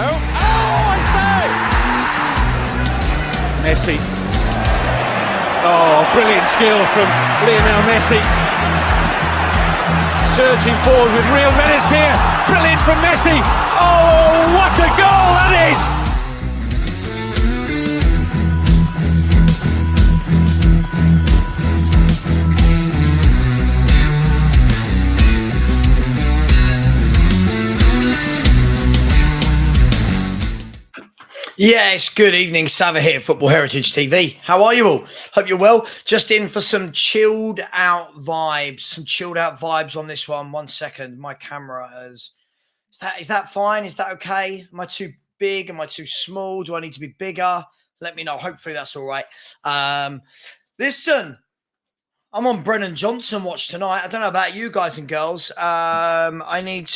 I say! Messi. Oh, brilliant skill from Lionel Messi. Surging forward with real menace here. Brilliant from Messi. Oh, what a goal that is! Yes, good evening. Savva here, Football Heritage TV. How are you all? Hope you're well. Just in for some chilled out vibes. On this one. 1 second. My camera is that fine? Is that okay? Am I too big? Am I too small? Do I need to be bigger? Let me know. Hopefully that's all right. Listen, I'm on Brennan Johnson watch tonight. I don't know about you guys and girls. I need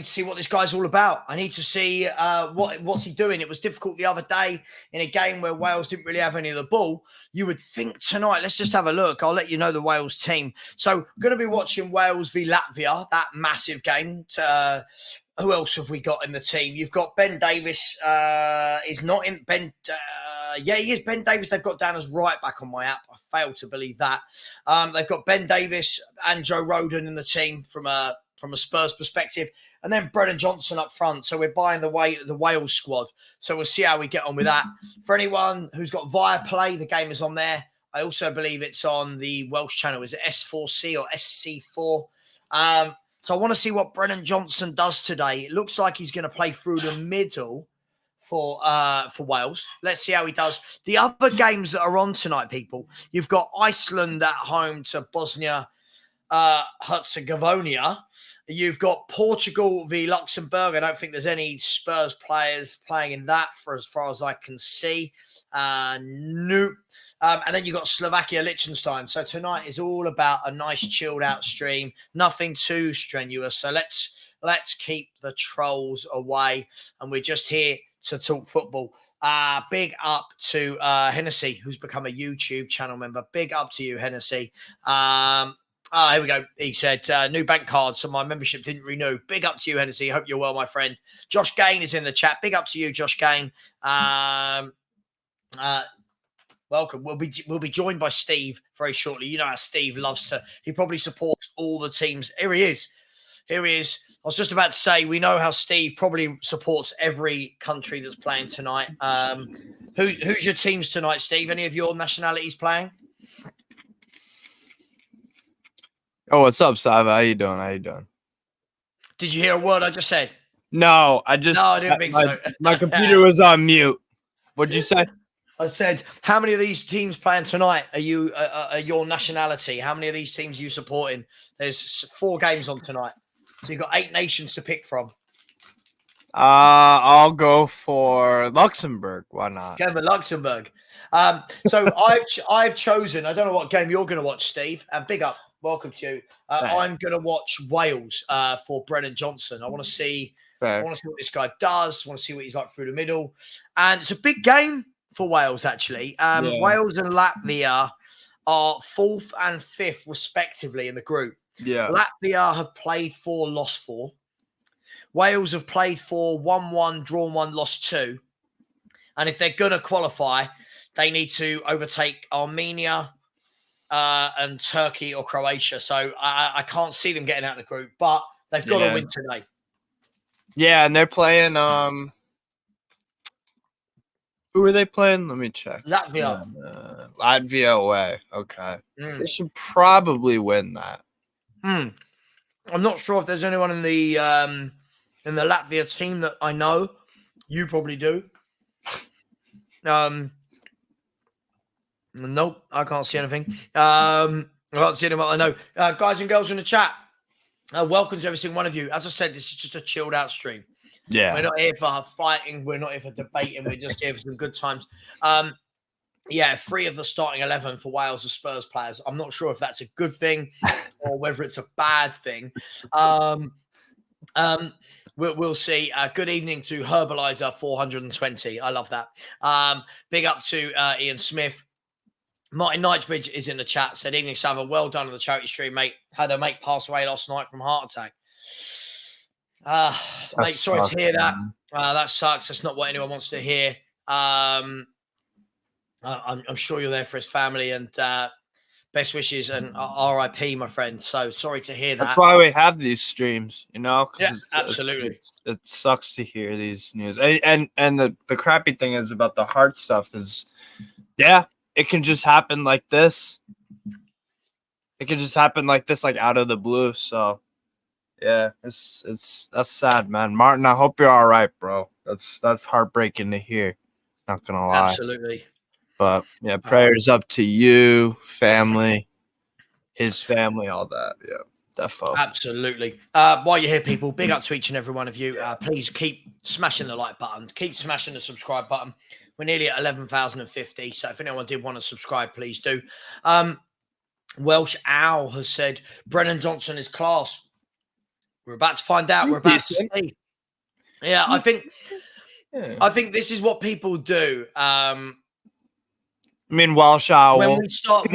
to see what this guy's all about. I need to see what's he doing. It was difficult the other day in a game where Wales didn't really have any of the ball. You would think tonight, let's just have a look. I'll let you know the Wales team. So going to be watching Wales v Latvia, that massive game. Who else have we got in the team? You've got Ben Davis. Is not in Ben. Yeah, he is Ben Davis. They've got down as right back on my app. I fail to believe that. They've got Ben Davis and Joe Rodon in the team from a Spurs perspective. And then Brennan Johnson up front. So we're buying the Wales squad. So we'll see how we get on with that. For anyone who's got Viaplay, the game is on there. I also believe it's on the Welsh channel. Is it S4C or SC4? So I want to see what Brennan Johnson does today. It looks like he's going to play through the middle for Wales. Let's see how he does. The other games that are on tonight, people, you've got Iceland at home to Bosnia Herzegovina. You've got Portugal v Luxembourg. I don't think there's any Spurs players playing in that for as far as I can see. No. And then you've got Slovakia, Liechtenstein. So tonight is all about a nice chilled out stream. Nothing too strenuous. So let's keep the trolls away. And we're just here to talk football. Big up to Hennessy, who's become a YouTube channel member. Big up to you, Hennessy. Here we go. He said, new bank card, so my membership didn't renew. Big up to you, Hennessy. Hope you're well, my friend. Josh Gain is in the chat. Big up to you, Josh Gain. Welcome. We'll be joined by Steve very shortly. You know how Steve loves to. He probably supports all the teams. Here he is. I was just about to say, we know how Steve probably supports every country that's playing tonight. Who's your teams tonight, Steve? Any of your nationalities playing? Oh, what's up, Savva? How you doing? Did you hear a word I just said? No, I didn't think so. My computer was on mute. What'd you say? I said, how many of these teams playing tonight are you your nationality? How many of these teams are you supporting? There's 4 games on tonight. So you've got 8 nations to pick from. I'll go for Luxembourg. Why not? Go for Luxembourg. So I've chosen, I don't know what game you're going to watch, Steve, and big up. Welcome to you. I'm going to watch Wales for Brennan Johnson. I want to see what this guy does. I want to see what he's like through the middle. And it's a big game for Wales, actually. Wales and Latvia are 4th and 5th, respectively, in the group. Yeah. Latvia have played 4, lost 4. Wales have played 4, won 1, drawn 1, lost 2. And if they're going to qualify, they need to overtake Armenia, and Turkey or Croatia. So I can't see them getting out of the group, but they've got to win today. Yeah, and they're playing who are they playing? Let me check. Latvia. Latvia away. Okay. They should probably win that. I'm not sure if there's anyone in the Latvia team that I know. You probably do. Nope, I can't see anything. I can't see anyone I know. Guys and girls in the chat, welcome to every single one of you. As I said, this is just a chilled out stream. Yeah. We're not here for fighting. We're not here for debating. We're just here for some good times. 3 of the starting 11 for Wales are Spurs players. I'm not sure if that's a good thing or whether it's a bad thing. We'll see. Good evening to Herbalizer 420. I love that. Big up to Ian Smith. Martin Knightsbridge is in the chat. Said, evening, Savva. Well done on the charity stream, mate. Had a mate pass away last night from heart attack. Mate, sorry sucks, to hear that. man. That sucks. That's not what anyone wants to hear. I'm sure you're there for his family, and best wishes and RIP, my friend. So sorry to hear that. That's why we have these streams, you know? Yeah, absolutely. It sucks to hear these news. And the crappy thing is about the heart stuff is, yeah, it can just happen like this. It can just happen like this, like out of the blue. So, yeah, that's sad, man. Martin, I hope you're all right, bro. That's heartbreaking to hear. Not gonna lie. Absolutely. But yeah, prayers up to you, family, his family, all that. Yeah, defo. Absolutely. While you're here, people, big up to each and every one of you. Please keep smashing the like button. Keep smashing the subscribe button. We're nearly at 11,050. So if anyone did want to subscribe, please do. Welsh Owl has said Brennan Johnson is class. We're about to find out. We're about to see. Yeah, I think this is what people do. I mean, Welsh Owl. When we start,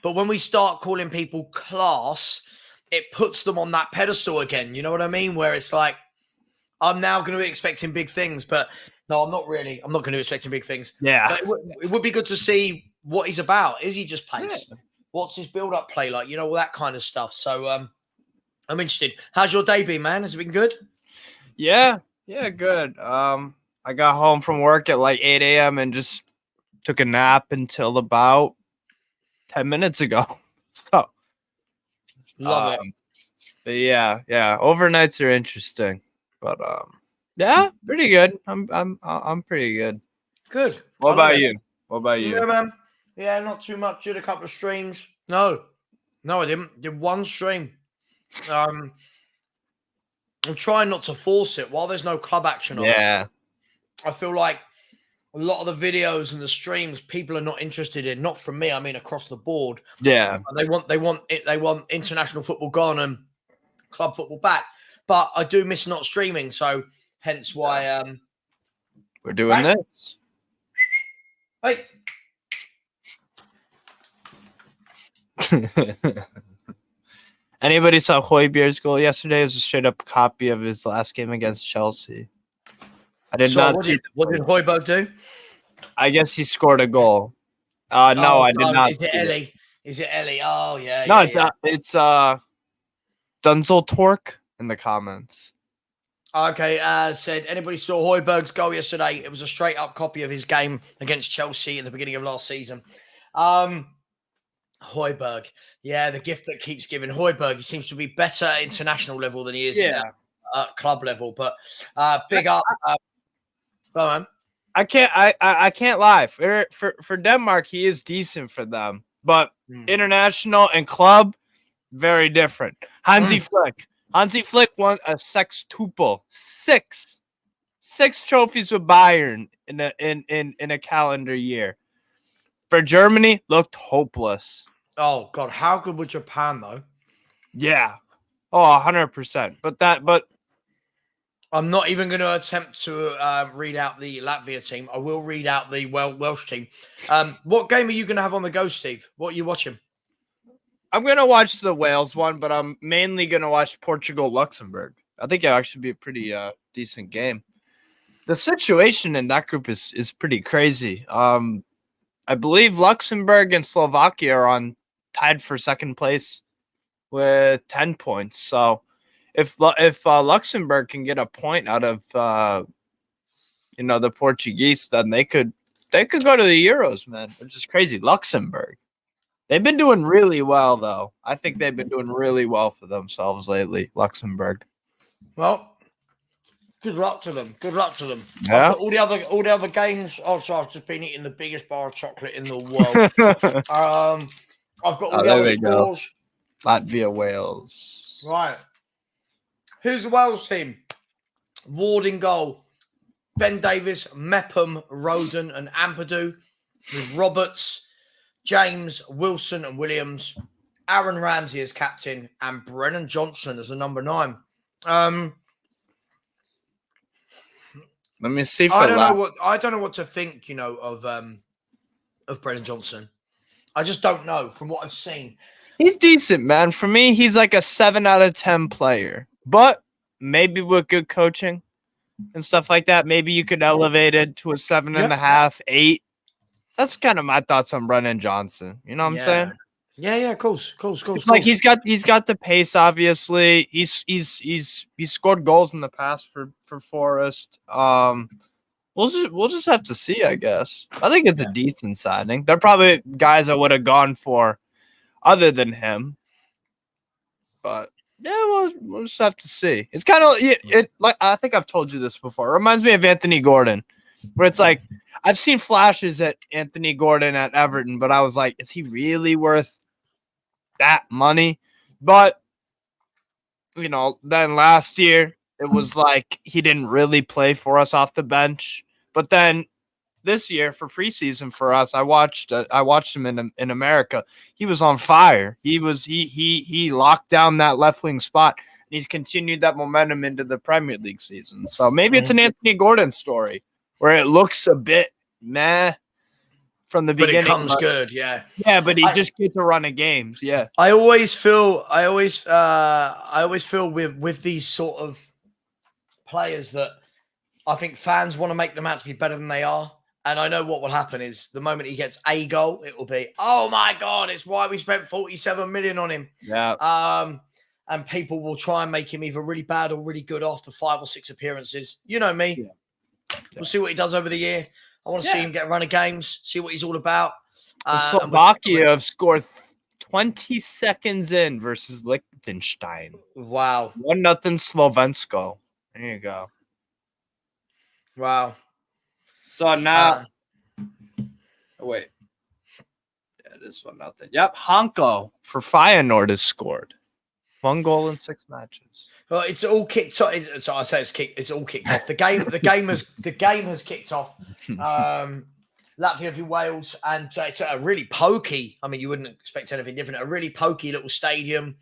but when we start calling people class, it puts them on that pedestal again. You know what I mean? Where it's like, I'm now going to be expecting big things, but no, I'm not really. I'm not going to be expecting big things. Yeah, but it would be good to see what he's about. Is he just pace? Yeah. What's his build-up play like? You know, all that kind of stuff. So I'm interested. How's your day been, man? Has it been good? Yeah, good. I got home from work at like 8 a.m. and just took a nap until about 10 minutes ago. So love it. But yeah. Overnights are interesting. But yeah, pretty good. I'm pretty good. Good. What about you? Yeah, man. Yeah, not too much. Did a couple of streams. No, I didn't. Did one stream. I'm trying not to force it while there's no club action on. Yeah. I feel like a lot of the videos and the streams people are not interested in. Not from me, I mean across the board. Yeah. They want international football gone and club football back. But I do miss not streaming, so hence why we're doing this. Hey. Anybody saw Højbjerg's goal yesterday? It was a straight up copy of his last game against Chelsea. I did not. What did Højbjerg do? I guess he scored a goal. No, I did not. Is it Ellie? Is it Ellie? Oh yeah. No, yeah, it's Dunzel Torque in the comments. Okay, said anybody saw Højbjerg's goal yesterday? It was a straight up copy of his game against Chelsea in the beginning of last season. Højbjerg, yeah, the gift that keeps giving. Højbjerg, he seems to be better at international level than he is at club level. But big up. Go on. I can't lie. For Denmark, he is decent for them, but international and club, very different. Hansi Flick won a sextuple, six trophies with Bayern in a calendar year. For Germany, looked hopeless. Oh God, how good was Japan though? Yeah, 100%. But I'm not even going to attempt to read out the Latvia team. I will read out the Welsh team. What game are you going to have on the go, Steve? What are you watching? I'm going to watch the Wales one, but I'm mainly going to watch Portugal-Luxembourg. I think it'll actually be a pretty decent game. The situation in that group is pretty crazy. I believe Luxembourg and Slovakia are tied for second place with 10 points. So if Luxembourg can get a point out of the Portuguese, then they could go to the Euros, man, which is crazy. Luxembourg, they've been doing really well though. I think they've been doing really well for themselves lately. Luxembourg. Well, good luck to them. Good luck to them. Yeah. All the other games. Oh, so I've just been eating the biggest bar of chocolate in the world. I've got all the other scores. Latvia, Wales. Right. Who's the Wales team? Ward in goal. Ben Davies, Mepham, Roden, and Ampadu. With Roberts, James, Wilson, and Williams. Aaron Ramsey as captain, and Brennan Johnson as the number 9. Let me see. I don't know what to think. Of Brennan Johnson. I just don't know from what I've seen. He's decent, man. For me, he's like a 7 out of 10 player. But maybe with good coaching and stuff like that, maybe you could elevate it to a 7.5, 8. That's kind of my thoughts on Brennan Johnson. You know what I'm saying? Yeah, of course. It's like he's got the pace. Obviously, he's scored goals in the past for Forest. We'll just have to see, I guess. I think it's a decent signing. They're probably guys I would have gone for other than him, but yeah, we'll just have to see. It's kind of it like I think I've told you this before. It reminds me of Anthony Gordon, where it's like I've seen flashes at Anthony Gordon at Everton, but I was like, is he really worth that money? But then last year it was like he didn't really play for us off the bench. But then this year for preseason for us, I watched him in America. He was on fire. He locked down that left wing spot, and he's continued that momentum into the Premier League season. So maybe it's an Anthony Gordon story where it looks a bit meh from the beginning. But it comes good, yeah. Yeah, but he just gets a run of games. Yeah. I always feel with these sort of players that I think fans want to make them out to be better than they are. And I know what will happen is the moment he gets a goal, it will be, oh my God, it's why we spent 47 million on him. Yeah. And people will try and make him either really bad or really good after 5 or 6 appearances. You know me. Yeah. We'll see what he does over the year. I want to see him get a run of games, see what he's all about. Slovakia have scored 20 seconds in versus Liechtenstein. Wow. 1-0 Slovensko. There you go. Wow. So now, wait. Yeah, it is 1-0. Yep, Hanko for Feyenoord has scored 1 goal in 6 matches. Well, it's all kicked off. So I say it's all kicked off. The game has kicked off. Latvia v Wales, and it's a really pokey. I mean, you wouldn't expect anything different. A really pokey little stadium.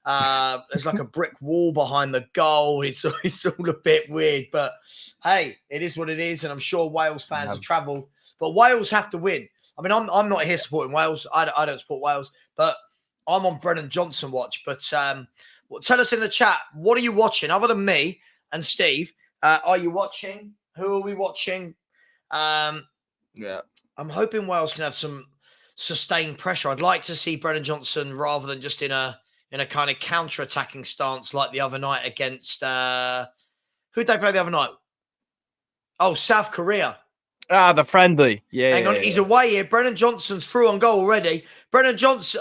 There's like a brick wall behind the goal. It's all a bit weird, but hey, it is what it is. And I'm sure Wales fans have travelled, but Wales have to win. I mean, I'm not here supporting Wales. I don't support Wales, but I'm on Brennan Johnson watch. But tell us in the chat, what are you watching other than me and Steve? Are you watching? Who are we watching? Yeah, I'm hoping Wales can have some sustained pressure. I'd like to see Brennan Johnson rather than just in a kind of counter-attacking stance like the other night against who'd they play the other night? Oh, South Korea. The friendly. Yeah. Hang on, he's away here. Brennan Johnson's through on goal already. Brennan Johnson.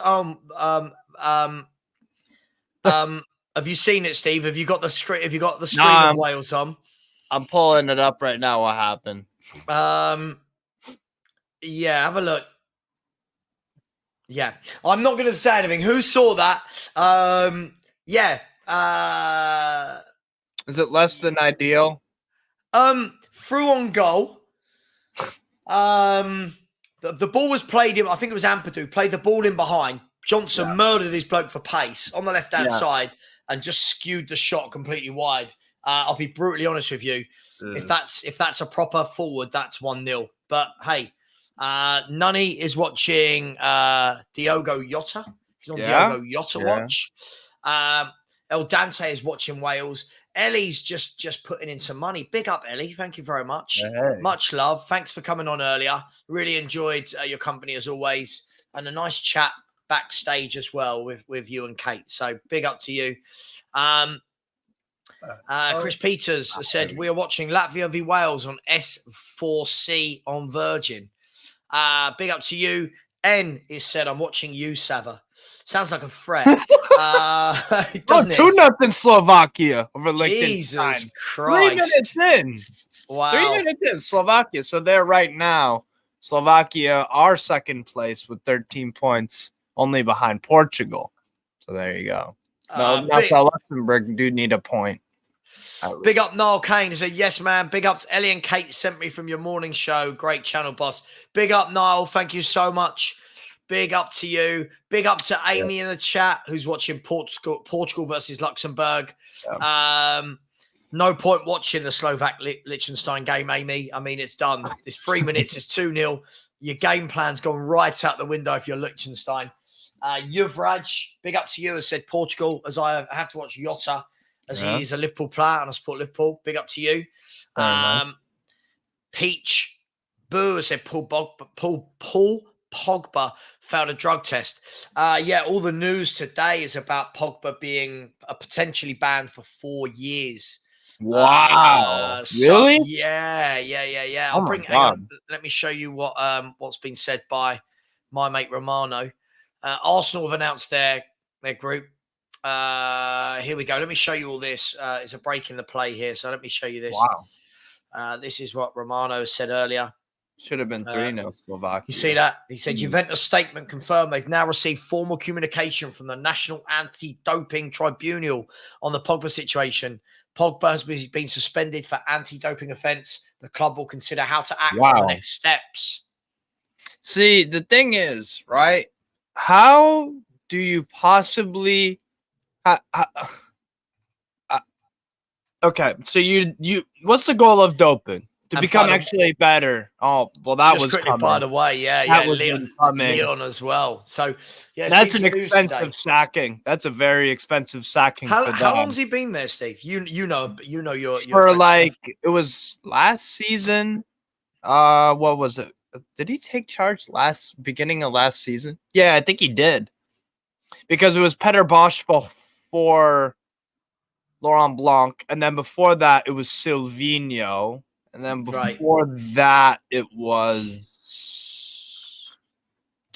Have you seen it, Steve? Have you got the screen? Have you got the screen of Wales on? I'm pulling it up right now. What happened? Yeah, have a look. Yeah, I'm not going to say anything. Who saw that? Yeah. Is it less than ideal? Through on goal. The ball was played in. I think it was Ampadu played the ball in behind. Johnson murdered his bloke for pace on the left-hand side and just skewed the shot completely wide. I'll be brutally honest with you. If that's a proper forward, that's 1-0. But hey, Nunny is watching Diogo Jota. He's on Diogo Jota watch. El Dante is watching Wales. Ellie's just putting in some money. Big up, Ellie. Thank you very much. Hey. Much love. Thanks for coming on earlier. Really enjoyed your company as always. And a nice chat backstage as well with you and Kate. So big up to you. Chris Peters said, we are watching Latvia v Wales on S4C on Virgin. Big up to you. N is said, I'm watching you, Savva. Sounds like a threat. 2-0 Slovakia over Liechtenstein. Jesus Christ. 3 minutes in. Wow. 3 minutes in, Slovakia. So they're right now, Slovakia are second place with 13 points, only behind Portugal. So there you go. No, Luxembourg do need a point. Big up Niall Kane. He said, yes, man. Big ups. Ellie and Kate sent me from your morning show. Great channel, boss. Big up, Niall. Thank you so much. Big up to you. Big up to Amy in the chat who's watching Portugal versus Luxembourg. No point watching the Slovak-Liechtenstein game, Amy. I mean, it's done. It's 3 minutes. It's 2-0. Your game plan's gone right out the window if you're Liechtenstein. Yuvraj, big up to you, has said Portugal, as I have to watch Jota, as he is a Liverpool player, and I support Liverpool. Big up to you. Peach, Boo has said Paul Pogba failed a drug test. All the news today is about Pogba being potentially banned for 4 years. Wow. Really? Yeah. Oh my God. Let me show you what's been said by my mate Romano. Arsenal have announced their group. Here we go. Let me show you all this. It's a break in the play here, so let me show you this. Wow. This is what Romano said earlier. Should have been 3-0 Slovakia. You see that? He said Juventus statement confirmed they've now received formal communication from the National Anti-Doping Tribunal on the Pogba situation. Pogba has been suspended for anti-doping offence. The club will consider how to act on the next steps. See, the thing is, right? How do you possibly... okay, so you what's the goal of doping? To become actually better. Oh, well, that was coming. By the way, Leon as well. So, yeah, that's an expensive sacking. That's a very expensive sacking. How long's he been there, Steve? You know your for like stuff. It was last season. What was it? Did he take charge beginning of last season? Yeah, I think he did, because it was Peter Bosch before Laurent Blanc, and then before that it was Silvinho. And then before that, it was...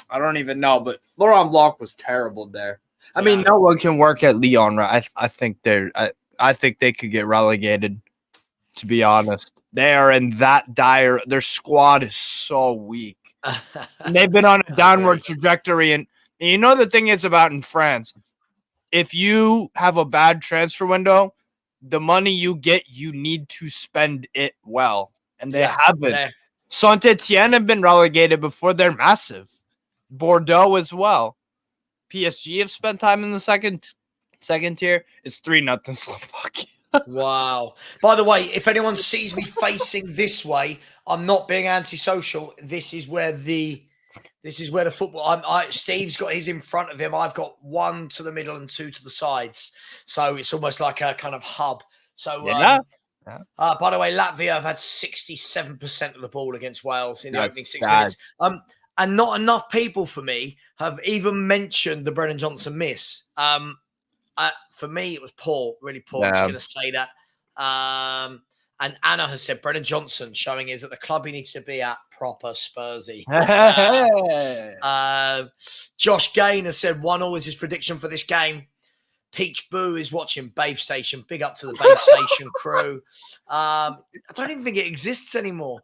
I don't even know, but Laurent Blanc was terrible there. I mean, no one can work at Lyon, right? I think I think they could get relegated, to be honest. They are in that dire... Their squad is so weak. And they've been on a downward trajectory. And you know the thing is about in France, if you have a bad transfer window, the money you get, you need to spend it well. And they haven't. Saint-Etienne have been relegated before. They're massive. Bordeaux as well. PSG have spent time in the second tier. It's 3-0 Slovakia. Wow. By the way, if anyone sees me facing this way, I'm not being antisocial. This is where the football. Steve's got his in front of him. I've got 1 to the middle and 2 to the sides. So it's almost like a kind of hub. So, by the way, Latvia have had 67% of the ball against Wales in the opening 6 minutes. And not enough people for me have even mentioned the Brennan Johnson miss. For me, it was poor, really poor. I'm just going to say that. And Anna has said Brennan Johnson showing is that the club he needs to be at proper Spursy. Josh Gain has said 1-1 is his prediction for this game. Peach Boo is watching Babe Station. Big up to the Babe Station crew. I don't even think it exists anymore.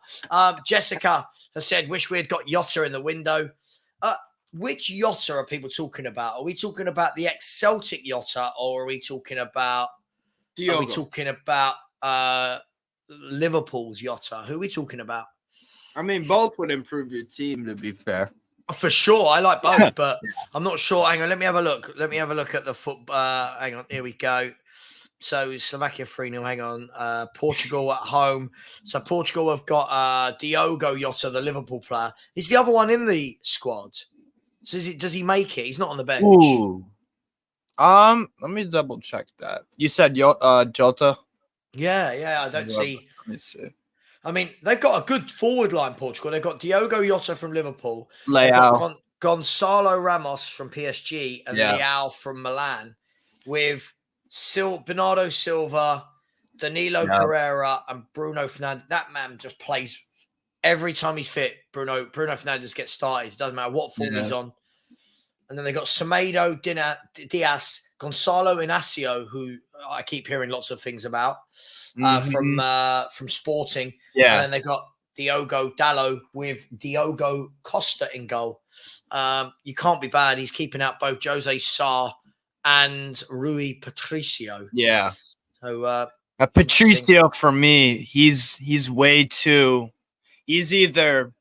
Jessica has said, wish we had got Jota in the window. Which Jota are people talking about? Are we talking about the ex-Celtic Jota, or are we talking about Diogo? Are we talking about Liverpool's Jota? Who are we talking about? I mean, both would improve your team, to be fair. For sure. I like both, but I'm not sure. Hang on. Let me have a look. Let me have a look at the football. Hang on. Here we go. So Slovakia 3-0. Hang on. Portugal at home. So Portugal have got Diogo Jota, the Liverpool player. Is the other one in the squad? So does he make it? He's not on the bench. Ooh. Let me double check that. You said Jota? Yeah. I don't see. Let me see. I mean, they've got a good forward line, Portugal. They've got Diogo Jota from Liverpool. Leao. Gonzalo Ramos from PSG and Leao from Milan, with Bernardo Silva, Danilo Pereira, and Bruno Fernandes. That man just plays every time he's fit. Bruno Fernandes gets started. It doesn't matter what form he's on. And then they got Semedo, Diaz, Gonzalo Inacio, who I keep hearing lots of things about from Sporting. Yeah. And then they got Diogo Dalot with Diogo Costa in goal. You can't be bad. He's keeping out both Jose Sarr and Rui Patricio. Yeah. So Patricio for me, he's way too. He's either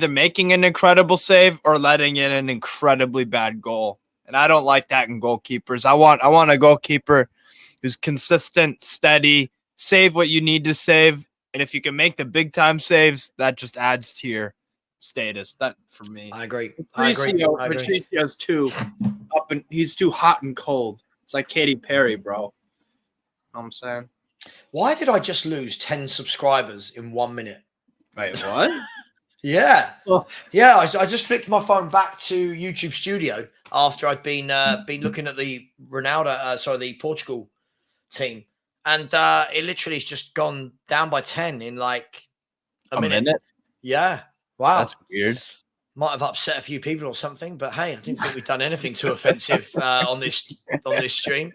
making an incredible save or letting in an incredibly bad goal. And I don't like that in goalkeepers. I want a goalkeeper who's consistent, steady, save what you need to save. And if you can make the big time saves, that just adds to your status. That for me. I agree. Patricio's too up and he's too hot and cold. It's like Katy Perry, bro. You know what I'm saying? Why did I just lose 10 subscribers in 1 minute? Wait, what? Yeah. Oh. Yeah, I just flicked my phone back to YouTube Studio after I'd been looking at the the Portugal team. And it literally has just gone down by 10 in like a minute. Yeah. Wow. That's weird. Might have upset a few people or something, but hey, I didn't think we'd done anything too offensive on this stream.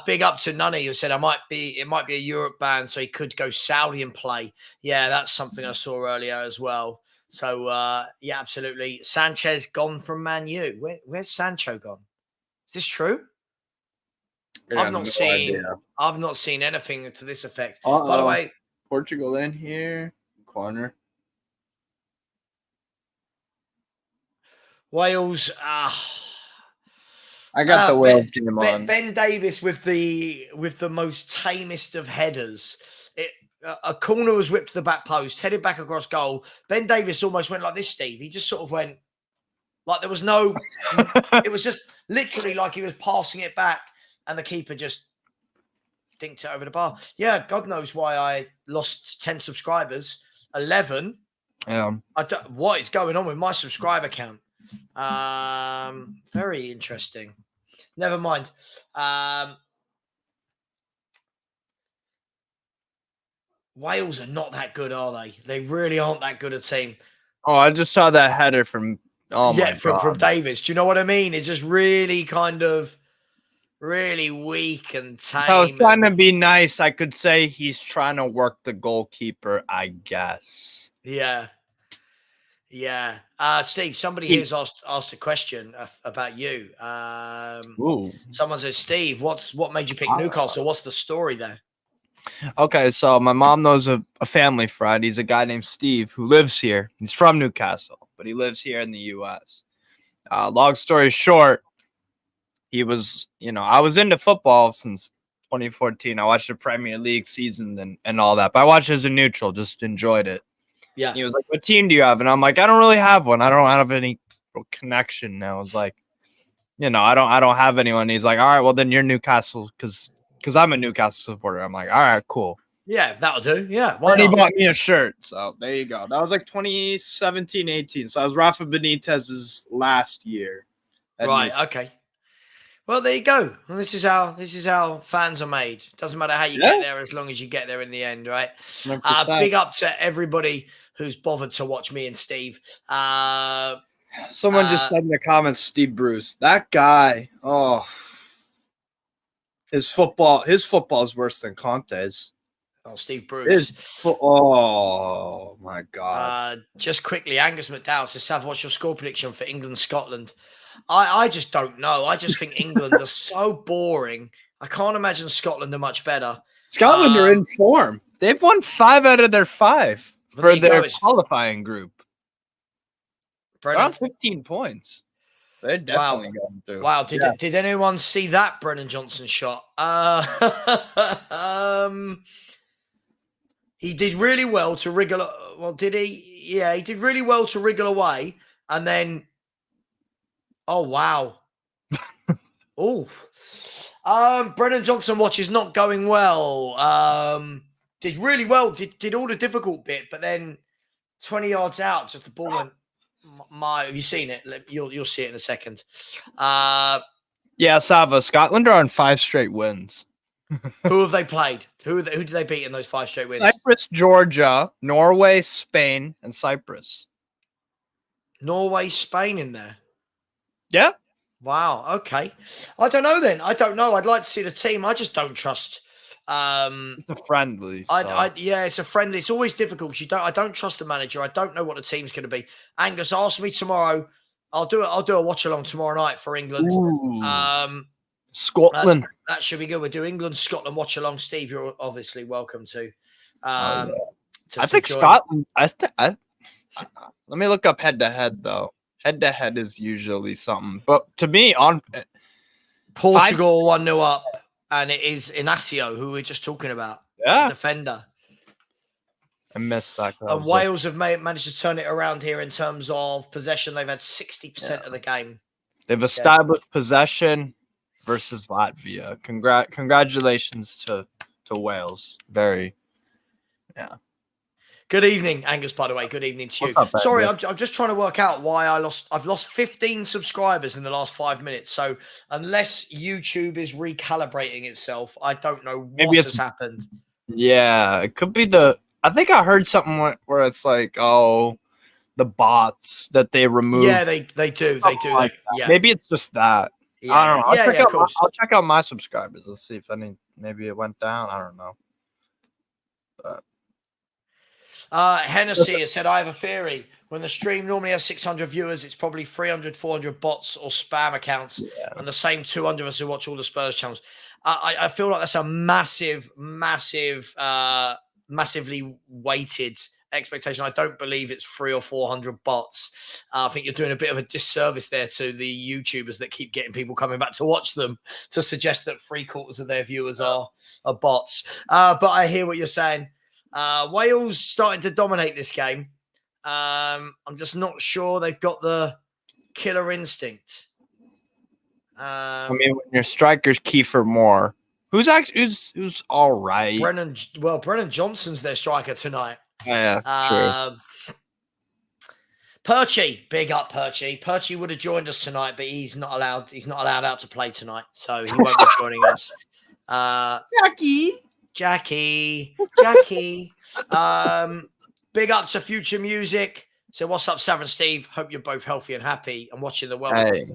Big up to Nunny who said it might be a Europe ban, so he could go Saudi and play. Yeah, that's something I saw earlier as well. So yeah, absolutely. Sanchez gone from Man U. Where's Sancho gone? Is this true? I've not seen anything to this effect. By the way, Portugal in here corner. Wales. I got the Wales game on. Ben Davis with the most tamest of headers. A corner was whipped to the back post, headed back across goal. Ben Davis almost went like this, Steve. He just sort of went like there was no. It was just literally like he was passing it back, and the keeper just dinked it over the bar. Yeah, God knows why I lost 10 subscribers. 11. Yeah. What is going on with my subscriber count? Very interesting. Never mind. Wales are not that good, are they? They really aren't that good a team. Oh, I just saw that header from from Davis. Do you know what I mean? It's just really kind of really weak and tame. I was trying to be nice. I could say he's trying to work the goalkeeper, I guess. Yeah. Yeah. Steve, somebody here's asked a question about you. Someone says, Steve, what made you pick Newcastle? What's the story there? Okay, so my mom knows a family friend. He's a guy named Steve who lives here. He's from Newcastle, but he lives here in the U.S. Long story short, he was, I was into football since 2014. I watched the Premier League season and all that, but I watched it as a neutral, just enjoyed it. Yeah. He was like, what team do you have? And I'm like, I don't really have one. I don't have any connection. And I was like, I don't have anyone. He's like, all right, well, then you're Newcastle because I'm a Newcastle supporter. I'm like, all right, cool. Yeah, that'll do. Yeah. And he bought me a shirt. So there you go. That was like 2017, 18. So I was Rafa Benitez's last year. Right. Okay. Well, there you go. Well, this is how fans are made. Doesn't matter how you get there, as long as you get there in the end, right? Big up to everybody who's bothered to watch me and Steve. Someone just said in the comments, Steve Bruce. That guy. Oh, his football is worse than Conte's. Oh, Steve Bruce. Oh my God. Just quickly, Angus McDowell says, Sav, what's your score prediction for England-Scotland? I just don't know. I just think England are so boring. I can't imagine Scotland are much better. Scotland are in form. They've won 5 out of their 5 for their qualifying group. They're on 15 points. So they're definitely going through. Wow. Did anyone see that Brennan Johnson shot? He did really well to wriggle. Well, did he? Yeah, he did really well to wriggle away. And then, oh, wow. Brennan Johnson watch is not going well. Did really well. Did all the difficult bit, but then 20 yards out, just the ball went. Have you seen it? You'll see it in a second. Yeah, Savva. Scotland are on 5 straight wins. Who have they played? Who did they beat in those 5 straight wins? Cyprus, Georgia, Norway, Spain, and Cyprus. Norway, Spain in there. Yeah. Wow. Okay. I don't know then. I don't know. I'd like to see the team. I just don't trust. It's a friendly. Yeah, it's a friendly. It's always difficult. I don't trust the manager. I don't know what the team's going to be. Angus, ask me tomorrow. I'll do a watch along tomorrow night for England. Scotland. That should be good. We'll do England, Scotland watch along. Steve, you're obviously welcome to. I think Scotland. Let me look up head to head though. Head to head is usually something, but to me, on Portugal 1-0 up, and it is Inacio who we were just talking about. Yeah, defender. missed that. And Wales have managed to turn it around here in terms of possession. They've had 60% of the game. They've established possession versus Latvia. Congratulations to Wales. Very, yeah. Good evening, Angus, by the way. Good evening to you. Up, sorry, I'm just trying to work out why I've lost 15 subscribers in the last 5 minutes. So unless YouTube is recalibrating itself, I don't know what has happened. Yeah, it could be I think I heard something where it's like, oh, the bots that they remove. Yeah, they do. They do. Like yeah. Maybe it's just that. Yeah. I don't know. I'll check out my subscribers. Let's see if maybe it went down. I don't know. But Hennessy has said, I have a theory. When the stream normally has 600 viewers, it's probably 300, 400 bots or spam accounts and the same 200 of us who watch all the Spurs channels. I feel like that's a massively weighted expectation. I don't believe it's 300 or 400 bots. I think you're doing a bit of a disservice there to the YouTubers that keep getting people coming back to watch them to suggest that 3/4 of their viewers are bots. But I hear what you're saying. Wales starting to dominate this game. I'm just not sure they've got the killer instinct. I mean, when your striker's Kiefer Moore, who's all right. Brennan Johnson's their striker tonight. Yeah, true. Perchy, big up Perchy. Perchy would have joined us tonight, but he's not allowed. He's not allowed out to play tonight, so he won't be joining us. Jackie. Big up to Future Music. So what's up, Savva and Steve? Hope you're both healthy and happy and watching the world. Hey.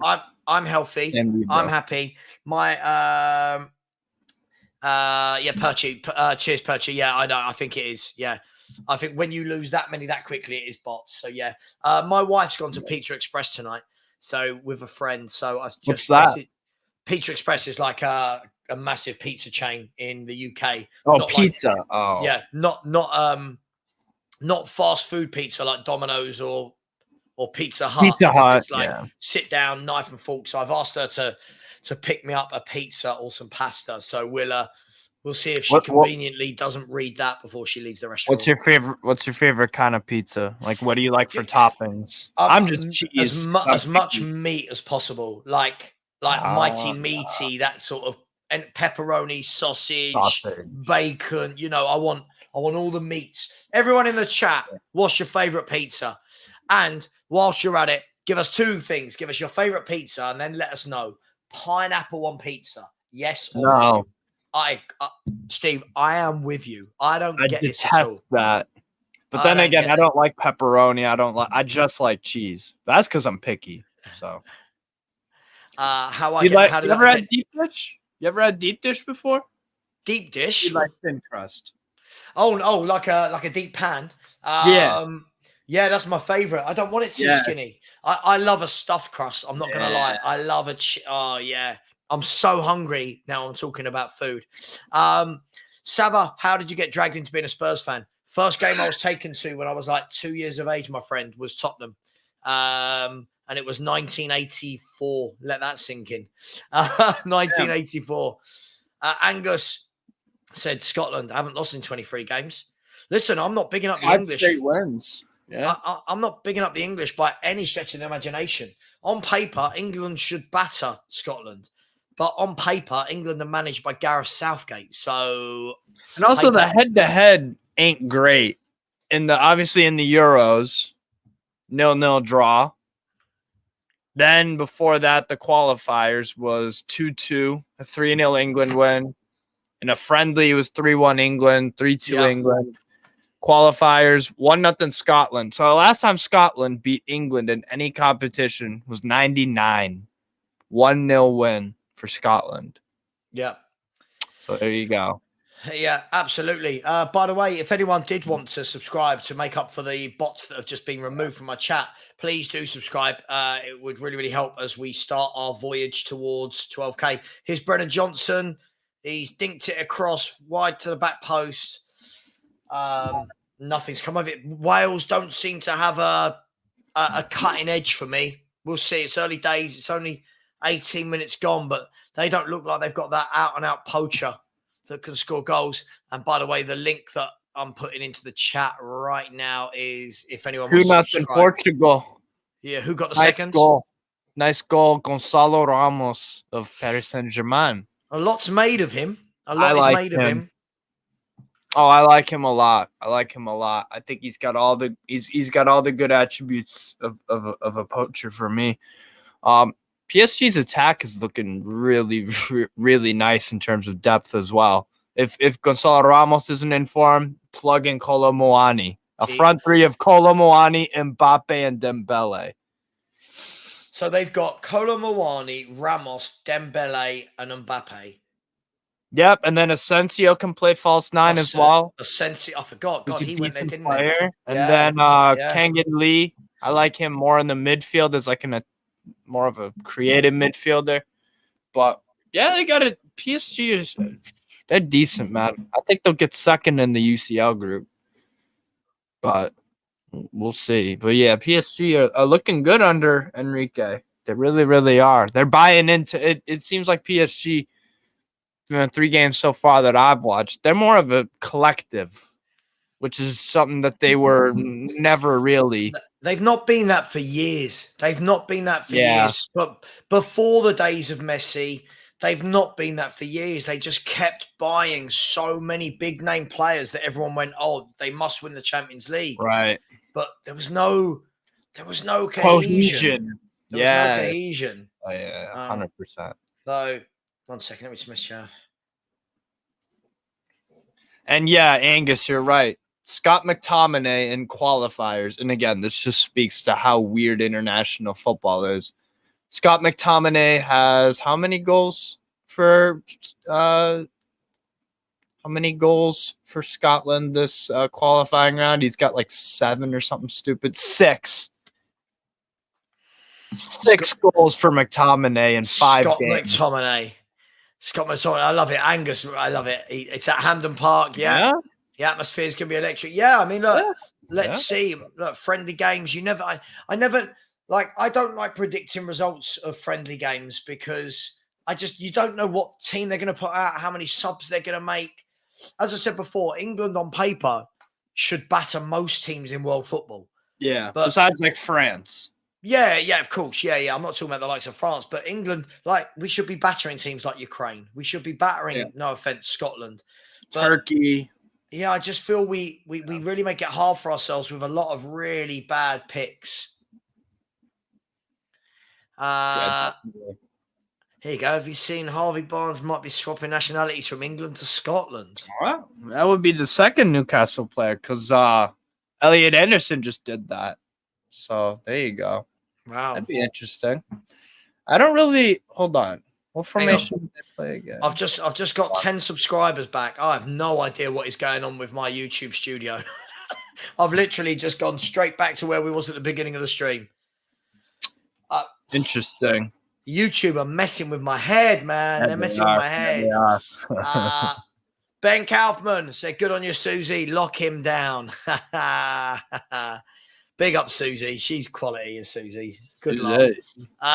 I'm healthy. I'm happy. My Perchy. Cheers, Perchy. Yeah, I know. I think it is. Yeah. I think when you lose that many that quickly, it is bots. So yeah. My wife's gone to Pizza Express tonight. So with a friend. So I just what's that? Pizza Express is like a massive pizza chain in the UK. Oh, not pizza. Yeah, not fast food pizza like Domino's or Pizza Hut. It's like sit down, knife and fork. So I've asked her to pick me up a pizza or some pasta. So we'll see if she conveniently doesn't read that before she leaves the restaurant. What's your favorite kind of pizza? Like, what do you like for toppings? I'm just cheese. As much meat as possible. Like Mighty Meaty, that sort of, and pepperoni, sausage, bacon. You know, I want all the meats. Everyone in the chat, what's your favorite pizza? And whilst you're at it, give us two things. Give us your favorite pizza, and then let us know. Pineapple on pizza, yes or no? Steve, I am with you. I get this at all. That. But then again, I don't like pepperoni. I just like cheese. That's because I'm picky. So, you ever had deep dish? You ever had deep dish before? Deep dish? You like thin crust? Oh, like a deep pan. Yeah, that's my favorite. I don't want it too skinny. I love a stuffed crust. I'm not gonna lie. I love oh yeah. I'm so hungry now. I'm talking about food. Savva, how did you get dragged into being a Spurs fan? First game I was taken to when I was like 2 years of age, my friend, was Tottenham. And it was 1984. Let that sink in. 1984. Angus said Scotland. I haven't lost in 23 games. Listen, I'm not bigging up the English. 5 straight wins. Yeah. I'm not bigging up the English by any stretch of the imagination. On paper, England should batter Scotland. But on paper, England are managed by Gareth Southgate. So, and also the head-to-head ain't great. Obviously in the Euros, 0-0 draw. Then before that, the qualifiers was 2-2, a 3-0 England win. In a friendly, it was 3-1 England, 3-2 England. Qualifiers, 1-0 Scotland. So the last time Scotland beat England in any competition was 99. 1-0 win for Scotland. Yeah. So there you go. Yeah, absolutely. By the way, if anyone did want to subscribe to make up for the bots that have just been removed from my chat, please do subscribe. It would really, really help as we start our voyage towards 12K. Here's Brennan Johnson. He's dinked it across wide to the back post. Nothing's come of it. Wales don't seem to have a cutting edge for me. We'll see. It's early days. It's only 18 minutes gone, but they don't look like they've got that out-and-out poacher that can score goals. And by the way, the link that I'm putting into the chat right now is if anyone Who wants to nuts in subscribe. Portugal? Yeah, who got the Nice second? goal. Nice goal, Gonçalo Ramos of Paris Saint-Germain. A lot's made of him. A I lot is like made of him. Oh, I like him a lot. I think he's got all the good attributes of a poacher for me. PSG's attack is looking really, really nice in terms of depth as well. If Gonçalo Ramos isn't in form, plug in Kolo Muani. A front three of Kolo Muani, Mbappe, and Dembele. So they've got Kolo Muani, Ramos, Dembele, and Mbappe. Yep, and then Asensio can play false nine as well. Asensio, I forgot. God, he went there, didn't player. he? And then Kangan Lee, I like him more in the midfield as like more of a creative midfielder. But yeah, they got it. PSG they're decent, man. I think they'll get second in the UCL group. But we'll see. But yeah, PSG are looking good under Enrique. They really, really are. They're buying into it. It seems like PSG, 3 games so far that I've watched, they're more of a collective, which is something that they were never really. They've not been that for years. Years. But before the days of Messi, they've not been that for years. They just kept buying so many big name players that everyone went, oh, they must win the Champions League. Right. But there was no cohesion. There was no cohesion. Oh, yeah, 100%. So, 1 second, let me just miss you. And yeah, Angus, you're right. Scott McTominay in qualifiers. And again, this just speaks to how weird international football is. Scott McTominay has how many goals for Scotland this qualifying round? He's got like 7 or something stupid. 6. 6 goals for McTominay in 5 games. Scott McTominay. I love it. Angus, I love it. It's at Hampden Park. Yeah. The atmosphere is going to be electric. Yeah. I mean, look, let's see. Look, friendly games. I don't like predicting results of friendly games because you don't know what team they're going to put out, how many subs they're going to make. As I said before, England on paper should batter most teams in world football. Yeah. But besides like France. Yeah, of course. Yeah. I'm not talking about the likes of France, but England, we should be battering teams like Ukraine. We should be battering, no offense, Scotland. Turkey. Yeah, I just feel we really make it hard for ourselves with a lot of really bad picks. Here you go. Have you seen Harvey Barnes might be swapping nationalities from England to Scotland? Well, that would be the second Newcastle player because Elliot Anderson just did that. So there you go. Wow. That'd be interesting. I don't really hold on. What formation did they play again? I've just got 10 subscribers back. I have no idea what is going on with my YouTube studio. I've literally just gone straight back to where we was at the beginning of the stream. Interesting. YouTube are messing with my head, man. They're messing with my head. Ben Kaufman said, good on you, Susie. Lock him down. Big up, Susie. She's quality, is Susie. Good luck.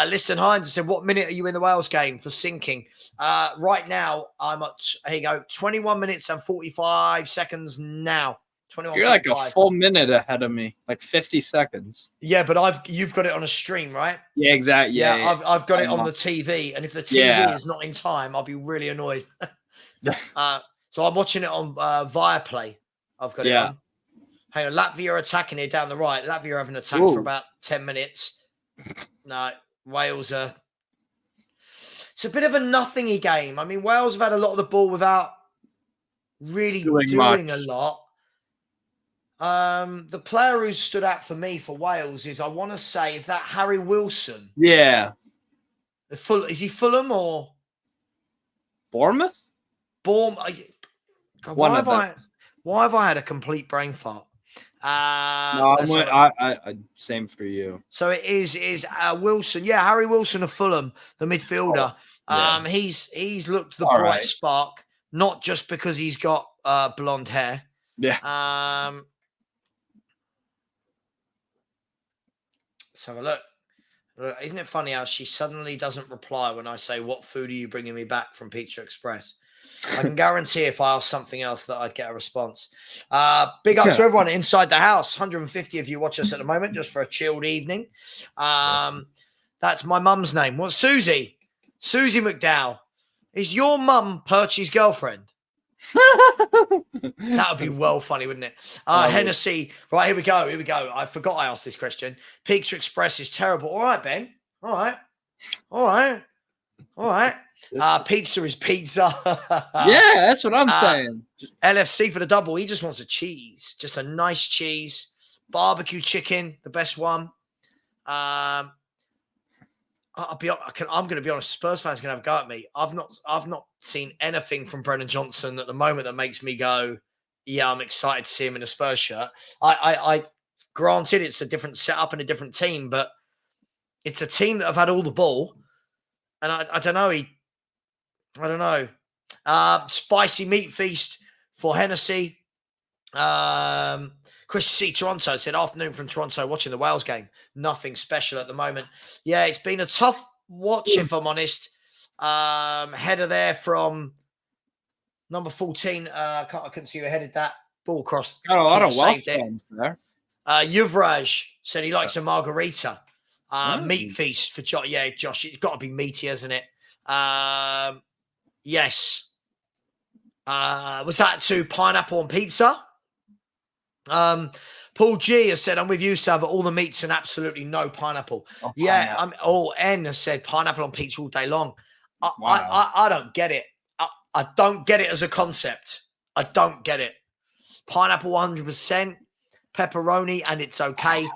Liston Hines said, what minute are you in the Wales game for sinking? Right now, I'm at, here you go, 21 minutes and 45 seconds now. You're like a full minute ahead of me, like 50 seconds. Yeah, but you've got it on a stream, right? Yeah, exactly. Yeah. I've got it on the TV, and if the TV is not in time, I'll be really annoyed. So I'm watching it on Viaplay. I've got it on. Hang on, Latvia are attacking here down the right. Latvia haven't attacked for about 10 minutes. No, Wales are. It's a bit of a nothingy game. I mean, Wales have had a lot of the ball without really doing a lot. The player who stood out for me for Wales is, I want to say, is that Harry Wilson? Yeah. Is he Fulham or Bournemouth? God, why have I had a complete brain fart? Same for you. So it is Wilson. Yeah, Harry Wilson of Fulham, the midfielder. He's looked the bright spark, not just because he's got blonde hair. Yeah. Let's have a look. Isn't it funny how she suddenly doesn't reply when I say, what food are you bringing me back from Pizza Express? I can guarantee if I asked something else that I'd get a response. Big up to everyone inside the house. 150 of you watch us at the moment just for a chilled evening. That's my mum's name. What's Susie? Susie McDowell. Is your mum Perchie's girlfriend? That would be well funny, wouldn't it? Hennessy. Right, here we go. I forgot I asked this question. Pizza Express is terrible. All right, Ben. All right. Pizza is pizza. Yeah, that's what I'm saying. LFC for the double. He just wants a cheese. Just a nice cheese. Barbecue chicken, the best one. I'm going to be honest. Spurs fans are going to have a go at me. I've not seen anything from Brennan Johnson at the moment that makes me go, yeah, I'm excited to see him in a Spurs shirt. I granted it's a different setup and a different team, but it's a team that have had all the ball, and I don't know. I don't know. Spicy meat feast for Hennessy. Chris C. Toronto said, afternoon from Toronto, watching the Wales game. Nothing special at the moment. Yeah, it's been a tough watch, if I'm honest. Header there from number 14. I couldn't see who headed that. Ball crossed. Got a lot of Welsh fans there. Yuvraj said he likes a margarita. Meat feast for Josh. Yeah, Josh, it's got to be meaty, hasn't it? Yes. Was that to pineapple on pizza? Paul G has said, I'm with you, Savva. All the meats and absolutely no pineapple. N has said pineapple on pizza all day long. I don't get it. I don't get it as a concept. I don't get it. Pineapple 100%, pepperoni, and it's okay.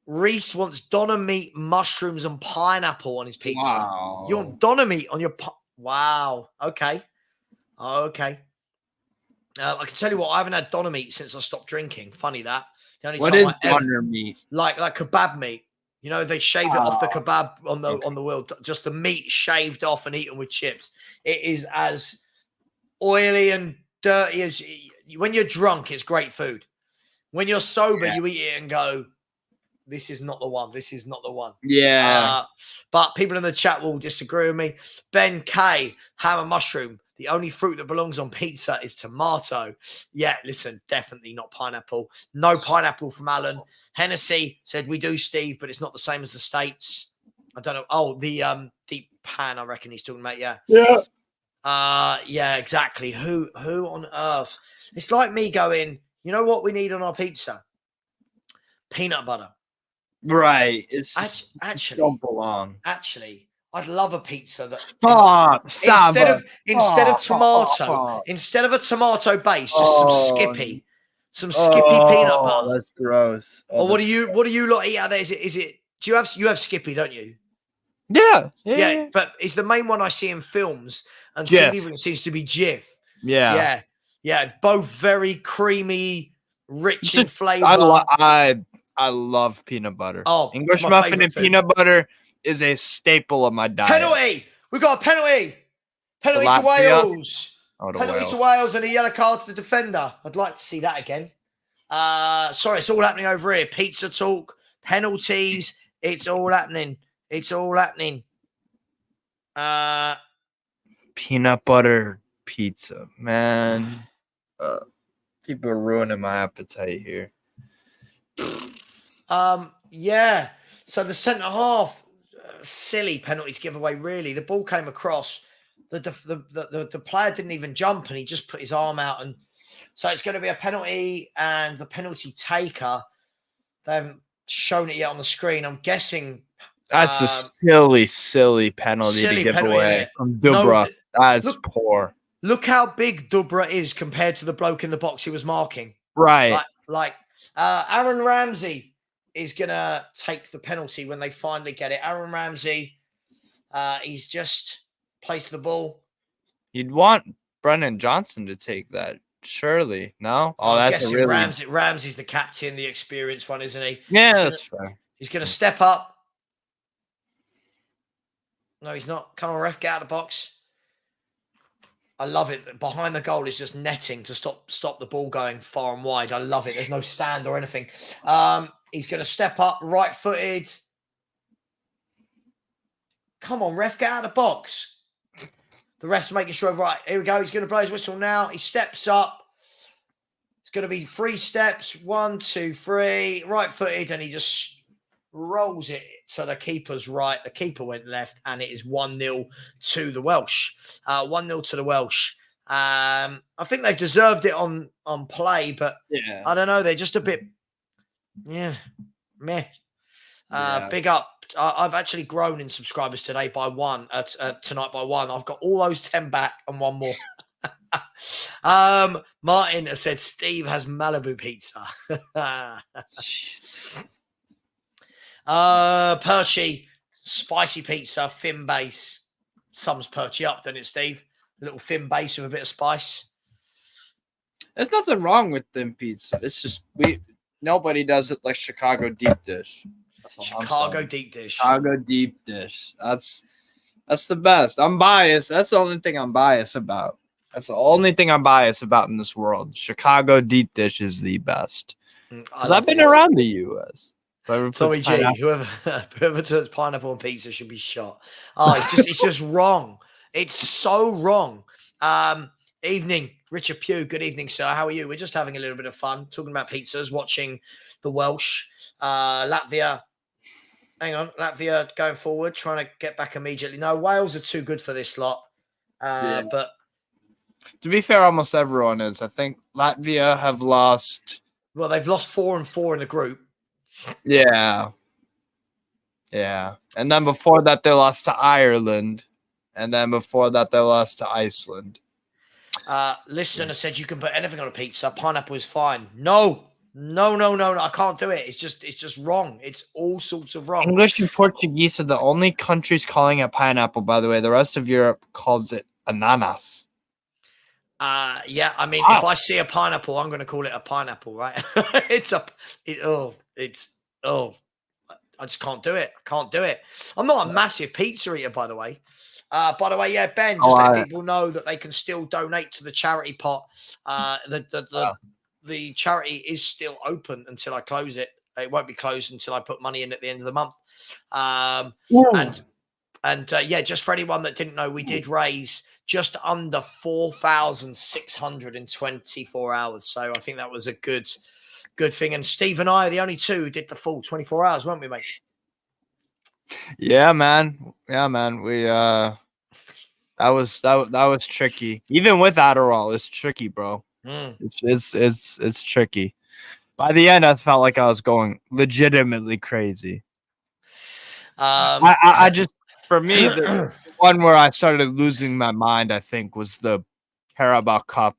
Reese wants doner meat, mushrooms, and pineapple on his pizza. Wow. You want doner meat on your wow. Okay. I can tell you what, I haven't had doner meat since I stopped drinking. Funny that. The only what time is doner meat? Like kebab meat. You know, they shave it off the kebab on the wheel. Just the meat shaved off and eaten with chips. It is as oily and dirty as when you're drunk. It's great food. When you're sober, you eat it and go, this is not the one. This is not the one. Yeah. But people in the chat will disagree with me. Ben K, ham and mushroom. The only fruit that belongs on pizza is tomato. Yeah, listen, definitely not pineapple. No pineapple from Alan. Hennessy said, we do, Steve, but it's not the same as the States. I don't know. Oh, the deep pan, I reckon he's talking about, yeah. Yeah, exactly. Who on earth? It's like me going, you know what we need on our pizza? Peanut butter. Right. It's actually don't belong. Actually, I'd love a pizza that instead of a tomato base, just some Skippy peanut butter. That's gross. Or what do you lot eat out there? Is it? Do you have Skippy? Don't you? Yeah. But it's the main one I see in films, and TV seems to be Jif. Yeah. Both very creamy, rich in flavor. I love peanut butter. Oh, English muffin and peanut butter is a staple of my diet. Penalty! We got a penalty. Penalty to Wales. Penalty to Wales and a yellow card to the defender. I'd like to see that again. Sorry, it's all happening over here. Pizza talk, penalties. It's all happening. Peanut butter pizza, man. People are ruining my appetite here. Yeah. So the centre half, silly penalty to give away. Really, the ball came across. The player didn't even jump, and he just put his arm out, and so it's going to be a penalty. And the penalty taker, they haven't shown it yet on the screen. I'm guessing that's a silly penalty to give away from Dubra. No, that's poor. Look how big Dubra is compared to the bloke in the box he was marking. Right. Like Aaron Ramsey is going to take the penalty when they finally get it. Aaron Ramsey, he's just placed the ball. You'd want Brennan Johnson to take that, surely. No? Oh, that's a really... Ramsey's the captain, the experienced one, isn't he? Yeah, that's fair. He's going to step up. No, he's not. Come on, ref, get out of the box. I love it. Behind the goal is just netting to stop the ball going far and wide. I love it. There's no stand or anything. He's going to step up, right-footed. Come on, ref, get out of the box. The ref's making sure. Right, here we go. He's going to blow his whistle now. He steps up. It's going to be 3 steps. 1, 2, 3. Right-footed, and he just rolls it. So the keeper's right. The keeper went left, and it is 1-0 to the Welsh. 1-0 to the Welsh. I think they deserved it on play, but I don't know. They're just a bit, meh. Big up. I've actually grown in subscribers today by 1. Tonight by 1. I've got all those 10 back and 1 more. Martin has said Steve has Malibu pizza. Perchy, spicy pizza, thin base. Sums Perchy up, doesn't it, Steve? A little thin base with a bit of spice. There's nothing wrong with thin pizza. It's just nobody does it like Chicago deep dish. Chicago deep dish. Chicago deep dish. That's the best. I'm biased. That's the only thing I'm biased about. That's the only thing I'm biased about in this world. Chicago deep dish is the best. Because I've been around the U.S. Tommy G, whoever puts pineapple on pizza should be shot. Oh, it's just wrong. It's so wrong. Evening, Richard Pugh. Good evening, sir. How are you? We're just having a little bit of fun, talking about pizzas, watching the Welsh, Latvia. Hang on, Latvia going forward, trying to get back immediately. No, Wales are too good for this lot. But to be fair, almost everyone is. I think Latvia have lost. Well, they've lost 4-4 in the group. Yeah. And then before that, they lost to Ireland. And then before that, they lost to Iceland. Listener said you can put anything on a pizza. Pineapple is fine. No. I can't do it. It's just wrong. It's all sorts of wrong. English and Portuguese are the only countries calling it pineapple, by the way. The rest of Europe calls it ananas. Yeah, I mean, if I see a pineapple, I'm going to call it a pineapple, right? I just can't do it. I can't do it. I'm not a massive pizza eater, by the way. Yeah, Ben, just let people know that they can still donate to the charity pot. The charity is still open until I close it. It won't be closed until I put money in at the end of the month. Just for anyone that didn't know, we did raise just under 4,600 in 24 hours. So I think that was a good thing. And Steve and I are the only two who did the full 24 hours, weren't we, mate? Yeah, man. We that was tricky. Even with Adderall, it's tricky, bro. It's tricky. By the end, I felt like I was going legitimately crazy. I just, for me, the one where I started losing my mind, I think, was the Carabao Cup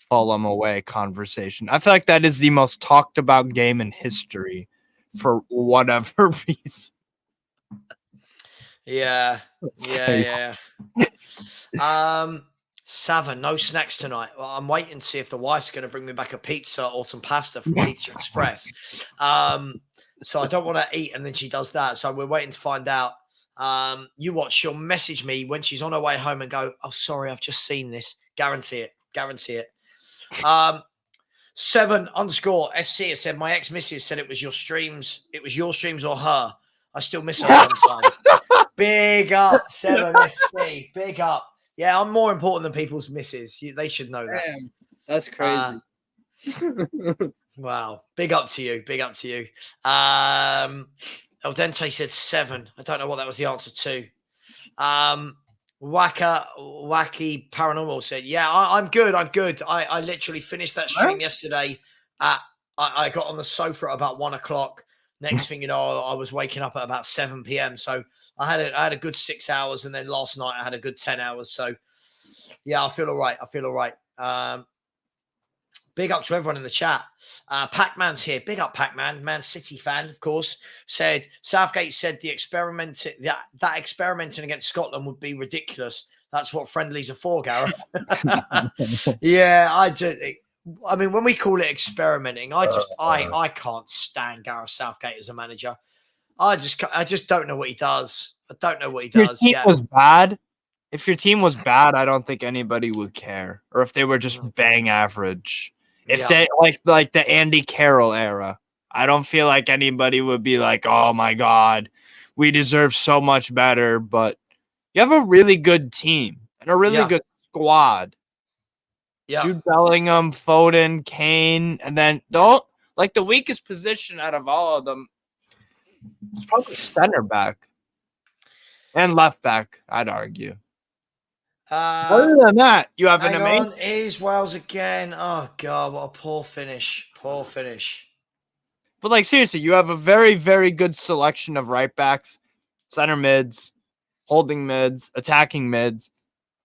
Fulham away conversation. I feel like that is the most talked about game in history for whatever reason. Yeah. Savva, no snacks tonight. Well, I'm waiting to see if the wife's going to bring me back a pizza or some pasta from Pizza Express. So I don't want to eat, and then she does that. So we're waiting to find out. You watch, she'll message me when she's on her way home and go, "Oh, sorry, I've just seen this." Guarantee it. 7_SC has said, my ex-missus said it was your streams or her. I still miss her sometimes. Big up, 7SC. Big up. Yeah, I'm more important than people's misses. They should know that. Damn, that's crazy. Wow. Big up to you. El Dente said 7. I don't know what that was the answer to. Wacky Paranormal said, yeah, I'm good. I literally finished that stream yesterday. I got on the sofa at about 1 o'clock. Next thing you know, I was waking up at about 7 p.m. So I had a good 6 hours, and then last night I had a good 10 hours. So yeah, I feel all right. Big up to everyone in the chat. Pac-Man's here. Big up, Pac-Man. Man City fan, of course. Said Southgate said that experimenting against Scotland would be ridiculous. That's what friendlies are for, Gareth. Yeah, I do. I mean, when we call it experimenting, I can't stand Gareth Southgate as a manager. I just don't know what he does. I don't know what he does. Your team was bad. If your team was bad, I don't think anybody would care. Or if they were just bang average. If they like the Andy Carroll era, I don't feel like anybody would be like, "Oh my God, we deserve so much better." But you have a really good team, and a really good squad. Yeah. Jude Bellingham, Foden, Kane, and then the weakest position out of all of them is probably center back and left back, I'd argue. Other than that, you have an amazing. Here's Wales again. Oh God, what a poor finish! Poor finish. But like seriously, you have a very, very good selection of right backs, center mids, holding mids, attacking mids,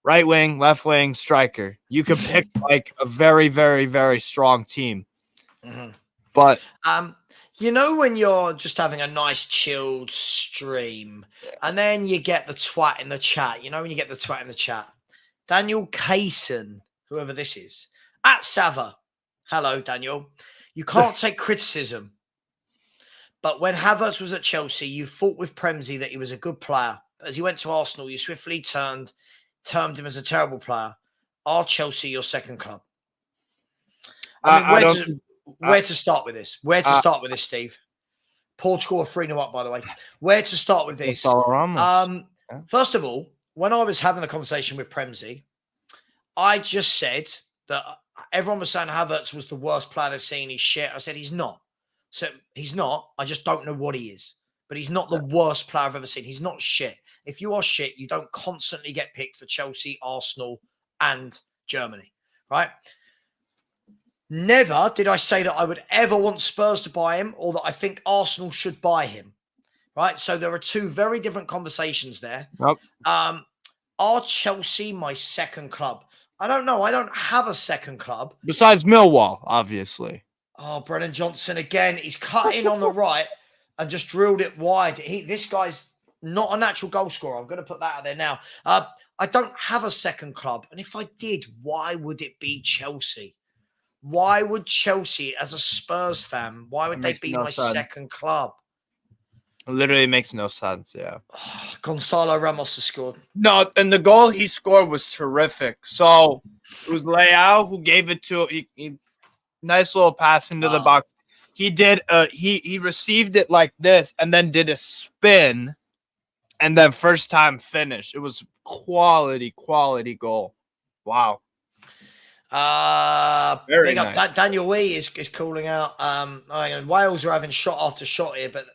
right wing, left wing, striker. You could pick like a very, very, very strong team. Mm-hmm. But when you're just having a nice chilled stream, and then you get the twat in the chat. When you get the twat in the chat, Daniel Kaysen, whoever this is, at Savva. Hello, Daniel. You can't take criticism. But when Havertz was at Chelsea, you thought with Premsey that he was a good player. But as he went to Arsenal, you swiftly termed him as a terrible player. Are Chelsea your second club? Where to start with this? Where to start with this, Steve? Portugal are 3-0 up, by the way. Where to start with this? First of all, when I was having the conversation with Premsey, I just said that everyone was saying Havertz was the worst player they've seen. He's shit. I said he's not. So he's not. I just don't know what he is. But he's not the worst player I've ever seen. He's not shit. If you are shit, you don't constantly get picked for Chelsea, Arsenal, and Germany, right? Never did I say that I would ever want Spurs to buy him or that I think Arsenal should buy him, right? So there are two very different conversations there. Yep. Are Chelsea my second club? I don't know. I don't have a second club. Besides Millwall, obviously. Oh, Brennan Johnson again. He's cut in on the right and just drilled it wide. This guy's not a natural goal scorer. I'm going to put that out there now. I don't have a second club. And if I did, why would it be Chelsea? Why would Chelsea, as a Spurs fan, why would they be my second club? It literally makes no sense, yeah. Gonzalo Ramos has scored. No, and the goal he scored was terrific. So it was Leao who gave it to he nice little pass into the box. He did he received it like this and then did a spin and then first time finish. It was quality goal. Wow. Big nice. Up. Daniel Wee is calling out. Wales are having shot after shot here, but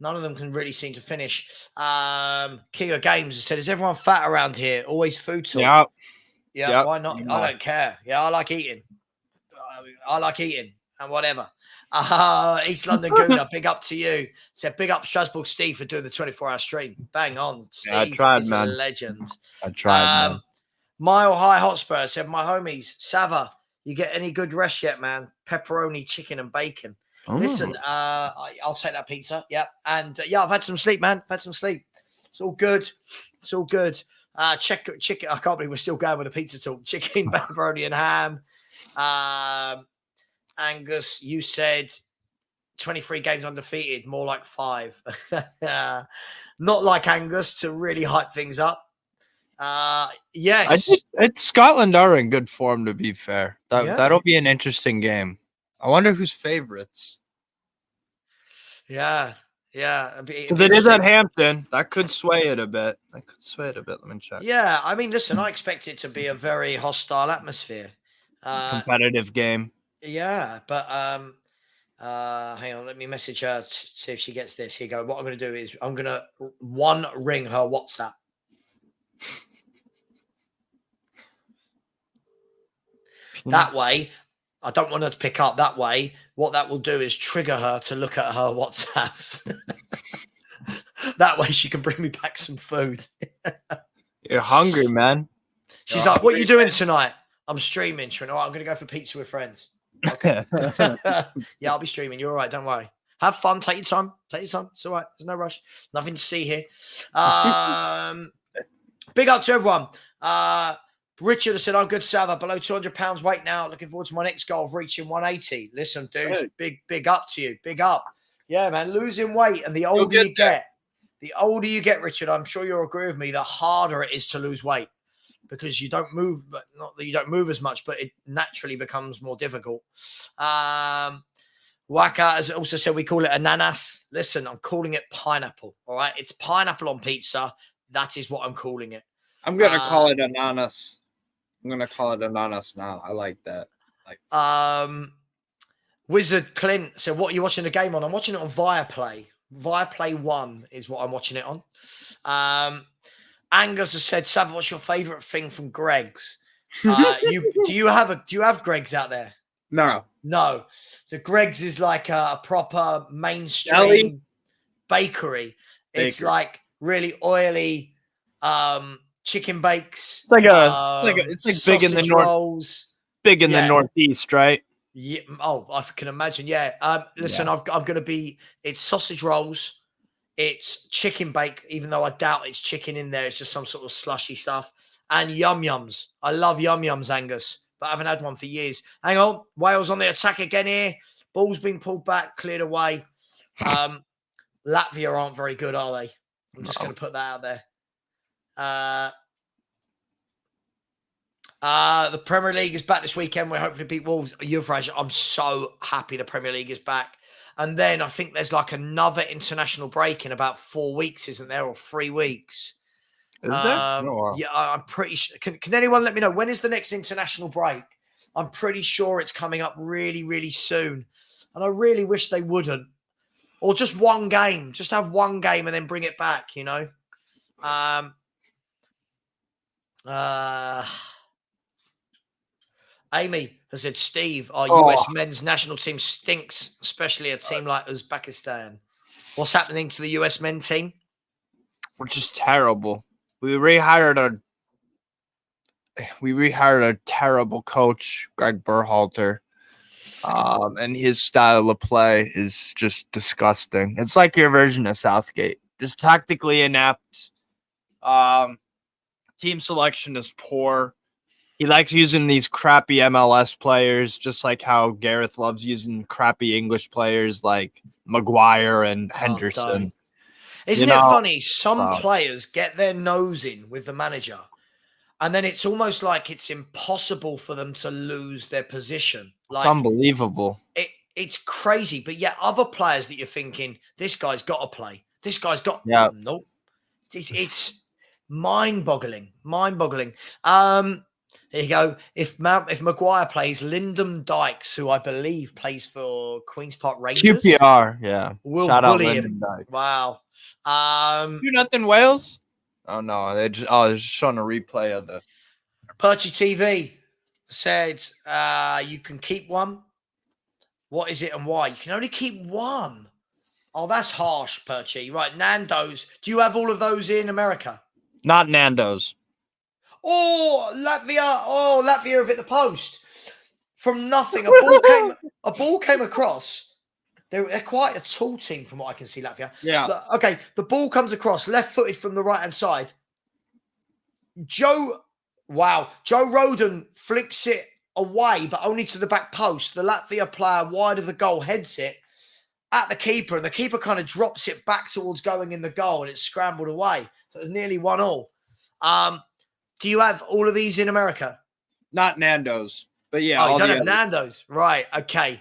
none of them can really seem to finish. King of Games has said, "Is everyone fat around here? Always food talk." Yeah. Why not? I don't care. Yeah, I like eating. And whatever. East London Gooner, big up to you. Said big up Strasbourg Steve for doing the 24-hour stream. Bang on, Steve. Yeah, I tried, man. A legend. I tried, man. Mile High Hotspur said, my homies, Savva, you get any good rest yet, man? Pepperoni, chicken, and bacon. Listen, I'll take that pizza. Yeah. And I've had some sleep, man. I've had some sleep. It's all good. Chicken. I can't believe we're still going with a pizza talk. Chicken, pepperoni, and ham. Angus, you said 23 games undefeated, more like 5. Not like Angus to really hype things up. Yes. Scotland are in good form, to be fair. That'll be an interesting game. I wonder who's favorites. Yeah. Because it is at Hampton. That could sway it a bit. Let me check. Yeah. I mean, listen, I expect it to be a very hostile atmosphere. Competitive game. Yeah. But hang on. Let me message her to see if she gets this. Here you go. What I'm going to do is I'm going to ring her WhatsApp. That way, I don't want her to pick up that way. What that will do is trigger her to look at her WhatsApps. That way she can bring me back some food. You're hungry, man. She's like, what are you doing tonight? I'm streaming. She went, I'm going to go for pizza with friends. Okay. Yeah, I'll be streaming. You're all right. Don't worry. Have fun. Take your time. It's all right. There's no rush. Nothing to see here. Big up to everyone. Richard has said, I'm good, Savva. Below 200 pounds weight now. Looking forward to my next goal of reaching 180. Listen, dude, big up to you. Big up. Yeah, man, losing weight. And the older you get, Richard, I'm sure you'll agree with me, the harder it is to lose weight because you don't move, but not that you don't move as much, but it naturally becomes more difficult. Waka has also said we call it ananas. Listen, I'm calling it pineapple. All right. It's pineapple on pizza. That is what I'm calling it. I'm gonna call it ananas. I'm gonna call it ananas now. I like that. Wizard Clint said, "What are you watching the game on?" I'm watching it on Viaplay. Viaplay 1 is what I'm watching it on. Angus has said, "Savva, what's your favorite thing from Greg's?" Do you have Greg's out there? No. So Greg's is like a proper mainstream bakery. It's like really oily chicken bakes. It's like big in the north. Rolls. Big in the Northeast, right? Yeah. Oh, I can imagine. Yeah. Listen, I'm gonna be. It's sausage rolls. It's chicken bake, even though I doubt it's chicken in there. It's just some sort of slushy stuff. And yum yums. I love yum yums, Angus, but I haven't had one for years. Hang on, Wales on the attack again here. Ball's been pulled back, cleared away. Latvia aren't very good, are they? I'm just going to put that out there. The Premier League is back this weekend. We're hoping to beat Wolves. Yuvraj, I'm so happy the Premier League is back. And then I think there's like another international break in about 4 weeks, isn't there? Or 3 weeks. Is there? Wow. Yeah, I'm pretty sure. Can anyone let me know when is the next international break? I'm pretty sure it's coming up really, really soon. And I really wish they wouldn't. Or just one game. Just have one game and then bring it back, you know? Amy has said, Steve, our US men's national team stinks, especially a team like Uzbekistan. What's happening to the US men team? We're just terrible. We rehired a terrible coach, Greg Berhalter. And his style of play is just disgusting. It's like your version of Southgate. Just tactically inept. Team selection is poor. He likes using these crappy MLS players, just like how Gareth loves using crappy English players like Maguire and Henderson. Isn't it funny? Some players get their nose in with the manager, and then it's almost like it's impossible for them to lose their position. Like, it's unbelievable. It's crazy. But yet other players that you're thinking, this guy's got to play. This guy's got... Yeah. Nope. It's mind-boggling. Mind-boggling. There you go. If Maguire plays, Lyndon Dykes, who I believe plays for Queen's Park Rangers. QPR, yeah. Will Shout out bully Lyndon him. Dykes. Wow. 2-0 Wales? Oh, no. They're just showing a replay of the... Perchy TV said you can keep one. What is it and why? You can only keep one. Oh, that's harsh, Perchy. Right, Nando's. Do you have all of those in America? Not Nando's. Oh, Latvia. Oh, Latvia have hit the post. From nothing, a ball came across. They're quite a tall team from what I can see, Latvia. Yeah. Okay, the ball comes across, left-footed from the right-hand side. Joe Rodon flicks it away, but only to the back post. The Latvia player wide of the goal heads it at the keeper, and the keeper kind of drops it back towards going in the goal, and it's scrambled away. So it was nearly 1-1. Do you have all of these in America? Not Nando's, but yeah. Oh, you don't have Nando's, right? Okay.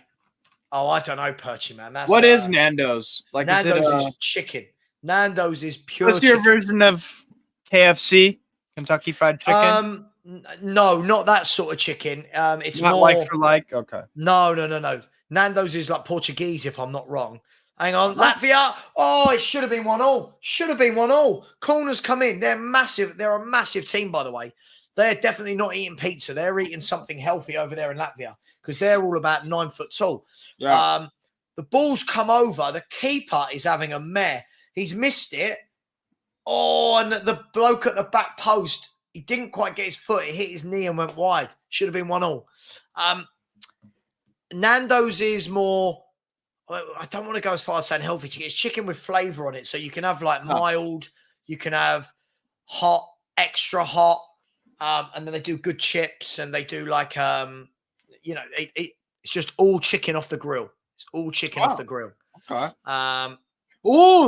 Oh, I don't know, Perchy, man. What is Nando's? Like, Nando's is chicken. Nando's is pure. What's your version of KFC? Kentucky Fried Chicken? No, not that sort of chicken. It's not more like for like. Okay. No. Nando's is like Portuguese, if I'm not wrong. Hang on, Latvia. Oh, it should have been 1-1. Should have been 1-1. Corners come in. They're massive. They're a massive team, by the way. They're definitely not eating pizza. They're eating something healthy over there in Latvia because they're all about 9 foot tall. Yeah. The ball's come over. The keeper is having a mare. He's missed it. Oh, and the bloke at the back post, he didn't quite get his foot. It hit his knee and went wide. Should have been 1-1. Nando's is more... I don't want to go as far as saying healthy chicken. It's chicken with flavor on it. So you can have like mild, you can have hot, extra hot, and then they do good chips and they do like, it's just all chicken off the grill. It's all chicken off the grill. Okay.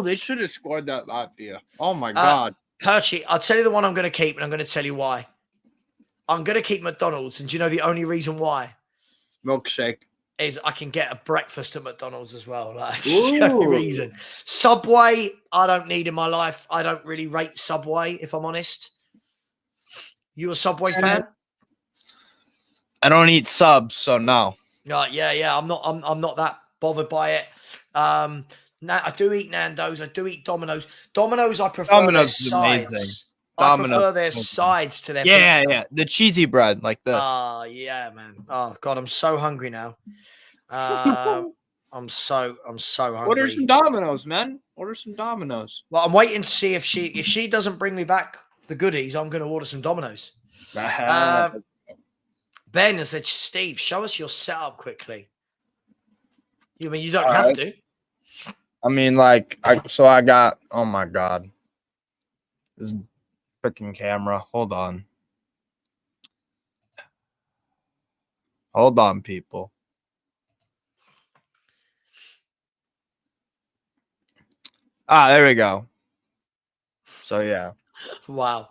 They should have scored that Latvia. Oh my God. Perchy, I'll tell you the one I'm going to keep and I'm going to tell you why. I'm going to keep McDonald's. And do you know the only reason why? Milkshake. Is I can get a breakfast at McDonald's as well. Like, that's the only reason. Subway, I don't need in my life. I don't really rate Subway, if I'm honest. You a Subway fan? I don't eat subs, so no. Yeah. I'm not that bothered by it. I do eat Nando's. I do eat Domino's. Domino's, I prefer their Domino's is amazing. sides. Domino's I prefer their is so good. sides to their Yeah, pizza. yeah. The cheesy bread like this. Oh, yeah, man. Oh, God, I'm so hungry now. I'm so hungry. Order some Domino's, man. Order some Domino's. Well, I'm waiting to see if she doesn't bring me back the goodies, I'm going to order some Domino's. Ben has said, Steve, show us your setup quickly. You mean you don't have to? I mean, like, I got. Oh my God, this freaking camera. Hold on, people. There we go. So yeah. Wow.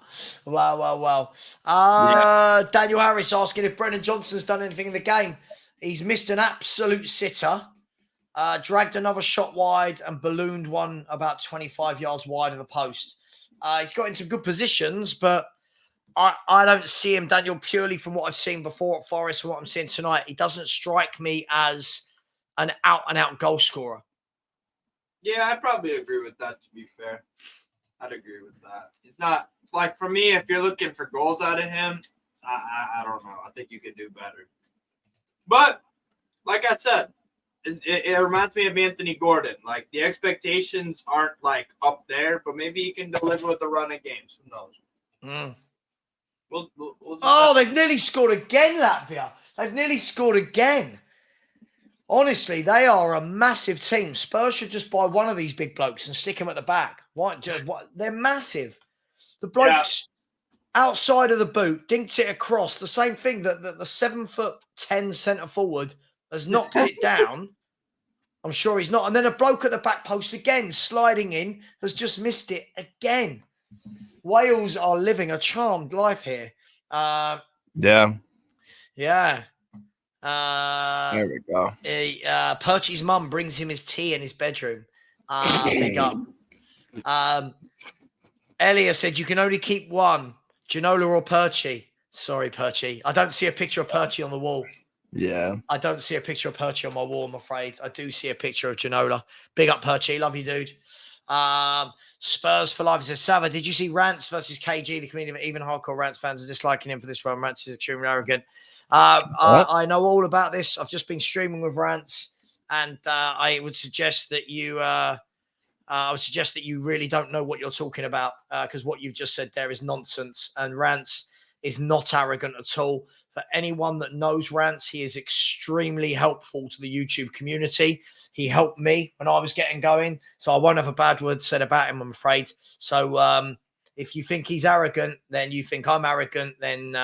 Daniel Harris asking if Brennan Johnson's done anything in the game. He's missed an absolute sitter, dragged another shot wide and ballooned one about 25 yards wide of the post. He's got in some good positions, but I don't see him, Daniel, purely from what I've seen before at Forest and what I'm seeing tonight. He doesn't strike me as an out-and-out goal scorer. Yeah, I'd probably agree with that, to be fair. I'd agree with that. It's not, like, for me, if you're looking for goals out of him, I don't know. I think you could do better. But, like I said, it reminds me of Anthony Gordon. Like, the expectations aren't, like, up there, but maybe he can deliver with the run of games. Who knows? We'll they've nearly scored again, Latvia. They've nearly scored again. Honestly, they are a massive team. Spurs should just buy one of these big blokes and stick him at the back. What? They're massive. The blokes outside of the boot dinked it across. The same thing that the 7'10" centre forward has knocked it down. I'm sure he's not. And then a bloke at the back post again, sliding in, has just missed it again. Wales are living a charmed life here. Yeah. There we go. Perchy's mum brings him his tea in his bedroom. Big up. Elia said you can only keep one, Ginola or Perchy. Sorry, Perchy. I don't see a picture of Perchy on the wall. Yeah. I don't see a picture of Perchy on my wall, I'm afraid. I do see a picture of Ginola. Big up, Perchy. Love you, dude. Spurs for life says, Savva, did you see Rants versus KG? The community of even hardcore Rants fans are disliking him for this one. Rants is extremely arrogant. I know all about this. I've just been streaming with Rants, and I would suggest that you really don't know what you're talking about, because what you've just said there is nonsense. And Rants is not arrogant at all. For anyone that knows Rants, he is extremely helpful to the YouTube community. He helped me when I was getting going, so I won't have a bad word said about him, I'm afraid. So if you think he's arrogant, then you think I'm arrogant, then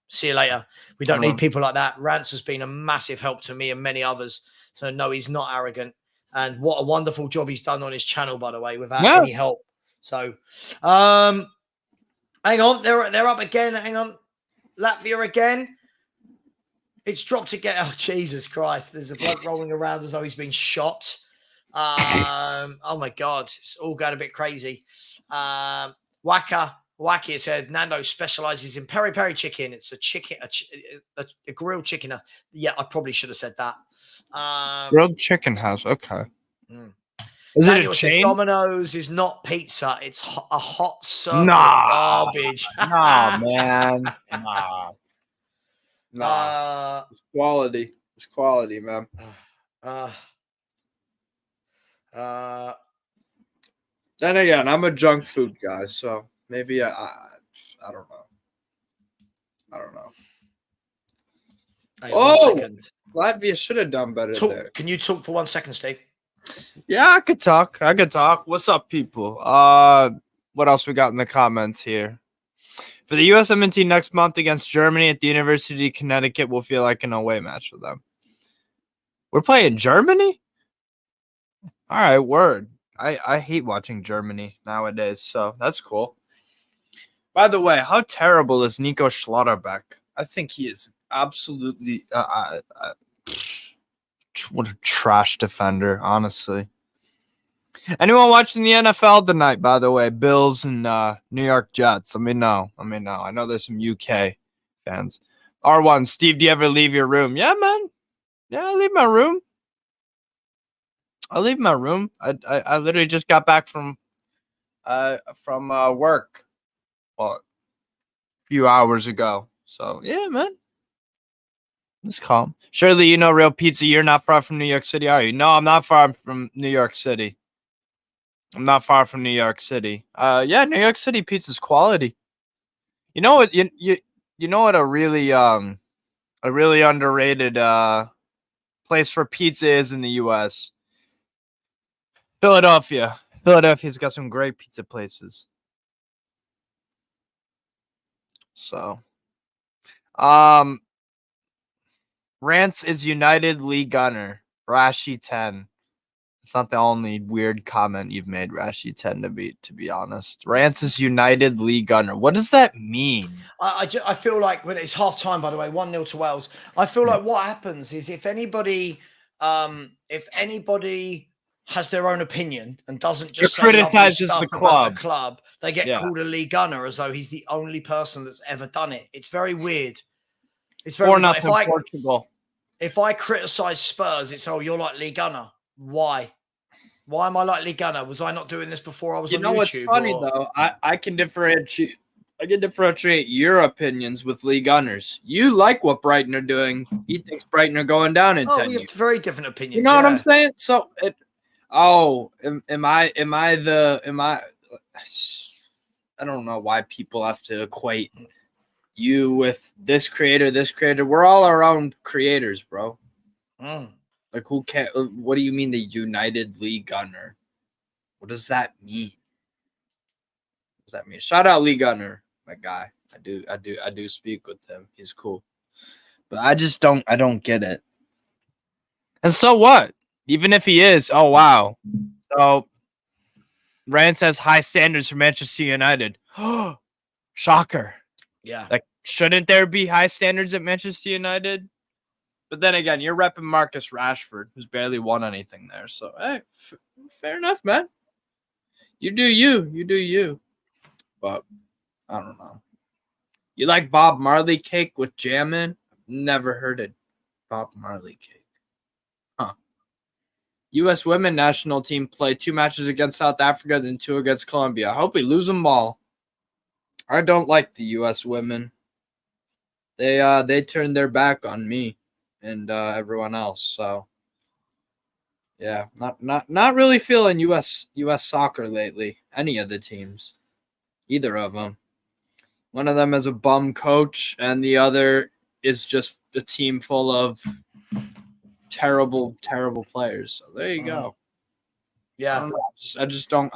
see you later. We don't need people like that. Rants has been a massive help to me and many others. So no, he's not arrogant. And what a wonderful job he's done on his channel, by the way, without any help. So hang on, they're up again. Hang on. Latvia again. It's dropped again. Oh, Jesus Christ. There's a bloke rolling around as though he's been shot. Oh, my God. It's all going a bit crazy. Wacky said Nando specializes in peri-peri chicken. It's a chicken, a grilled chicken. Yeah, I probably should have said that. Grilled chicken house. Okay. Is Daniel it a chain? Domino's is not pizza. It's a hot circle of garbage. Nah, man. Nah. It's quality. It's quality, man. Then again, I'm a junk food guy, so maybe I don't know. I don't know. Hey, 1 second. Latvia should have done better there. Can you talk for 1 second, Steve? Yeah, I could talk. What's up, people? What else we got in the comments here? For the USMNT next month against Germany at the University of Connecticut will feel like an away match for them. We're playing Germany? All right, word. I hate watching Germany nowadays, so that's cool. By the way, how terrible is Nico Schlotterbeck? I think he is absolutely what a trash defender, honestly. Anyone watching the NFL tonight, by the way? Bills and New York Jets. Let me know. I know there's some UK fans. R1, Steve, do you ever leave your room? Yeah, man. Yeah, I leave my room. I literally just got back from work a few hours ago. So yeah, man. It's calm. Surely you know Real Pizza. You're not far from New York City, are you? No, I'm not far from New York City. Yeah, New York City pizza's quality. You know what? You know what a really underrated place for pizza is in the U.S. Philadelphia. Philadelphia's got some great pizza places. So, Rance is United League Gunner. Rashi 10. It's not the only weird comment you've made, Rashi 10, to be honest. Rance is United League Gunner. What does that mean? I feel like when it's half time, by the way, 1-0 to Wales. I feel like what happens is if anybody has their own opinion and doesn't just criticizes stuff the about club. the club, they get called a league gunner as though he's the only person that's ever done it. It's very weird. It's very weird. Like Portugal. If I criticize Spurs, it's you're like league gunner. Why? Why am I like league gunner? Was I not doing this before I was on YouTube? What's funny though? I can differentiate. I can differentiate your opinions with league gunners. You like what Brighton are doing. He thinks Brighton are going down in 10 we years. have very different opinions. You know what I'm saying? So, am I? I don't know why people have to equate you with this creator. We're all our own creators, bro. Like, who cares? What do you mean the United League Gunner? What does that mean? What does that mean? Shout out Lee Gunner, my guy. I do speak with him. He's cool. But I don't get it. And so what? Even if he is, oh wow. So Rand says high standards for Manchester United. Shocker. Yeah. Like, shouldn't there be high standards at Manchester United? But then again, you're repping Marcus Rashford, who's barely won anything there. So, hey, fair enough, man. You do you. But I don't know. You like Bob Marley cake with jam in? Never heard of Bob Marley cake. Huh. U.S. women national team played 2 matches against South Africa, then 2 against Colombia. I hope we lose them all. I don't like the U.S. women. They turned their back on me and everyone else. So yeah, not really feeling U.S. soccer lately. Any of the teams, either of them. One of them has a bum coach, and the other is just a team full of terrible players. So there you go. Yeah, I just don't.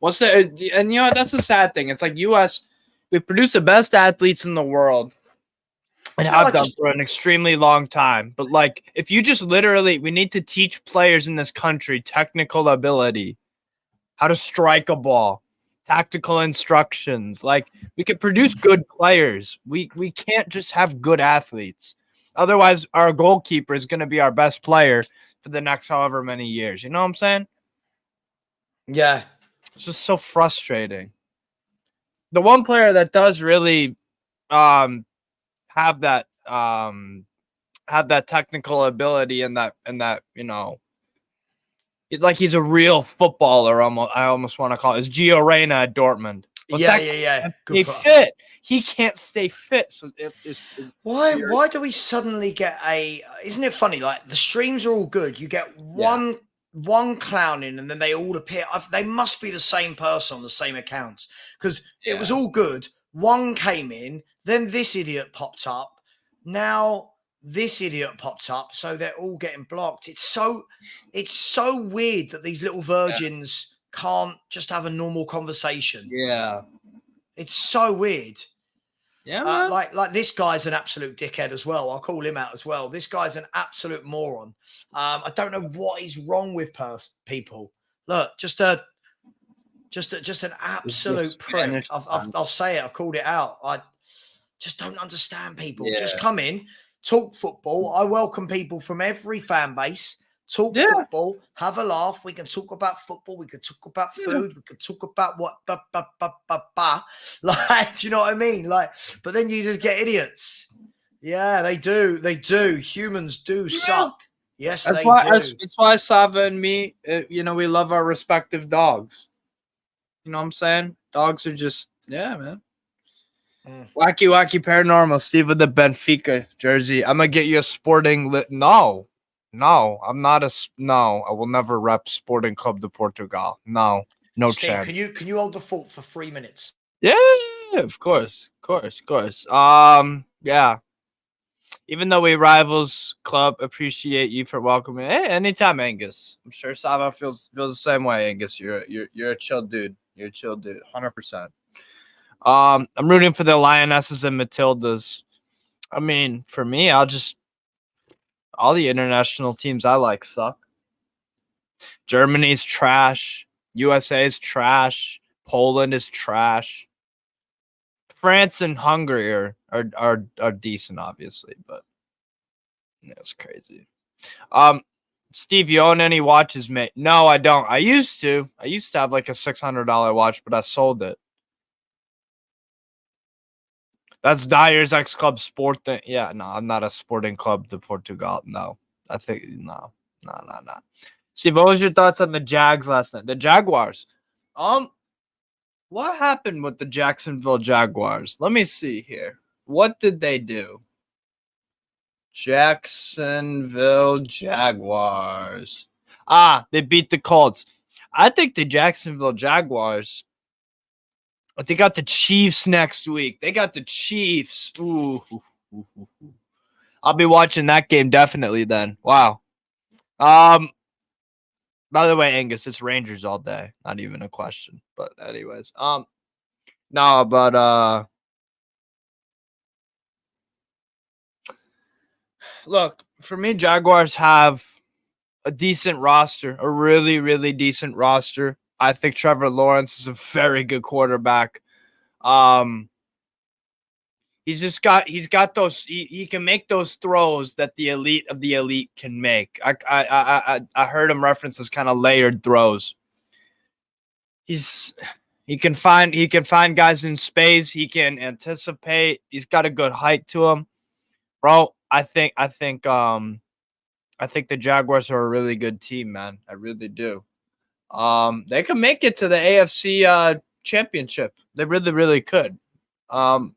What's the and you know that's the sad thing. It's like U.S. We produce the best athletes in the world. And have done for an extremely long time. But like, if you just literally, we need to teach players in this country technical ability, how to strike a ball, tactical instructions. Like, we could produce good players. We can't just have good athletes. Otherwise, our goalkeeper is going to be our best player for the next however many years. You know what I'm saying? Yeah. It's just so frustrating. The one player that does really have that technical ability and that you know, like he's a real footballer. I almost want to call it is Gio Reyna at Dortmund. But yeah. He fit. He can't stay fit. So why do we suddenly get isn't it funny? Like the streams are all good. You get one clown in, and then they all appear. They must be the same person on the same accounts because it was all good. One came in, then this idiot popped up. Now this idiot popped up, so they're all getting blocked. It's so weird that these little virgins can't just have a normal conversation. Yeah, it's so weird. Yeah, man. Like this guy's an absolute dickhead as well. I'll call him out as well. This guy's an absolute moron. I don't know what is wrong with people. Look, just an absolute prick. I'll say it. I've called it out. I just don't understand people. Yeah. Just come in, talk football. I welcome people from every fan base. talk football, have a laugh. We can talk about football. We can talk about food. We can talk about what, like, do you know what I mean? Like, but then you just get idiots. Yeah, they do. They do. Humans do suck. Yes, they do. That's why Savva and me, we love our respective dogs. You know what I'm saying? Dogs are just, man. Wacky, wacky, paranormal. Steve with the Benfica jersey. I'm going to get you a sporting No, I'm not I will never rep Sporting Club de Portugal. No Steve, chance. Can you hold the fort for 3 minutes? Yeah, of course. Yeah. Even though we rivals, club, appreciate you for welcoming. Hey, anytime, Angus. I'm sure Savva feels the same way, Angus. You're a chill dude. You're a chill dude, 100%. I'm rooting for the Lionesses and Matildas. I mean, for me, all the international teams I like suck. Germany's trash. USA's trash. Poland is trash. France and Hungary are decent, obviously, but it's crazy. Steve, you own any watches, mate? No, I don't. I used to have like a $600 watch, but I sold it. That's Dyer's ex-club sport thing. Yeah, no, I'm not a Sporting Club de Portugal. No, I think no. Steve, what was your thoughts on the Jags last night? The Jaguars. What happened with the Jacksonville Jaguars? Let me see here. What did they do? Jacksonville Jaguars. They beat the Colts. I think the Jacksonville Jaguars. They got the Chiefs next week. They got the Chiefs. Ooh. I'll be watching that game definitely then. Wow. By the way, Angus, it's Rangers all day. Not even a question. But anyways. Look, for me, Jaguars have a decent roster, a really, really decent roster. I think Trevor Lawrence is a very good quarterback. He's got those. He can make those throws that the elite of the elite can make. I heard him reference as kind of layered throws. He can find guys in space. He can anticipate. He's got a good height to him, bro. I think the Jaguars are a really good team, man. I really do. They could make it to the AFC championship. They really, really could. I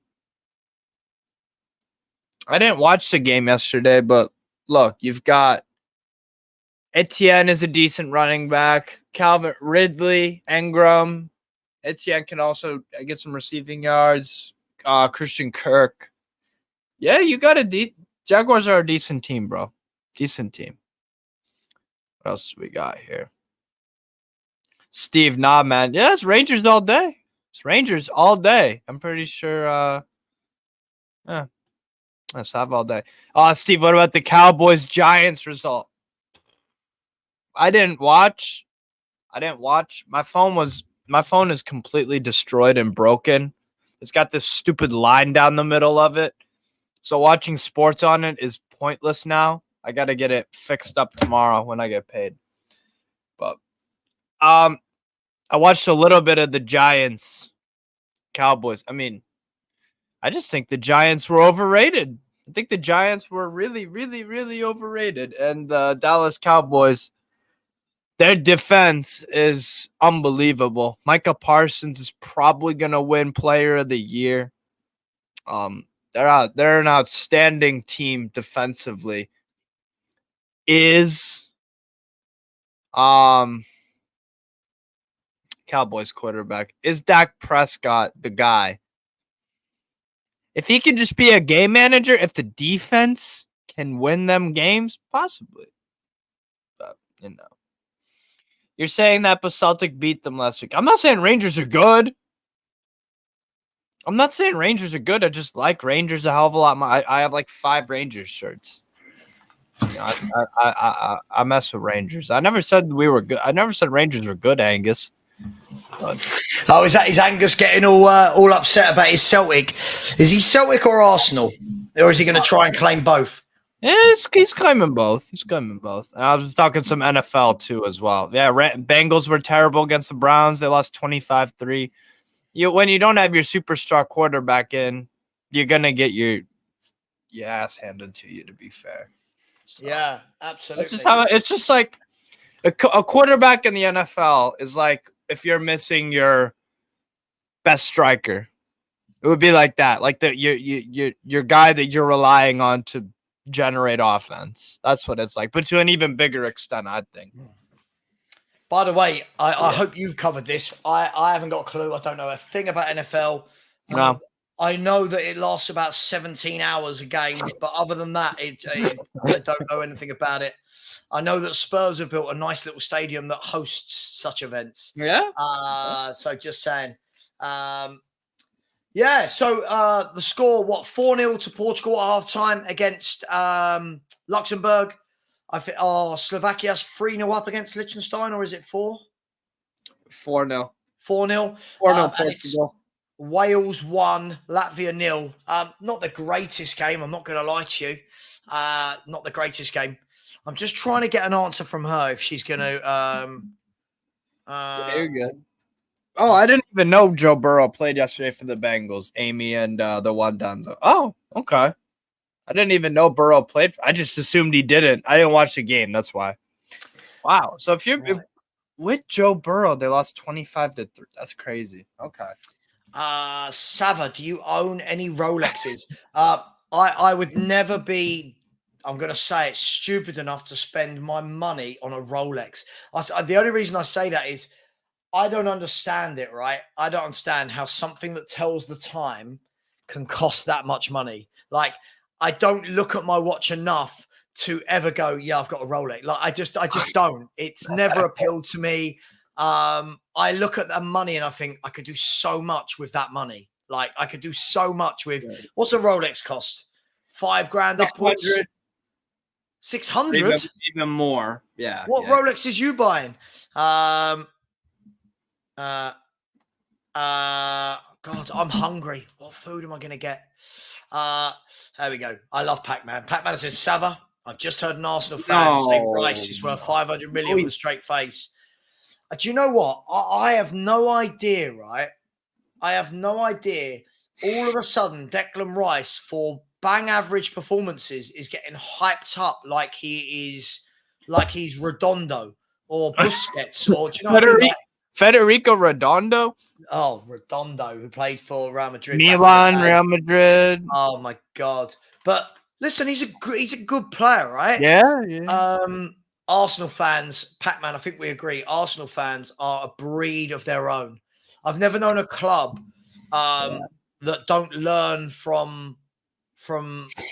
didn't watch the game yesterday, but look, you've got Etienne is a decent running back. Calvin Ridley, Engram. Etienne can also get some receiving yards. Christian Kirk. Yeah, you got Jaguars are a decent team, bro. Decent team. What else do we got here? Steve, nah, man. Yeah, it's Rangers all day. It's Rangers all day. I'm pretty sure. Let's have all day. Steve, what about the Cowboys-Giants result? I didn't watch. My phone is completely destroyed and broken. It's got this stupid line down the middle of it. So watching sports on it is pointless now. I got to get it fixed up tomorrow when I get paid. But I watched a little bit of the Giants Cowboys. I mean, I just think the Giants were overrated. I think the Giants were really, really, really overrated. And the Dallas Cowboys, their defense is unbelievable. Micah Parsons is probably going to win Player of the Year. They're an outstanding team defensively. Is Cowboys quarterback, is Dak Prescott the guy? If he could just be a game manager, if the defense can win them games, possibly. But, you're saying that Celtic beat them last week. I'm not saying Rangers are good. I just like Rangers a hell of a lot more. I have like 5 Rangers shirts. I mess with Rangers. I never said we were good. I never said Rangers were good, Angus. Oh, is Angus getting all upset about his Celtic? Is he Celtic or Arsenal? Or is he going to try and claim both? He's claiming both. He's claiming both. I was talking some NFL too as well. Yeah, Bengals were terrible against the Browns. They lost 25-3. When you don't have your superstar quarterback in, you're gonna get your ass handed to you. To be fair, so, yeah, absolutely. It's just like a quarterback in the NFL is like if you're missing your best striker. It would be like that, like your guy that you're relying on to generate offense. That's what it's like, but to an even bigger extent, I think. By the way, I hope you've covered this. I haven't got a clue. I don't know a thing about NFL. No. I know that it lasts about 17 hours a game, but other than that, I don't know anything about it. I know that Spurs have built a nice little stadium that hosts such events. Yeah. So just saying. Yeah. So the score, 4-0 to Portugal at halftime against Luxembourg. I think Slovakia's 3-0 up against Liechtenstein, or is it 4? 4-0. 4-0. 4-0 Portugal. Wales 1, Latvia 0. Not the greatest game. I'm not going to lie to you. Not the greatest game. I'm just trying to get an answer from her if she's going to. Very good. Oh, I didn't even know Joe Burrow played yesterday for the Bengals. Amy and the one Dunzo. Oh, okay. I didn't even know Burrow played. I just assumed he didn't. I didn't watch the game. That's why. Wow. So if with Joe Burrow, they lost 25-3. That's crazy. Okay. Savva, do you own any Rolexes? I would never be, I'm going to say it, stupid enough to spend my money on a Rolex. The only reason I say that is I don't understand it, right? I don't understand how something that tells the time can cost that much money. Like, I don't look at my watch enough to ever go, yeah, I've got a Rolex. Like, I just don't. It's never appealed to me. I look at that money and I think I could do so much with that money. Like, I could do so much with, what's a Rolex cost? $5,000 upwards? 600? Even more. Yeah. What Rolex is you buying? God, I'm hungry. What food am I going to get? There we go. I love Pac-Man. Pac-Man says, Savva, I've just heard an Arsenal fan say Rice is worth 500 million with a straight face. Do you know what? I have no idea, right? I have no idea. All of a sudden, Declan Rice, for bang average performances, is getting hyped up like he's Redondo or Busquets or do you know what I mean? Federico Redondo? Oh, Redondo, who played for Real Madrid. Milan, Real Madrid. Oh my God! But listen, he's a good player, right? Yeah. Arsenal fans, Pac-Man, I think we agree. Arsenal fans are a breed of their own. I've never known a club that don't learn from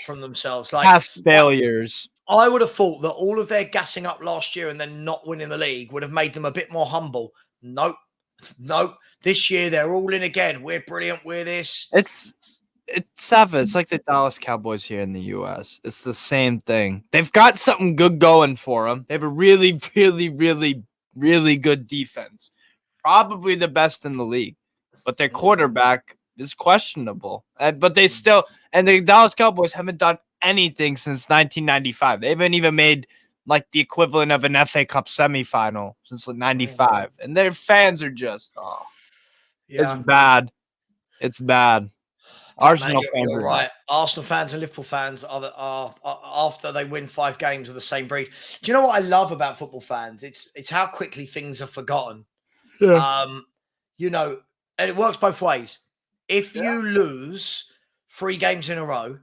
themselves. Like past failures. I would have thought that all of their gassing up last year and then not winning the league would have made them a bit more humble. Nope. This year they're all in again. We're brilliant. We're this. It's Savva. It's like the Dallas Cowboys here in the U.S. It's the same thing. They've got something good going for them. They have a really, really, really, really good defense. Probably the best in the league. But their quarterback is questionable. But they still – and the Dallas Cowboys haven't done anything since 1995. They haven't even made – like the equivalent of an FA Cup semifinal since like 95. And their fans are just, it's bad. It's bad. Arsenal fans are right. Arsenal fans and Liverpool fans are after they win 5 games are the same breed. Do you know what I love about football fans? It's how quickly things are forgotten. Yeah. You know, and it works both ways. If you lose 3 games in a row,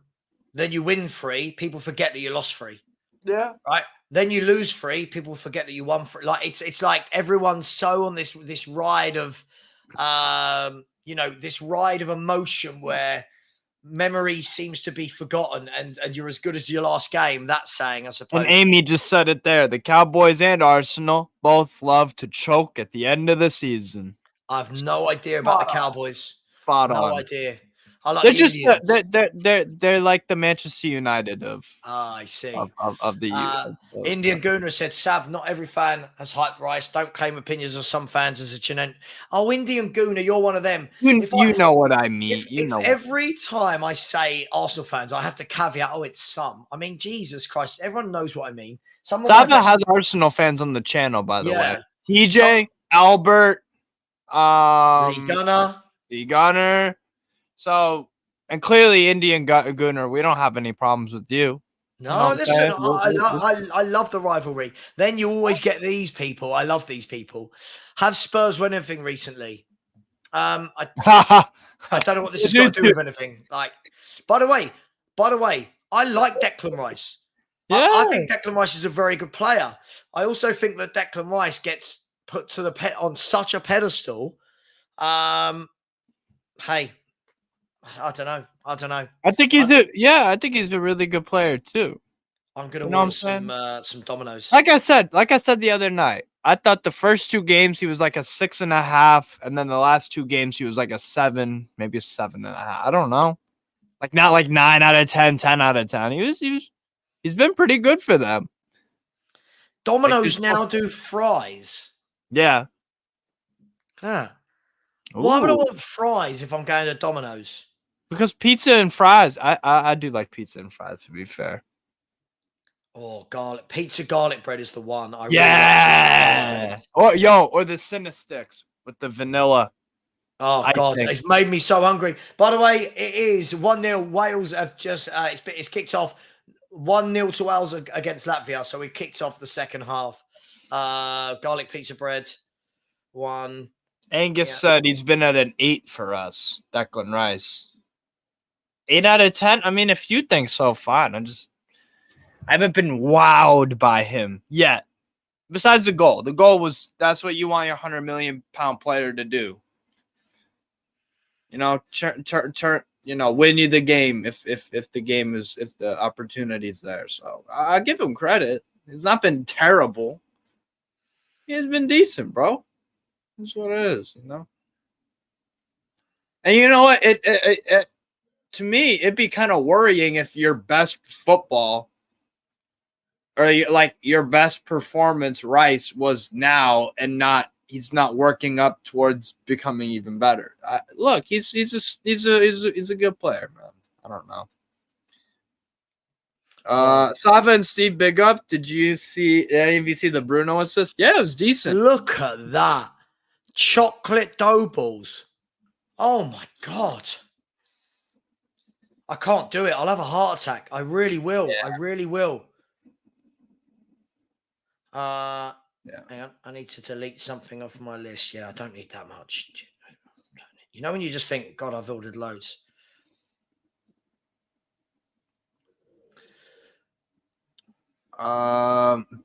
then you win 3, people forget that you lost 3. Yeah. Right. Then you lose 3, people forget that you won 3. Like it's like everyone's so on this ride of this ride of emotion where memory seems to be forgotten and you're as good as your last game. That's saying, I suppose. And Amy just said it there. The Cowboys and Arsenal both love to choke at the end of the season. I have no idea about the Cowboys. Spot on. No idea. I like They're the just Indians. they're like the Manchester United of I see. of the U. Indian Gooner said, Sav, not every fan has hype Rice. Don't claim opinions of some fans as a genuine. Oh, Indian Gooner, you're one of them. You know what I mean. If every time I say Arsenal fans, I have to caveat, oh, it's some. I mean, Jesus Christ, everyone knows what I mean. Savva has Arsenal fans on the channel, by the way. Yeah. TJ, Albert, Lee Gunner. So, and clearly Indian Gunner, we don't have any problems with you. No, listen, I love the rivalry. Then you always get these people. I love these people. Have Spurs won anything recently? I don't know what this has got to do with anything. Like, by the way, I like Declan Rice. Yeah. I think Declan Rice is a very good player. I also think that Declan Rice gets put to the on such a pedestal. Hey, I don't know. I think he's a really good player too. I'm gonna want some dominoes. Like I said the other night, I thought the first 2 games he was like a 6.5, and then the last 2 games he was like a 7, maybe a 7.5. I don't know, like not like 9 out of 10, 10 out of 10. He's been pretty good for them. Domino's now do fries. Yeah. Huh. Why would I want fries if I'm going to Domino's? Because pizza and fries. I do like pizza and fries, to be fair. Oh, garlic bread is the one. Really like or the Cinnasticks with the vanilla. Oh God, it's made me so hungry. By the way, it is 1-0. Wales have just it's kicked off 1-0 to Wales against Latvia. So we kicked off the second half. Garlic pizza bread, 1. Angus said he's been at an 8 for us. Declan Rice. 8 out of 10. I mean, if you think so, fine. I haven't been wowed by him yet. Besides the goal. The goal that's what you want your 100 million pound player to do. You know, win you the game if the opportunity's there. So I give him credit. He's not been terrible. He's been decent, bro. That's what it is, you know. And you know what? It to me, it'd be kind of worrying if your best football or your best performance, Rice, was now and he's not working up towards becoming even better. Look, he's a good player, man. I don't know. Savva and Steve, big up. Did any of you see the Bruno assist? Yeah, it was decent. Look at that. Chocolate dough balls. Oh my God. I can't do it. I'll have a heart attack. I really will. Yeah. I really will. Hang on. I need to delete something off my list. Yeah, I don't need that much. You know when you just think, God, I've ordered loads.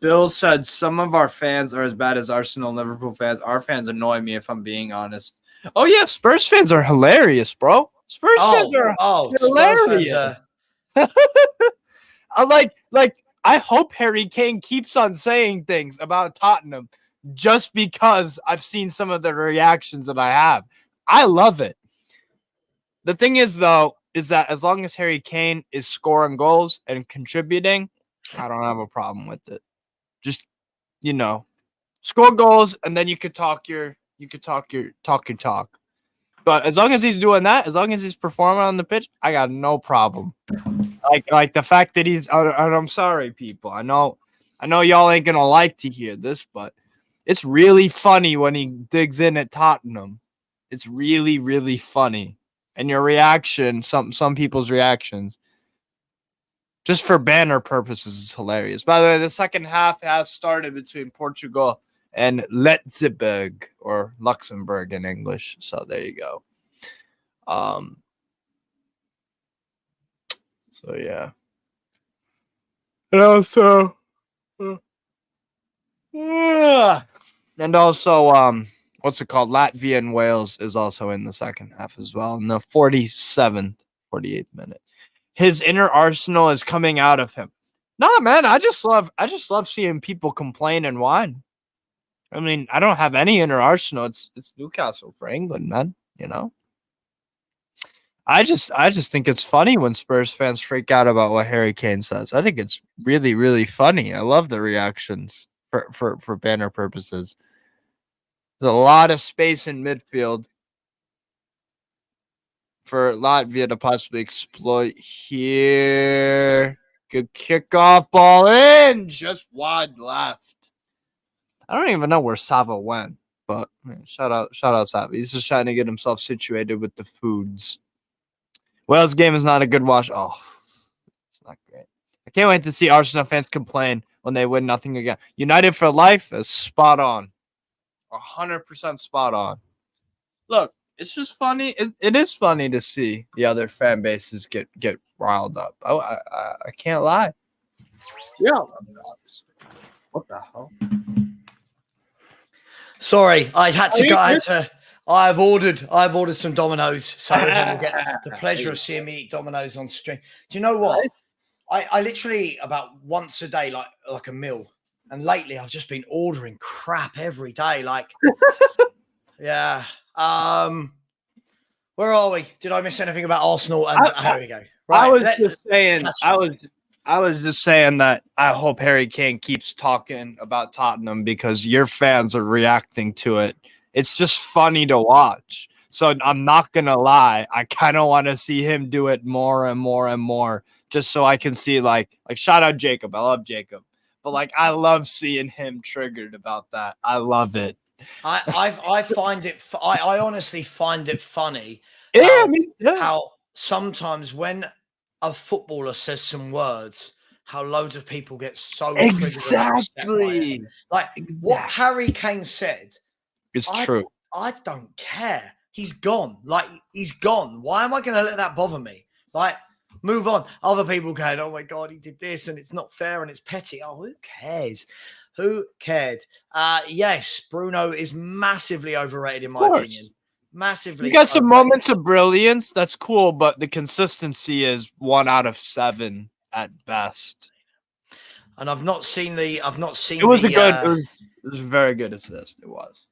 Bill said some of our fans are as bad as Arsenal and Liverpool fans. Our fans annoy me, if I'm being honest. Oh yeah, Spurs fans are hilarious, bro. Spurs fans are hilarious. Spurs fans I I hope Harry Kane keeps on saying things about Tottenham just because I've seen some of the reactions that I have. I love it. The thing is, though, is that as long as Harry Kane is scoring goals and contributing, I don't have a problem with it. Just, score goals and then you could talk your talk. But as long as he's doing that, as long as he's performing on the pitch, I got no problem. Like the fact that I'm sorry, people. I know y'all ain't gonna like to hear this, but it's really funny when he digs in at Tottenham. It's really, really funny. And your reaction, some people's reactions, just for banner purposes, is hilarious. By the way, the second half has started between Portugal and Luxembourg, or Luxembourg in English. So there you go. So yeah. And also what's it called? Latvia and Wales is also in the second half as well, in the 47th, 48th minute. His inner Arsenal is coming out of him. Nah, man, I just love seeing people complain and whine. I mean, I don't have any inner Arsenal. It's Newcastle for England, man. I just think it's funny when Spurs fans freak out about what Harry Kane says. I think it's really, really funny. I love the reactions for banner purposes. There's a lot of space in midfield for Latvia to possibly exploit here. Good kickoff, ball in, just wide left. I don't even know where Savva went, but shout out Savva. He's just trying to get himself situated with the foods. Wales game is not a good watch. Oh, it's not great. I can't wait to see Arsenal fans complain when they win nothing again. United for life is spot on. 100% spot on. Look, it's just funny. It is funny to see the other fan bases get riled up. I can't lie. Yeah. What the hell? Sorry, I had to go. I've ordered some Dominoes, so everyone will get the pleasure of seeing me eat Dominoes on stream. Do you know what? I literally eat about once a day, like a meal. And lately, I've just been ordering crap every day. Like, yeah. Where are we? Did I miss anything about Arsenal? And here we go. Right. I was just saying that I hope Harry Kane keeps talking about Tottenham because your fans are reacting to it. It's just funny to watch. So I'm not going to lie. I kind of want to see him do it more and more and more just so I can see like shout out Jacob. I love Jacob. But like I love seeing him triggered about that. I love it. I find it I honestly find it funny. How sometimes when a footballer says some words, how loads of people get so exactly what Harry Kane said. It's true. I don't care. He's gone. Like he's gone. Why am I going to let that bother me? Like move on. Other people going, oh my God, he did this and it's not fair and it's petty. Oh, who cares? Who cared? Yes, Bruno is massively overrated in my opinion. Massively. You got some moments of brilliance. That's cool, but the consistency is 1 out of 7 at best. And I've not seen. It was it was a very good assist. It was.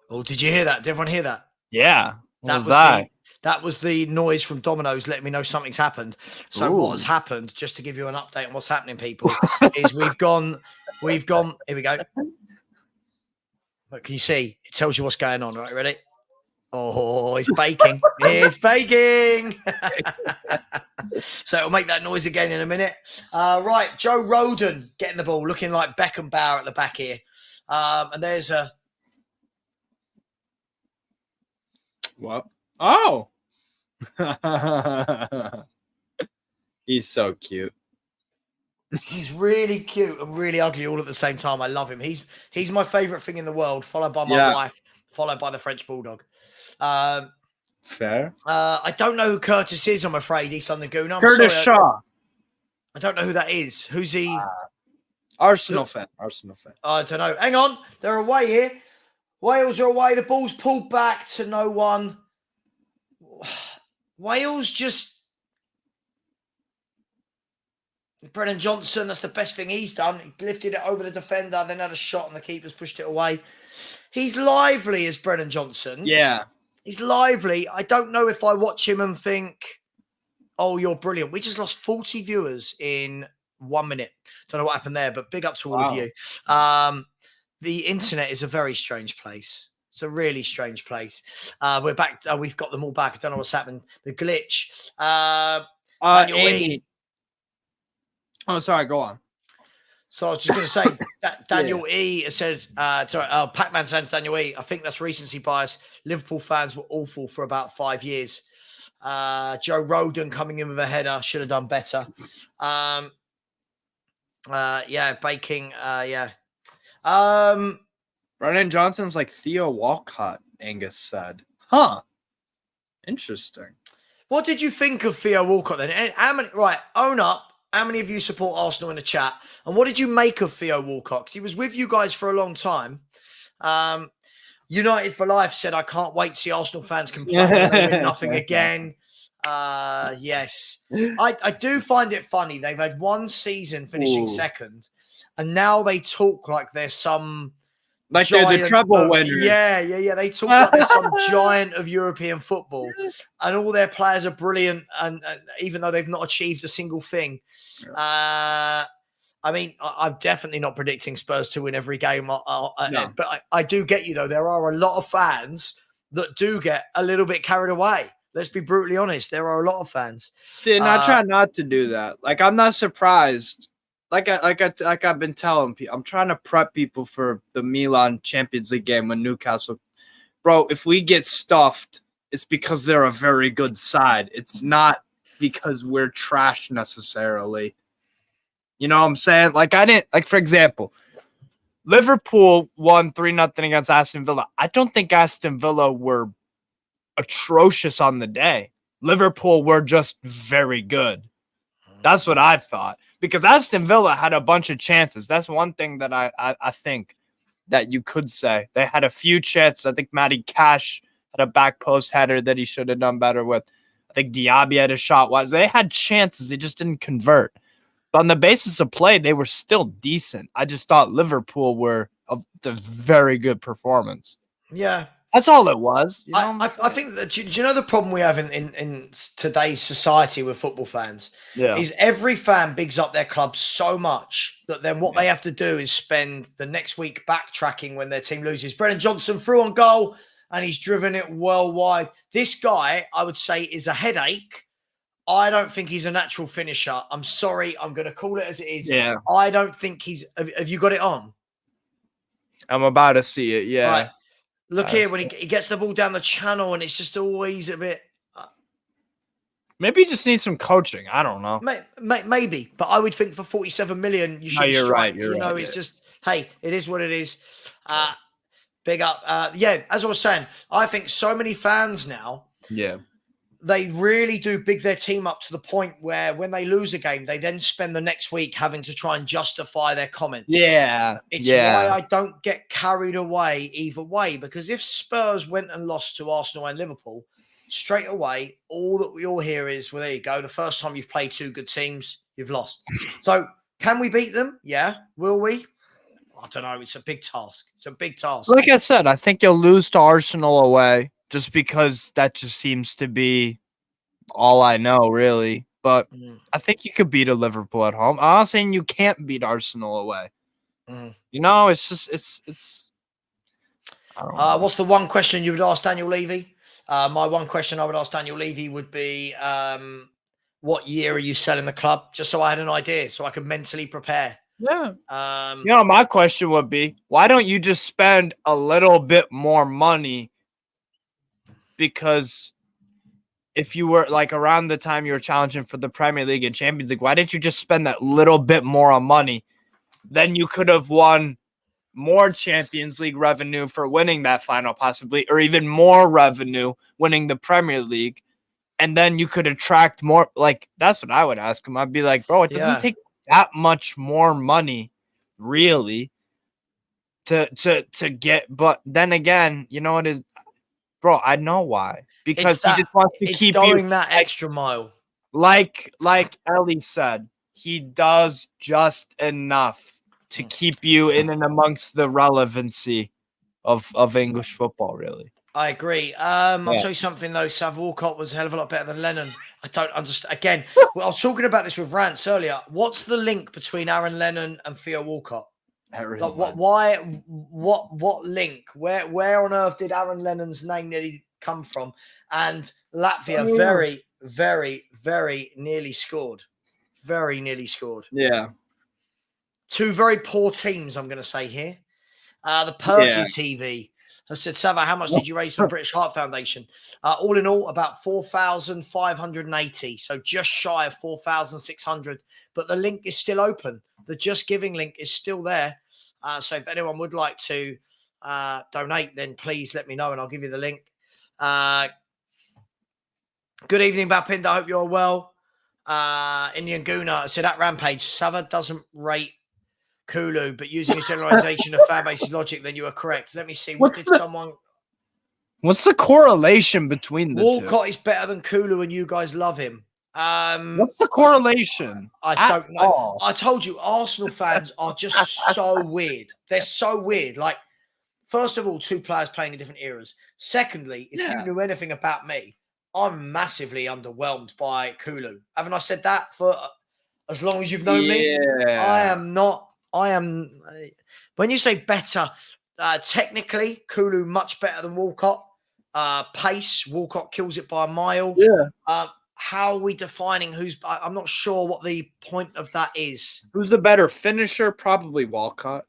Oh, did you hear that? Did everyone hear that? Yeah. That was the noise from Domino's letting me know something's happened. So what has happened, just to give you an update on what's happening, people, is we've gone, here we go. Look, can you see? It tells you what's going on, right? Ready? Oh, it's baking. It's baking. So it'll make that noise again in a minute. Right, Joe Rodon getting the ball, looking like Beckenbauer at the back here. And there's a... What? Oh! He's so cute. He's really cute and really ugly all at the same time. I love him. He's my favorite thing in the world, followed by my wife, followed by the French Bulldog. Fair. I don't know who Curtis is, I'm afraid. He's on the goon. Curtis Shaw. I don't know who that is. Who's he? Arsenal fan. I don't know. Hang on. They're away here. Wales are away. The ball's pulled back to no one. Wales just... Brennan Johnson, that's the best thing he's done. He lifted it over the defender, then had a shot and the keeper's pushed it away. He's lively as Brennan Johnson. Yeah. He's lively. I don't know if I watch him and think, oh, you're brilliant. We just lost 40 viewers in 1 minute. Don't know what happened there, but big up to all of you. The internet is a very strange place. It's a really strange place. We're back. We've got them all back. I don't know what's happened. The glitch. Amy. Oh, sorry. Go on. So I was just going to say that Daniel E says, Pac-Man sends Daniel E. I think that's recency bias. Liverpool fans were awful for about 5 years. Joe Rodon coming in with a header. Should have done better. Baking. Brennan Johnson's like Theo Walcott, Angus said. Huh. Interesting. What did you think of Theo Walcott then? Own up. How many of you support Arsenal in the chat? And what did you make of Theo Walcott? Because he was with you guys for a long time. United for Life said, I can't wait to see Arsenal fans complain they win nothing again. Yes. I do find it funny. They've had one season finishing second, and now they talk like they're some Like they're the treble winners. Yeah. They talk like they're some giant of European football, and all their players are brilliant. And even though they've not achieved a single thing, I mean, I'm definitely not predicting Spurs to win every game. But I do get you though. There are a lot of fans that do get a little bit carried away. Let's be brutally honest. There are a lot of fans. See, and I try not to do that. Like, I'm not surprised. Like I've been telling people, I'm trying to prep people for the Milan Champions League game when Newcastle. Bro, if we get stuffed, it's because they're a very good side. It's not because we're trash necessarily. You know what I'm saying? Like, for example, Liverpool won 3-0 against Aston Villa. I don't think Aston Villa were atrocious on the day. Liverpool were just very good. That's what I thought. Because Aston Villa had a bunch of chances. That's one thing that I think that you could say. They had a few chances. I think Matty Cash had a back post header that he should have done better with. I think Diaby had a shot. They had chances. They just didn't convert. But on the basis of play, they were still decent. I just thought Liverpool were a very good performance. Yeah. That's all it was. You know? I think that, do you know the problem we have in today's society with football fans? Yeah. Is every fan bigs up their club so much that then what they have to do is spend the next week backtracking when their team loses. Brennan Johnson threw on goal and he's driven it well wide. This guy, I would say, is a headache. I don't think he's a natural finisher. I'm sorry. I'm going to call it as it is. Yeah. I don't think he's... Have you got it on? I'm about to see it, yeah. Right. Look here, when he gets the ball down the channel and it's just always a bit... Maybe he just needs some coaching. I don't know. Maybe, but I would think for 47 million, you should be you're strike. Right. You're right. It's just, hey, it is what it is. Big up. As I was saying, I think so many fans now... Yeah. They really do big their team up to the point where when they lose a game, they then spend the next week having to try and justify their comments. Yeah. It's why I don't get carried away either way, because if Spurs went and lost to Arsenal and Liverpool, straight away, all that we all hear is, well, there you go. The first time you've played two good teams, you've lost. So can we beat them? Yeah. Will we? I don't know. It's a big task. Like I said, I think you'll lose to Arsenal away. Just because that just seems to be all I know, really. But I think you could beat a Liverpool at home. I'm not saying you can't beat Arsenal away. You know, it's just it's. I don't know. What's the one question you would ask Daniel Levy? My one question I would ask Daniel Levy would be, what year are you selling the club? Just so I had an idea, so I could mentally prepare. Yeah. My question would be, why don't you just spend a little bit more money? Because if you were like around the time you were challenging for the Premier League and Champions League, why didn't you just spend that little bit more on money? Then you could have won more Champions League revenue for winning that final, possibly, or even more revenue winning the Premier League. And then you could attract more. Like, that's what I would ask him. I'd be like, bro, it doesn't take that much more money, really, to get. But then again, you know what is. Bro, I know why. Because he just wants to keep going that extra mile. Like Ellie said, he does just enough to keep you in and amongst the relevancy of English football, really. I agree. I'll tell you something, though. Savva Walcott was a hell of a lot better than I don't understand. Again, I was talking about this with Rance earlier. What's the link between Aaron Lennon and Theo Walcott? Like, what link? Where on earth did Aaron Lennon's name nearly come from? And Latvia very, very, very nearly scored. Very nearly scored. Yeah. Two very poor teams, I'm going to say here. The Perky TV has said, Savva, how much did you raise for the British Heart Foundation? All in all, about 4,580. So just shy of 4,600. But the link is still open. The Just Giving link is still there. So if anyone would like to donate, then please let me know and I'll give you the link. Good evening, Vapind. I hope you're well. Indian Guna said at Rampage, Savva doesn't rate Kulu, but using a generalization of fan base's logic, then you are correct. Let me see. What's the correlation between the two? Walcott is better than Kulu and you guys love him. What's the correlation? I don't know. I told you, Arsenal fans are just so weird. They're so weird. Like, first of all, two players playing in different eras. Secondly, if you knew anything about me, I'm massively underwhelmed by Kulu. Haven't I said that for as long as you've known me? I am not. I am. When you say better, technically, Kulu much better than Walcott. Pace, Walcott kills it by a mile. Yeah. How are we defining who's? I'm not sure what the point of that is. Who's the better finisher? Probably Walcott.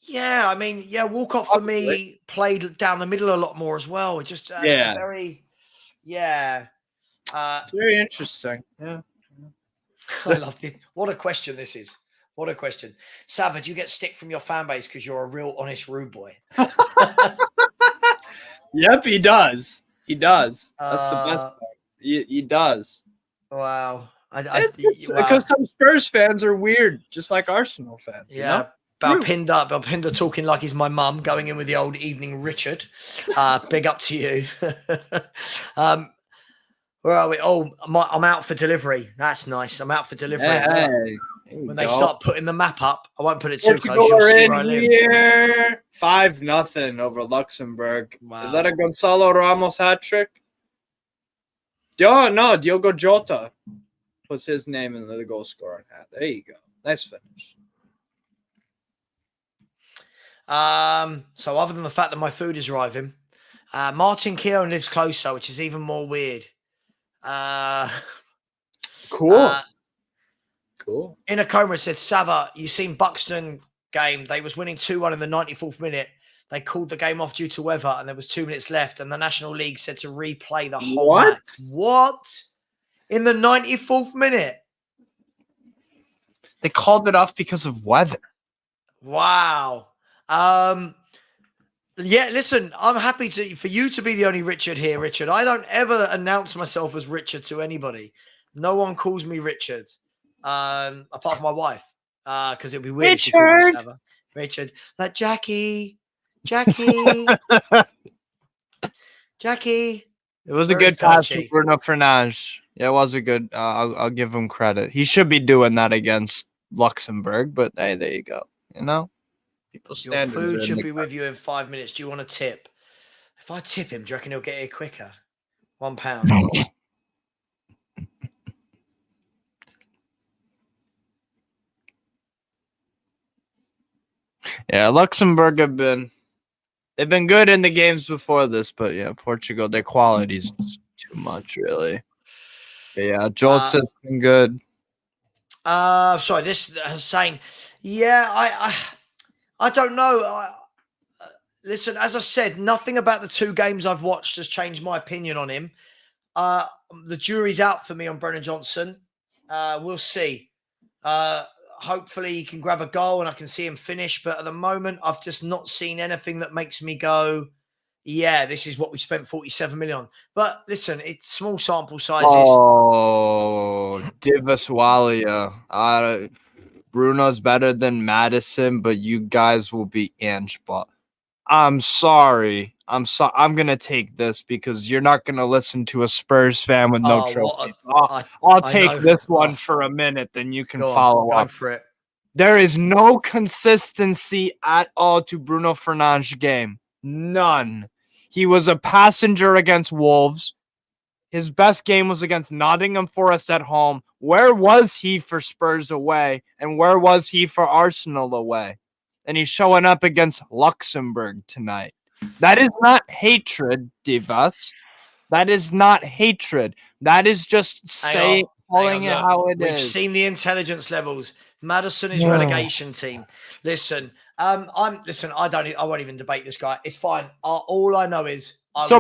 Yeah, I mean, Walcott for me played down the middle a lot more as well. It just very, It's very interesting. Yeah. I love it. What a question this is. What a question. Savva, do you get stick from your fan base because you're a real honest rude boy? Yep, he does. He does. That's the best part. He does. Wow. Because some Spurs fans are weird, just like Arsenal fans. Yeah. You know? Balpinder talking like he's my mum, going in with the old evening Richard. Big up to you. Where are we? Oh, I'm out for delivery. That's nice. I'm out for delivery. Hey, when they start putting the map up, I won't put it too close. You'll see where I live. 5-0 over Luxembourg. Wow. Is that a Gonzalo Ramos hat trick? No, Diogo Jota puts his name in the goal scoring hat. There you go. Nice finish. So other than the fact that my food is arriving, Martin Keown lives closer, which is even more weird. Cool. In a coma said, Savva, you seen Buxton game? They was winning 2-1 in the 94th minute. They called the game off due to weather, and there was 2 minutes left, and the National League said to replay the whole match. What? In the 94th minute? They called it off because of weather. Wow. Yeah, listen, I'm happy for you to be the only Richard here, Richard. I don't ever announce myself as Richard to anybody. No one calls me Richard, apart from my wife, because it'd be weird if she called me Savva. Richard, like Jackie. Jackie. It was a good pass from Bruno Fernandes. Yeah, it was a good. I'll give him credit. He should be doing that against Luxembourg, but hey, there you go. You know, your food should be with you in 5 minutes. Do you want a tip? If I tip him, do you reckon he'll get here quicker? £1. Yeah, Luxembourg they've been good in the games before this, but yeah, Portugal, their quality is too much, really. But yeah, Jota's been good. Sorry, this saying, I don't know. Listen, as I said, nothing about the 2 games I've watched has changed my opinion on him. The jury's out for me on Brennan Johnson. We'll see. Hopefully he can grab a goal and I can see him finish. But at the moment, I've just not seen anything that makes me go, yeah, this is what we spent 47 million on. But listen, it's small sample sizes. Oh, Divas Walia. Bruno's better than Madison, but you guys will be inch. But I'm sorry. I'm going to take this because you're not going to listen to a Spurs fan with no trophies. I'll take this one for a minute, then you can follow up. For it. There is no consistency at all to Bruno Fernandes' game. None. He was a passenger against Wolves. His best game was against Nottingham Forest at home. Where was he for Spurs away? And where was he for Arsenal away? And he's showing up against Luxembourg tonight. That is not hatred, Divas. That is not hatred. That is just calling it how it is. We've seen the intelligence levels. Madison is relegation team. Listen, I won't even debate this guy. It's fine. All I know is so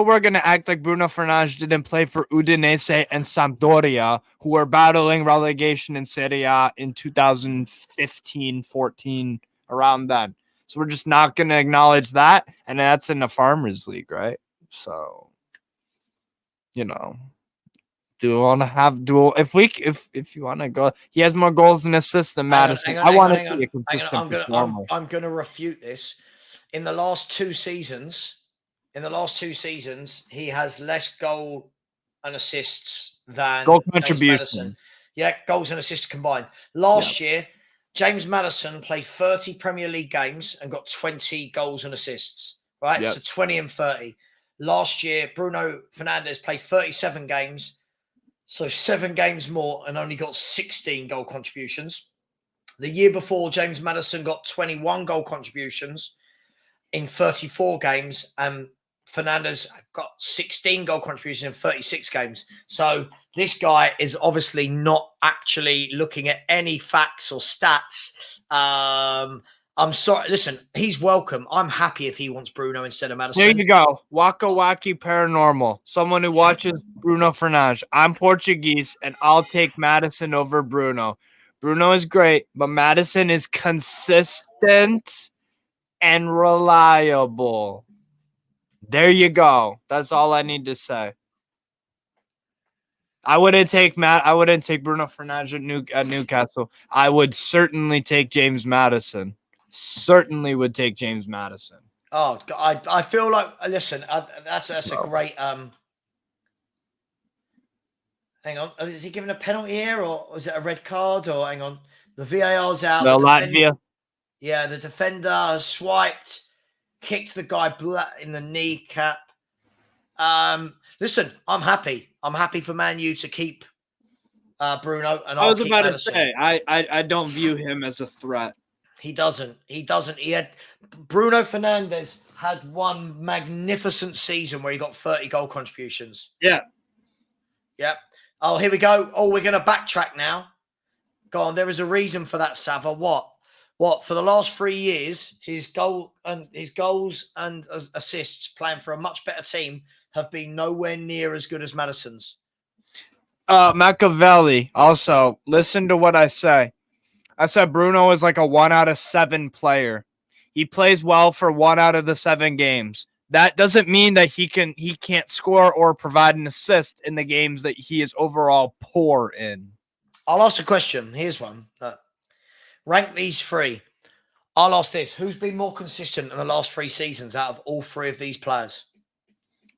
we're gonna act like Bruno Fernandes didn't play for Udinese and Sampdoria, who were battling relegation in Serie A in 2015-14, around then. So we're just not gonna acknowledge that, and that's in the Farmers League, right? So, you know. If you want to go, he has more goals and assists than Madison. I want to see a consistent performer. I'm going to refute this. In the last two seasons, he has less goal and assists than goal contribution. Yeah, goals and assists combined. Last year, James Maddison played 30 Premier League games and got 20 goals and assists, right? Yep. So 20 and 30. Last year, Bruno Fernandes played 37 games, so 7 games more and only got 16 goal contributions. The year before, James Maddison got 21 goal contributions in 34 games, and Fernandes got 16 goal contributions in 36 games. So this guy is obviously not actually looking at any facts or stats. I'm sorry. Listen, he's welcome. I'm happy if he wants Bruno instead of Maddison. There you go. Waka Waki Paranormal. Someone who watches Bruno Fernandes. I'm Portuguese, and I'll take Maddison over Bruno. Bruno is great, but Maddison is consistent and reliable. There you go. That's all I need to say. I wouldn't take Bruno Fernandes at Newcastle. I would certainly take James Maddison. Certainly would take James Maddison. Oh, I feel like, listen, that's a great. Hang on, is he giving a penalty here, or is it a red card? Or hang on, the VAR's out. No, Latvia. Yeah, the defender has swiped, kicked the guy in the kneecap. Listen, I'm happy. I'm happy for Man U to keep Bruno. And I was about to Maddison. say, I don't view him as a threat. He doesn't. He had Bruno Fernandes had one magnificent season where he got 30 goal contributions. Yeah. Yep. Oh, here we go. Oh, we're going to backtrack now. Go on. There is a reason for that, Savva. What? For the last 3 years, his goals and assists playing for a much better team have been nowhere near as good as Maddison's. Machiavelli, also, listen to what I say. I said Bruno is like a 1 out of 7 player. He plays well for 1 out of the 7 games. That doesn't mean that he can't score or provide an assist in the games that he is overall poor in. I'll ask a question. Here's one. Rank these 3. I'll ask this. Who's been more consistent in the last 3 seasons out of all 3 of these players?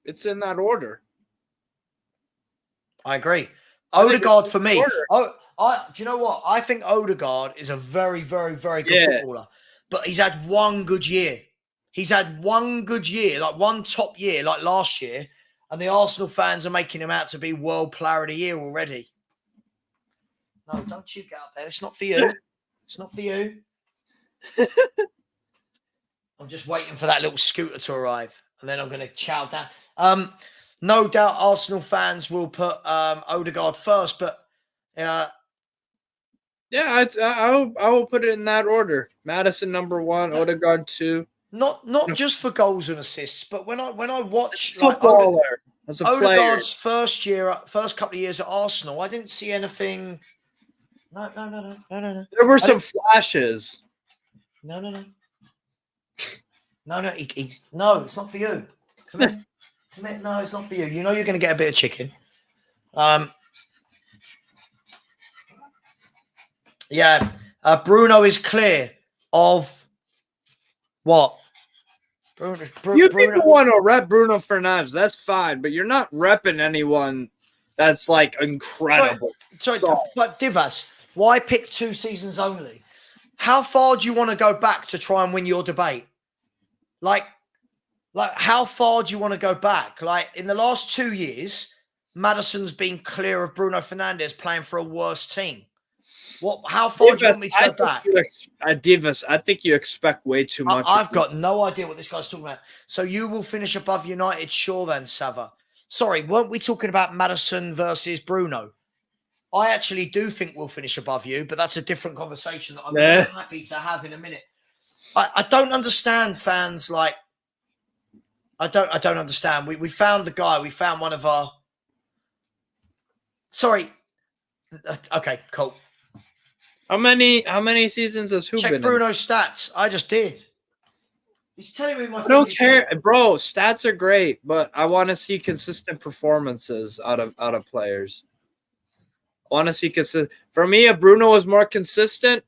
It's in that order. I agree. Odegaard for me. Do you know what? I think Odegaard is a very, very, very good footballer. But he's had one good year. He's had one good year, like one top year, like last year. And the Arsenal fans are making him out to be World Player of the Year already. No, don't you get up there. It's not for you. It's not for you. I'm just waiting for that little scooter to arrive. And then I'm going to chow down. No doubt Arsenal fans will put Odegaard first, but yeah, I will put it in that order. Maddison number 1, Odegaard 2. Not just for goals and assists, but when I watch footballer as a Odegaard's first couple of years at Arsenal, I didn't see anything. No. There were some flashes. No. No, it's not for you. Come in. No, it's not for you. You know you're going to get a bit of chicken. Yeah. Bruno is clear of what? People want to rep Bruno Fernandes. That's fine, but you're not repping anyone that's like incredible. Sorry, but Divas, why pick 2 seasons only? How far do you want to go back to try and win your debate? Like how far do you want to go back? Like in the last 2 years, Maddison's been clear of Bruno Fernandes playing for a worse team. How far do you want me to go back? Divas, I think you expect way too much. I've got no idea what this guy's talking about. So you will finish above United, sure then, Savva. Sorry, weren't we talking about Maddison versus Bruno? I actually do think we'll finish above you, but that's a different conversation that I'm happy to have in a minute. I don't understand fans like. I don't understand. We found the guy. We found one of our. Sorry. Okay, cool. How many seasons has who Check been Bruno's stats. I just did. He's telling me my. I don't care, bro. Stats are great, but I want to see consistent performances out of players. I want to see consistent. For me, if Bruno was more consistent,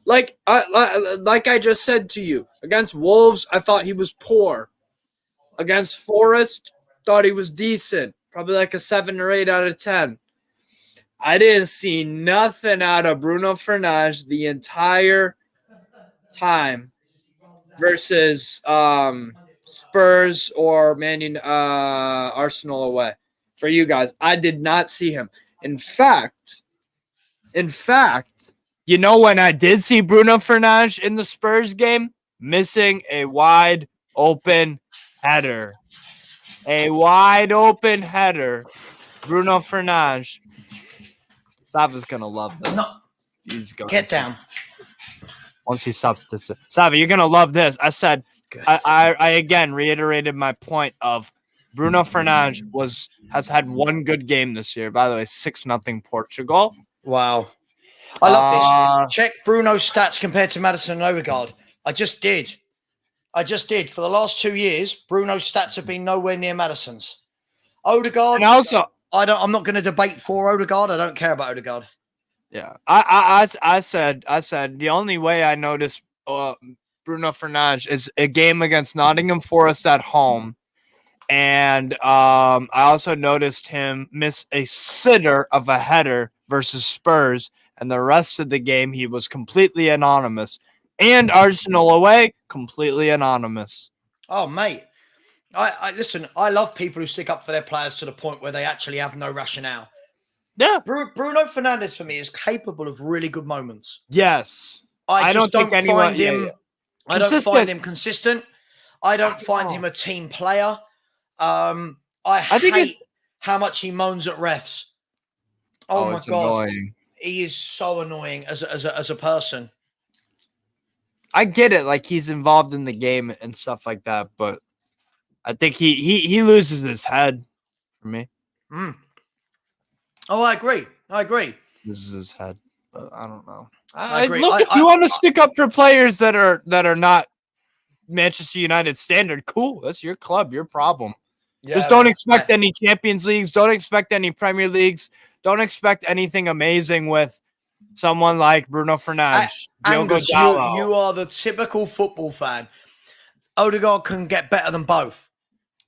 like I just said to you, against Wolves, I thought he was poor. Against Forest, thought he was decent, probably like a 7 or 8 out of 10. I didn't see nothing out of Bruno Fernandes the entire time versus Spurs or Arsenal away. For you guys, I did not see him. In fact, you know when I did see Bruno Fernandes in the Spurs game? Missing a wide open header. A wide open header. Bruno Fernandes. Savva's going to love this. No, He's going get down. Once he stops to Savva, you're going to love this. I said, I again reiterated my point of Bruno Fernandes has had one good game this year. By the way, 6-0 Portugal. Wow. I love this. Check Bruno's stats compared to Maddison and Odegaard. I just did. For the last 2 years, Bruno's stats have been nowhere near Maddison's. Odegaard. And also, I'm not going to debate for Odegaard. I don't care about Odegaard. Yeah. I said the only way I noticed Bruno Fernandes is a game against Nottingham Forest at home. And I also noticed him miss a sitter of a header versus Spurs. And the rest of the game, he was completely anonymous. And Arsenal away, completely anonymous. Oh, mate. I listen, I love people who stick up for their players to the point where they actually have no rationale. Yeah. Bruno Fernandes, for me, is capable of really good moments. Yes. I don't find him consistent. I don't find him a team player. I hate how much he moans at refs. Oh my God. Annoying. He is so annoying as a person. I get it, like he's involved in the game and stuff like that, but I think he loses his head for me. Oh, I agree. Loses his head, but I don't know. I agree. Look, if you want to stick up for players that are not Manchester United standard, cool. That's your club, your problem. Yeah, just don't expect any Champions Leagues. Don't expect any Premier Leagues. Don't expect anything amazing with someone like Bruno Fernandes. Angus, you are the typical football fan. Odegaard can get better than both.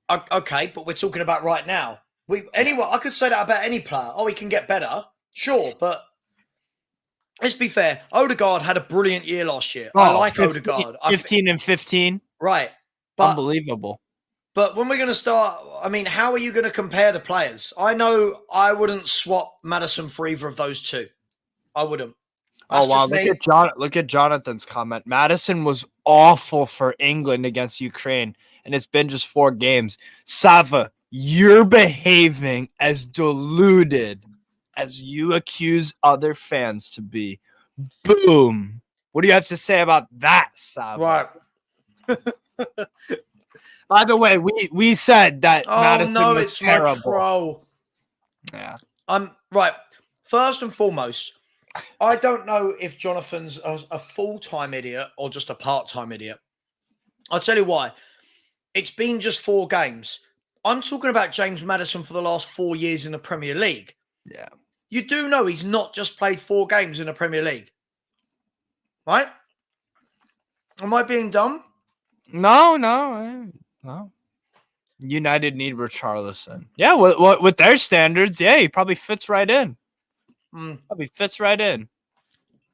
Okay, but we're talking about right now. I could say that about any player. Oh, he can get better. Sure, but let's be fair. Odegaard had a brilliant year last year. I like Odegaard. 15 and 15. Right. Unbelievable. But when we're going to start, I mean, how are you going to compare the players? I know I wouldn't swap Maddison for either of those two. I wouldn't. That's wow. Look at Jonathan's comment. Maddison was awful for England against Ukraine, and it's been just 4 games. Savva, you're behaving as deluded as you accuse other fans to be. Boom. What do you have to say about that, Savva? Right. By the way, we said that Maddison was terrible. My troll. Yeah. Right. First and foremost, I don't know if Jonathan's a full-time idiot or just a part-time idiot. I'll tell you why. It's been just 4 games. I'm talking about James Maddison for the last 4 years in the Premier League. Yeah. You do know he's not just played 4 games in the Premier League. Right? Am I being dumb? No. United need Richarlison. Yeah, with their standards, yeah, he probably fits right in. Probably fits right in.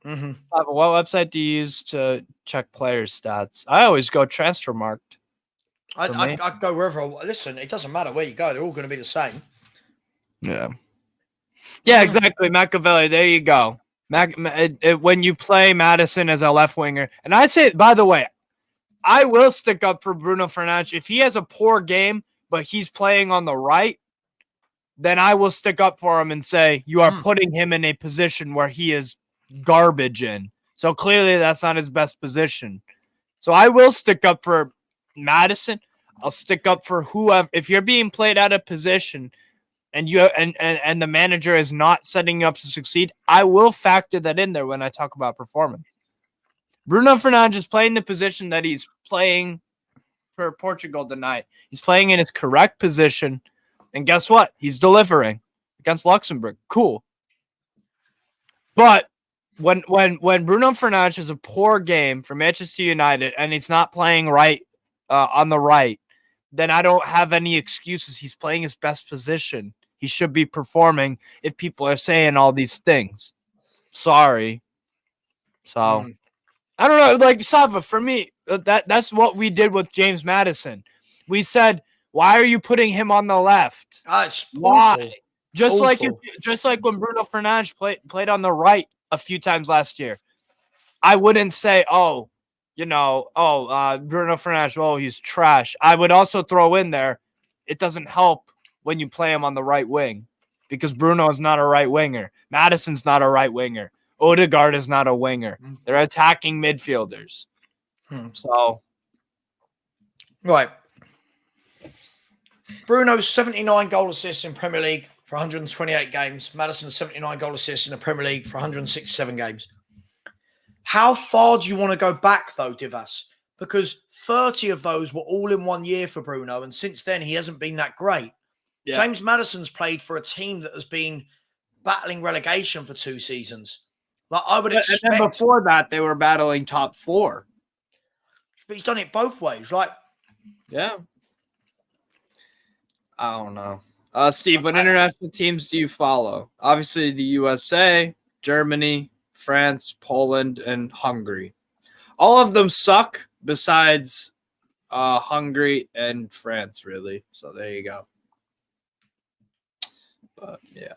Mm-hmm. What website do you use to check players' stats? I always go Transfermarkt. I go wherever. Listen, it doesn't matter where you go; they're all going to be the same. Yeah. Yeah, exactly. Machiavelli. There you go. When you play Maddison as a left winger, and I say, by the way, I will stick up for Bruno Fernandes. If he has a poor game, but he's playing on the right, then I will stick up for him and say, you are putting him in a position where he is garbage in. So clearly that's not his best position. So I will stick up for Maddison. I'll stick up for whoever. If you're being played out of position and and the manager is not setting you up to succeed, I will factor that in there when I talk about performance. Bruno Fernandes is playing the position that he's playing for Portugal tonight. He's playing in his correct position. And guess what? He's delivering against Luxembourg. Cool. But when Bruno Fernandes has a poor game for Manchester United and he's not playing right on the right, then I don't have any excuses. He's playing his best position. he should be performing if people are saying all these things. Sorry. So I don't know, like Savva, for me, that's what we did with James Madison. We said, why are you putting him on the left? It's Why? awful. Just Awful. like when Bruno Fernandes played on the right a few times last year. I wouldn't say, Bruno Fernandes, he's trash. I would also throw in there, it doesn't help when you play him on the right wing because Bruno is not a right winger. Madison's not a right winger. Odegaard is not a winger. They're attacking midfielders. So, right. Bruno's 79 goal assists in Premier League for 128 games. Madison's 79 goal assists in the Premier League for 167 games. How far do you want to go back, though, Divas? Because 30 of those were all in 1 year for Bruno, and since then, he hasn't been that great. Yeah. James Madison's played for a team that has been battling relegation for 2 seasons. Like I would expect. And then before that, they were battling top 4. But he's done it both ways, right? Yeah. I don't know. Steve, what international teams do you follow? Obviously, the USA, Germany, France, Poland, and Hungary. All of them suck besides Hungary and France, really. So there you go. But, yeah.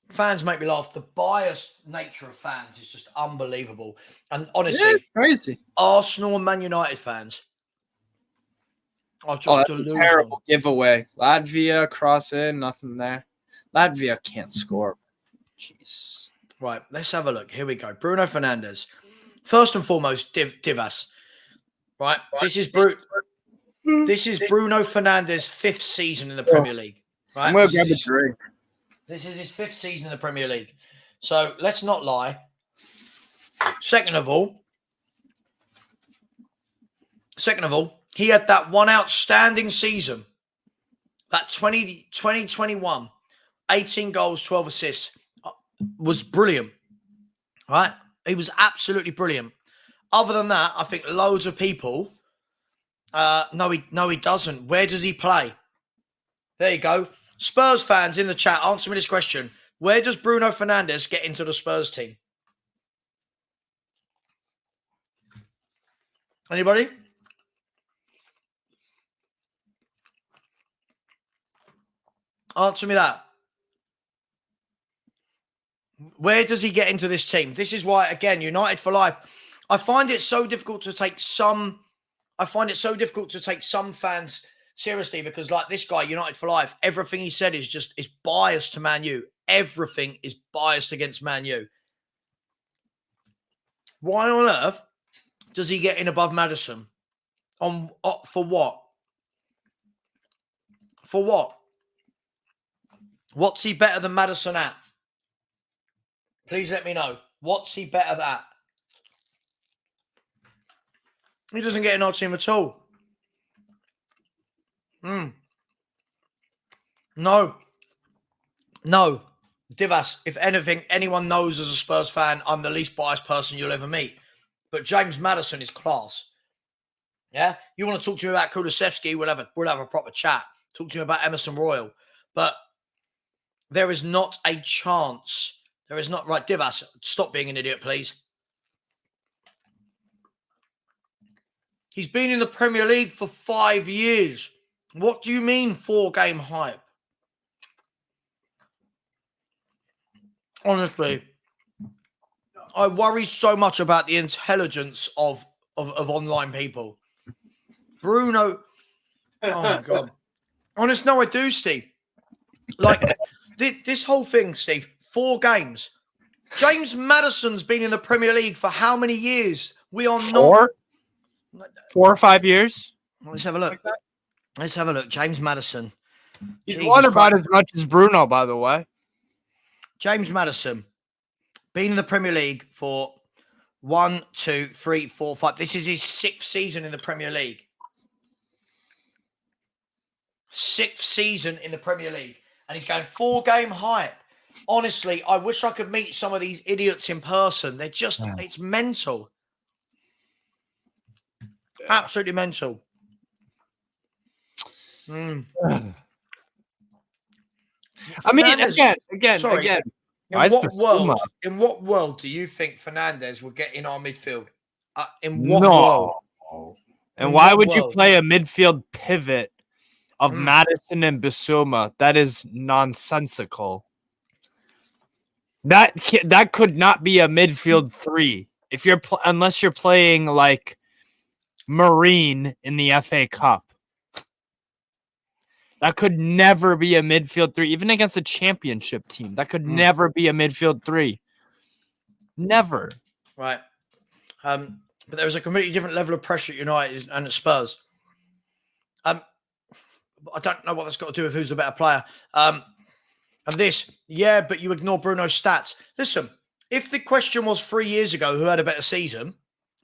Fans make me laugh. The biased nature of fans is just unbelievable. And honestly, it's crazy. Arsenal and Man United fans are just delusional. A terrible giveaway. Latvia, cross in, nothing there. Latvia can't score. Jeez. Right, let's have a look. Here we go. Bruno Fernandes. First and foremost, Divas. Right, this is Bruno Fernandes' 5th season in the Premier League. Right, I'm going to grab a drink. This is his 5th season in the Premier League. So let's not lie. Second of all, he had that one outstanding season. That 2021, 18 goals, 12 assists was brilliant. Right? He was absolutely brilliant. Other than that, I think loads of people, no, he doesn't. Where does he play? There you go. Spurs fans in the chat, answer me this question. Where does Bruno Fernandes get into the Spurs team? Anybody? Answer me that. Where does he get into this team? This is why, again, United for life. I find it so difficult to take some fans seriously because, like this guy, United for life, everything he said is biased to Man U. Everything is biased against Man U. Why on earth does he get in above Madison? For what? For what? What's he better than Madison at? Please let me know. What's he better at? He doesn't get in our team at all. No. Divas, if anything, anyone knows as a Spurs fan, I'm the least biased person you'll ever meet. But James Madison is class. Yeah? You want to talk to me about Kulusevski, we'll have a proper chat. Talk to me about Emerson Royal. But there is not a chance. There is not. Right, Divas, stop being an idiot, please. He's been in the Premier League for 5 years. What do you mean 4-game hype? Honestly, I worry so much about the intelligence of online people. Bruno, oh my God. Honest, no, I do, Steve. Like, this whole thing, Steve, 4 games. James Madison's been in the Premier League for how many years? We are 4 or 5 years. Let's have a look. Let's have a look. James Madison. He's won about as much as Bruno, by the way. James Madison, been in the Premier League for 1, 2, 3, 4, 5. This is his 6th season in the Premier League. 6th season in the Premier League. And he's going 4-game hype. Honestly, I wish I could meet some of these idiots in person. They're just, it's mental. Absolutely mental. I mean, Fernandes- again. In what world do you think Fernandes will get in our midfield? In what No. world? And In why what would you world? play a midfield pivot of Madison and Bissouma? That is nonsensical. That could not be a midfield three if you're unless you're playing like Marine in the FA Cup. That could never be a midfield three, even against a championship team. That could never be a midfield three. Never. Right. But there was a completely different level of pressure at United and at Spurs. I don't know what that's got to do with who's the better player. And this, but you ignore Bruno's stats. Listen, if the question was 3 years ago who had a better season,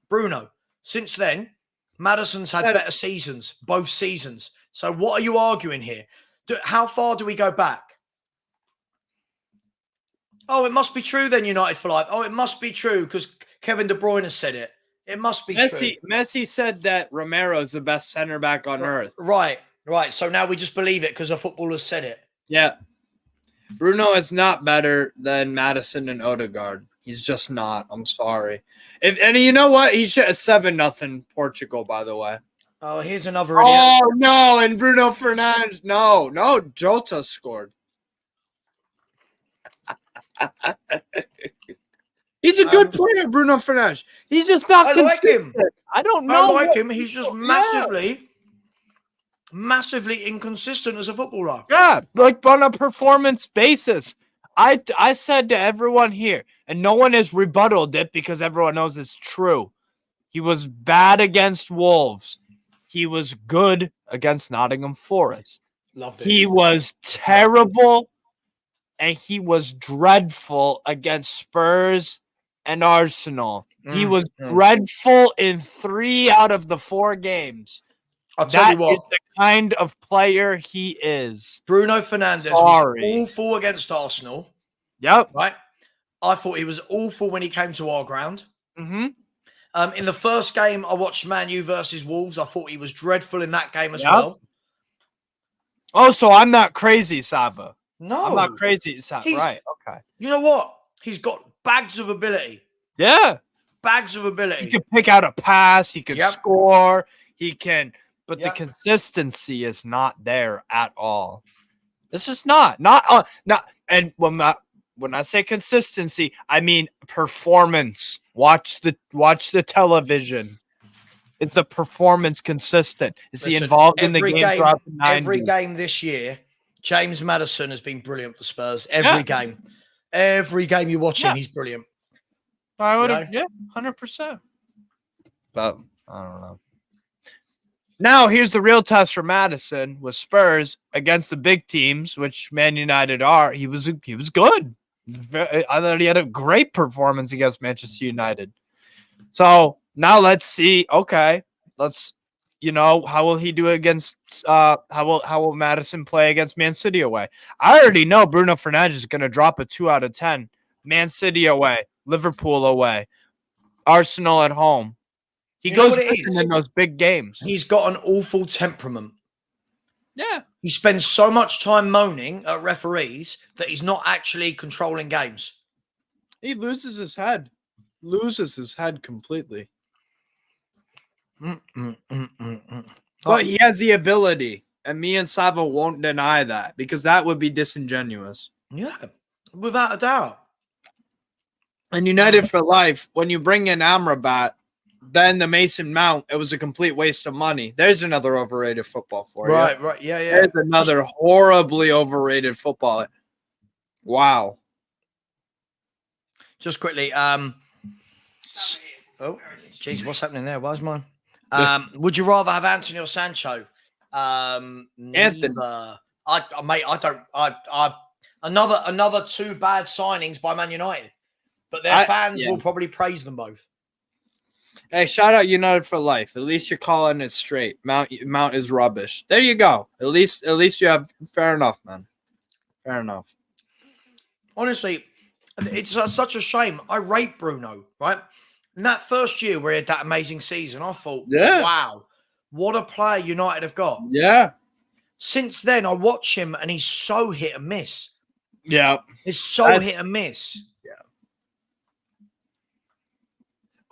Bruno. Since then, Maddison's had better seasons, both seasons. So what are you arguing here? How far do we go back? Oh, it must be true then, United for life. Oh, it must be true because Kevin De Bruyne has said it. It must be true. Messi said that Romero is the best center back on earth. Right. So now we just believe it because a footballer said it. Yeah. Bruno is not better than Maddison and Odegaard. He's just not. I'm sorry. And you know what? He should have 7-0 Portugal, by the way. Oh, here's another idiot. Oh, no. And Bruno Fernandes. No. Jota scored. He's a good player, Bruno Fernandes. He's just not consistent. Like him. I don't know. I like him. He's just massively inconsistent as a footballer. Yeah, like on a performance basis. I said to everyone here, and no one has rebutted it because everyone knows it's true. He was bad against Wolves. He was good against Nottingham Forest. He was terrible, and he was dreadful against Spurs and Arsenal. He was dreadful in 3 out of the 4 games. I'll tell you what. Is the kind of player he is. Bruno Fernandes was awful against Arsenal. Yep. Right? I thought he was awful when he came to our ground. Mm-hmm. In the first game, I watched Man U versus Wolves. I thought he was dreadful in that game as well. Oh, so I'm not crazy, Savva. No. I'm not crazy, Savva. Right, okay. You know what? He's got bags of ability. Yeah. Bags of ability. He can pick out a pass. He can score. He can... But the consistency is not there at all. This is not. And when I say consistency, I mean performance. Watch the television. It's the performance consistent. Is he involved in the game throughout the 90s? Every game this year, James Maddison has been brilliant for Spurs. Every game. Every game you watch him, he's brilliant. I would have, 100%. But I don't know. Now, here's the real test for Maddison with Spurs against the big teams, which Man United are. He was good. I thought he had a great performance against Manchester United. So now let's see. Okay, how will he do against? How will Maddison play against Man City away? I already know Bruno Fernandes is going to drop a 2 out of 10. Man City away, Liverpool away, Arsenal at home. He goes in those big games. He's got an awful temperament. Yeah. He spends so much time moaning at referees that he's not actually controlling games. He loses his head. Completely. But he has the ability. And me and Savva won't deny that because that would be disingenuous. Yeah, without a doubt. And United for life, when you bring in Amrabat, then the Mason Mount, it was a complete waste of money. There's another overrated football for you. Right. Yeah. There's another horribly overrated football. Wow. Just quickly. Oh, geez, what's happening there? Where's mine? Would you rather have Anthony or Sancho? Anthony. Another 2 bad signings by Man United, but their fans will probably praise them both. Hey, shout out United for life. At least you're calling it straight. Mount is rubbish. There you go. At least you have fair enough, man. Fair enough. Honestly, it's such a shame. I rate Bruno, right? In that first year where he had that amazing season, I thought, wow, what a player United have got. Yeah. Since then, I watch him and he's so hit and miss. Yeah. It's so hit and miss.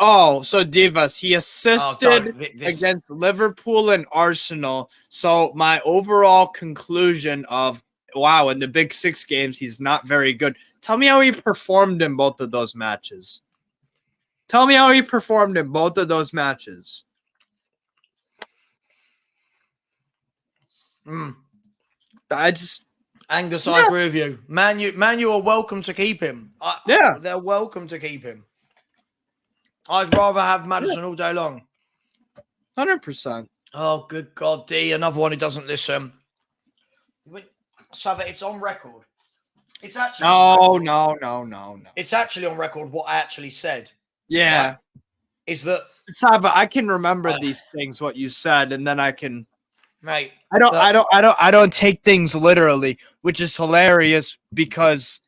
Oh, so Divas, he assisted against Liverpool and Arsenal. So my overall conclusion of, wow, in the Big Six games, he's not very good. Tell me how he performed in both of those matches. Tell me how he performed in both of those matches. Angus, I agree with you. Man, you are welcome to keep him. They're welcome to keep him. I'd rather have Maddison all day long. 100%. Oh, good God, D. Another one who doesn't listen. Savva, it's on record. It's actually No. It's actually on record what I actually said. Yeah. Right? Is that Savva, I can remember these things, what you said, and then I can mate. I don't take things literally, which is hilarious because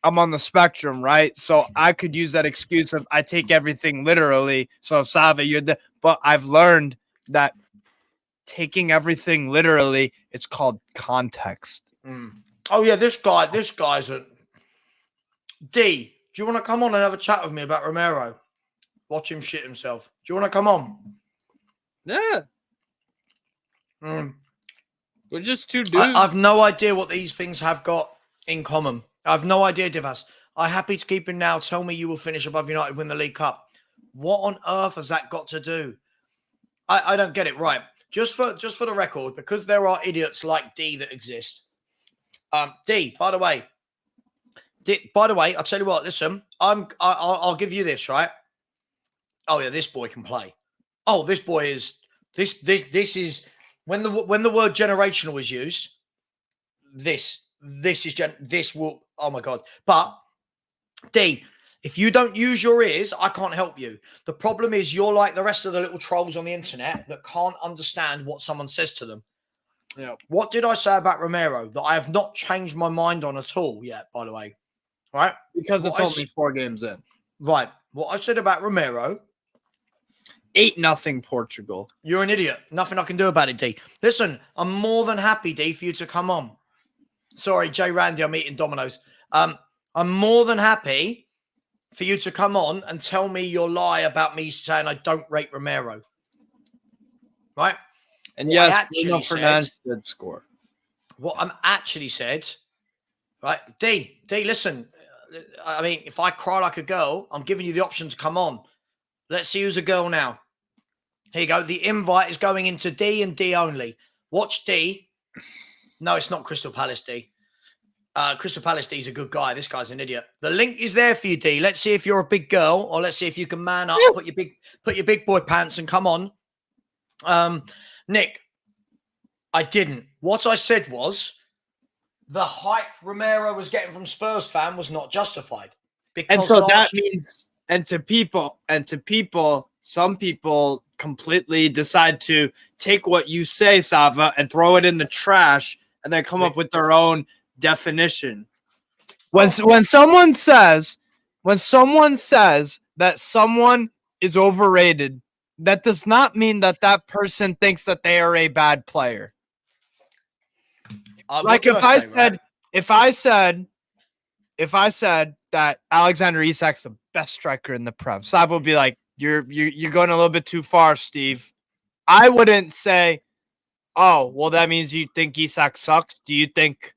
I'm on the spectrum, right? So I could use that excuse of I take everything literally. So Savva, but I've learned that taking everything literally, it's called context. Oh yeah, this guy's a D. Do you want to come on and have a chat with me about Romero? Watch him shit himself. Do you want to come on? Yeah. We're just two dudes. I've no idea what these things have got in common. I have no idea, Divas. I'm happy to keep him now. Tell me you will finish above United, win the League Cup. What on earth has that got to do? I don't get it. Right. Just for the record, because there are idiots like D that exist. D, by the way, I'll tell you what, listen, I'll give you this, right? Oh yeah, this boy can play. Oh, this boy is this is when the word generational is used, this will, oh my God. But D, if you don't use your ears, I can't help you. The problem is you're like the rest of the little trolls on the internet that can't understand what someone says to them. Yeah. What did I say about Romero that I have not changed my mind on at all yet, by the way? Right? Because it's only 4 games in. Right. What I said about Romero. 8-0 Portugal. You're an idiot. Nothing I can do about it, D. Listen, I'm more than happy, D, for you to come on. Sorry, Jay Randy, I'm eating Domino's. I'm more than happy for you to come on and tell me your lie about me saying I don't rate Romero. Right? And what yes, Bruno Fernandes did score. What I'm actually said, right? D, listen. I mean, if I cry like a girl, I'm giving you the option to come on. Let's see who's a girl now. Here you go. The invite is going into D and D only. Watch D. No, it's not Crystal Palace D. Crystal Palace D's a good guy. This guy's an idiot. The link is there for you, D. Let's see if you're a big girl, or let's see if you can man up, put your big boy pants and come on. Nick, I didn't. What I said was the hype Romero was getting from Spurs fan was not justified. And so that means, and to people, some people completely decide to take what you say, Savva, and throw it in the trash and then come up with their own definition. When someone says that someone is overrated, that does not mean that that person thinks that they are a bad player. Like if I said that Alexander Isak's the best striker in the Prem, Savva would be like, you're going a little bit too far, Steve. I wouldn't say, oh, well, that means you think Isak sucks. Do you think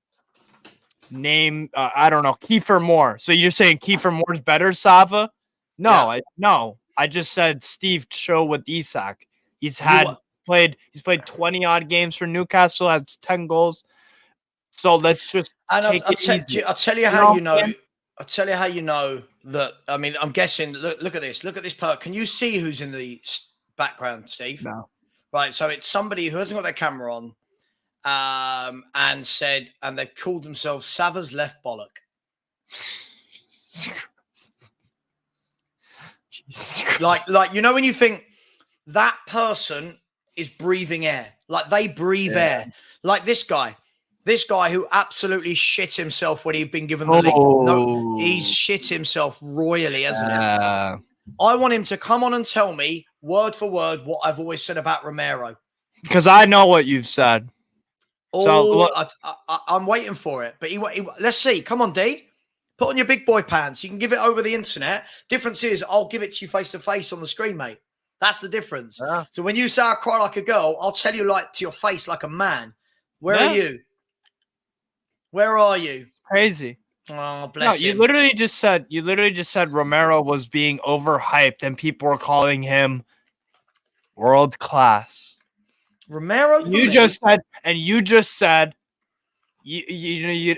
I don't know, Kiefer Moore? So you're saying Kiefer Moore's better, Savva? No, yeah. I just said Steve show with Isak. He's played 20 odd games for Newcastle, has 10 goals. So let's just I'll tell you how you know. I'll tell you how you know that. I mean, I'm guessing. Look at this. Look at this part. Can you see who's in the background, Steve? No. Right. So it's somebody who hasn't got their camera on, and they've called themselves Savva's left bollock. Like you know when you think that person is breathing air, like they breathe air, like this guy who absolutely shit himself when he'd been given the league. No, he's shit himself royally, hasn't he? I want him to come on and tell me word for word what I've always said about Romero. Because I know what you've said. Oh, I'm waiting for it. But let's see. Come on, D. Put on your big boy pants. You can give it over the internet. Difference is I'll give it to you face to face on the screen, mate. That's the difference. Yeah. So when you say I cry like a girl, I'll tell you like to your face like a man. Where are you? Where are you? Crazy. Oh, bless him. You literally just said Romero was being overhyped and people were calling him world class. Romero. You just said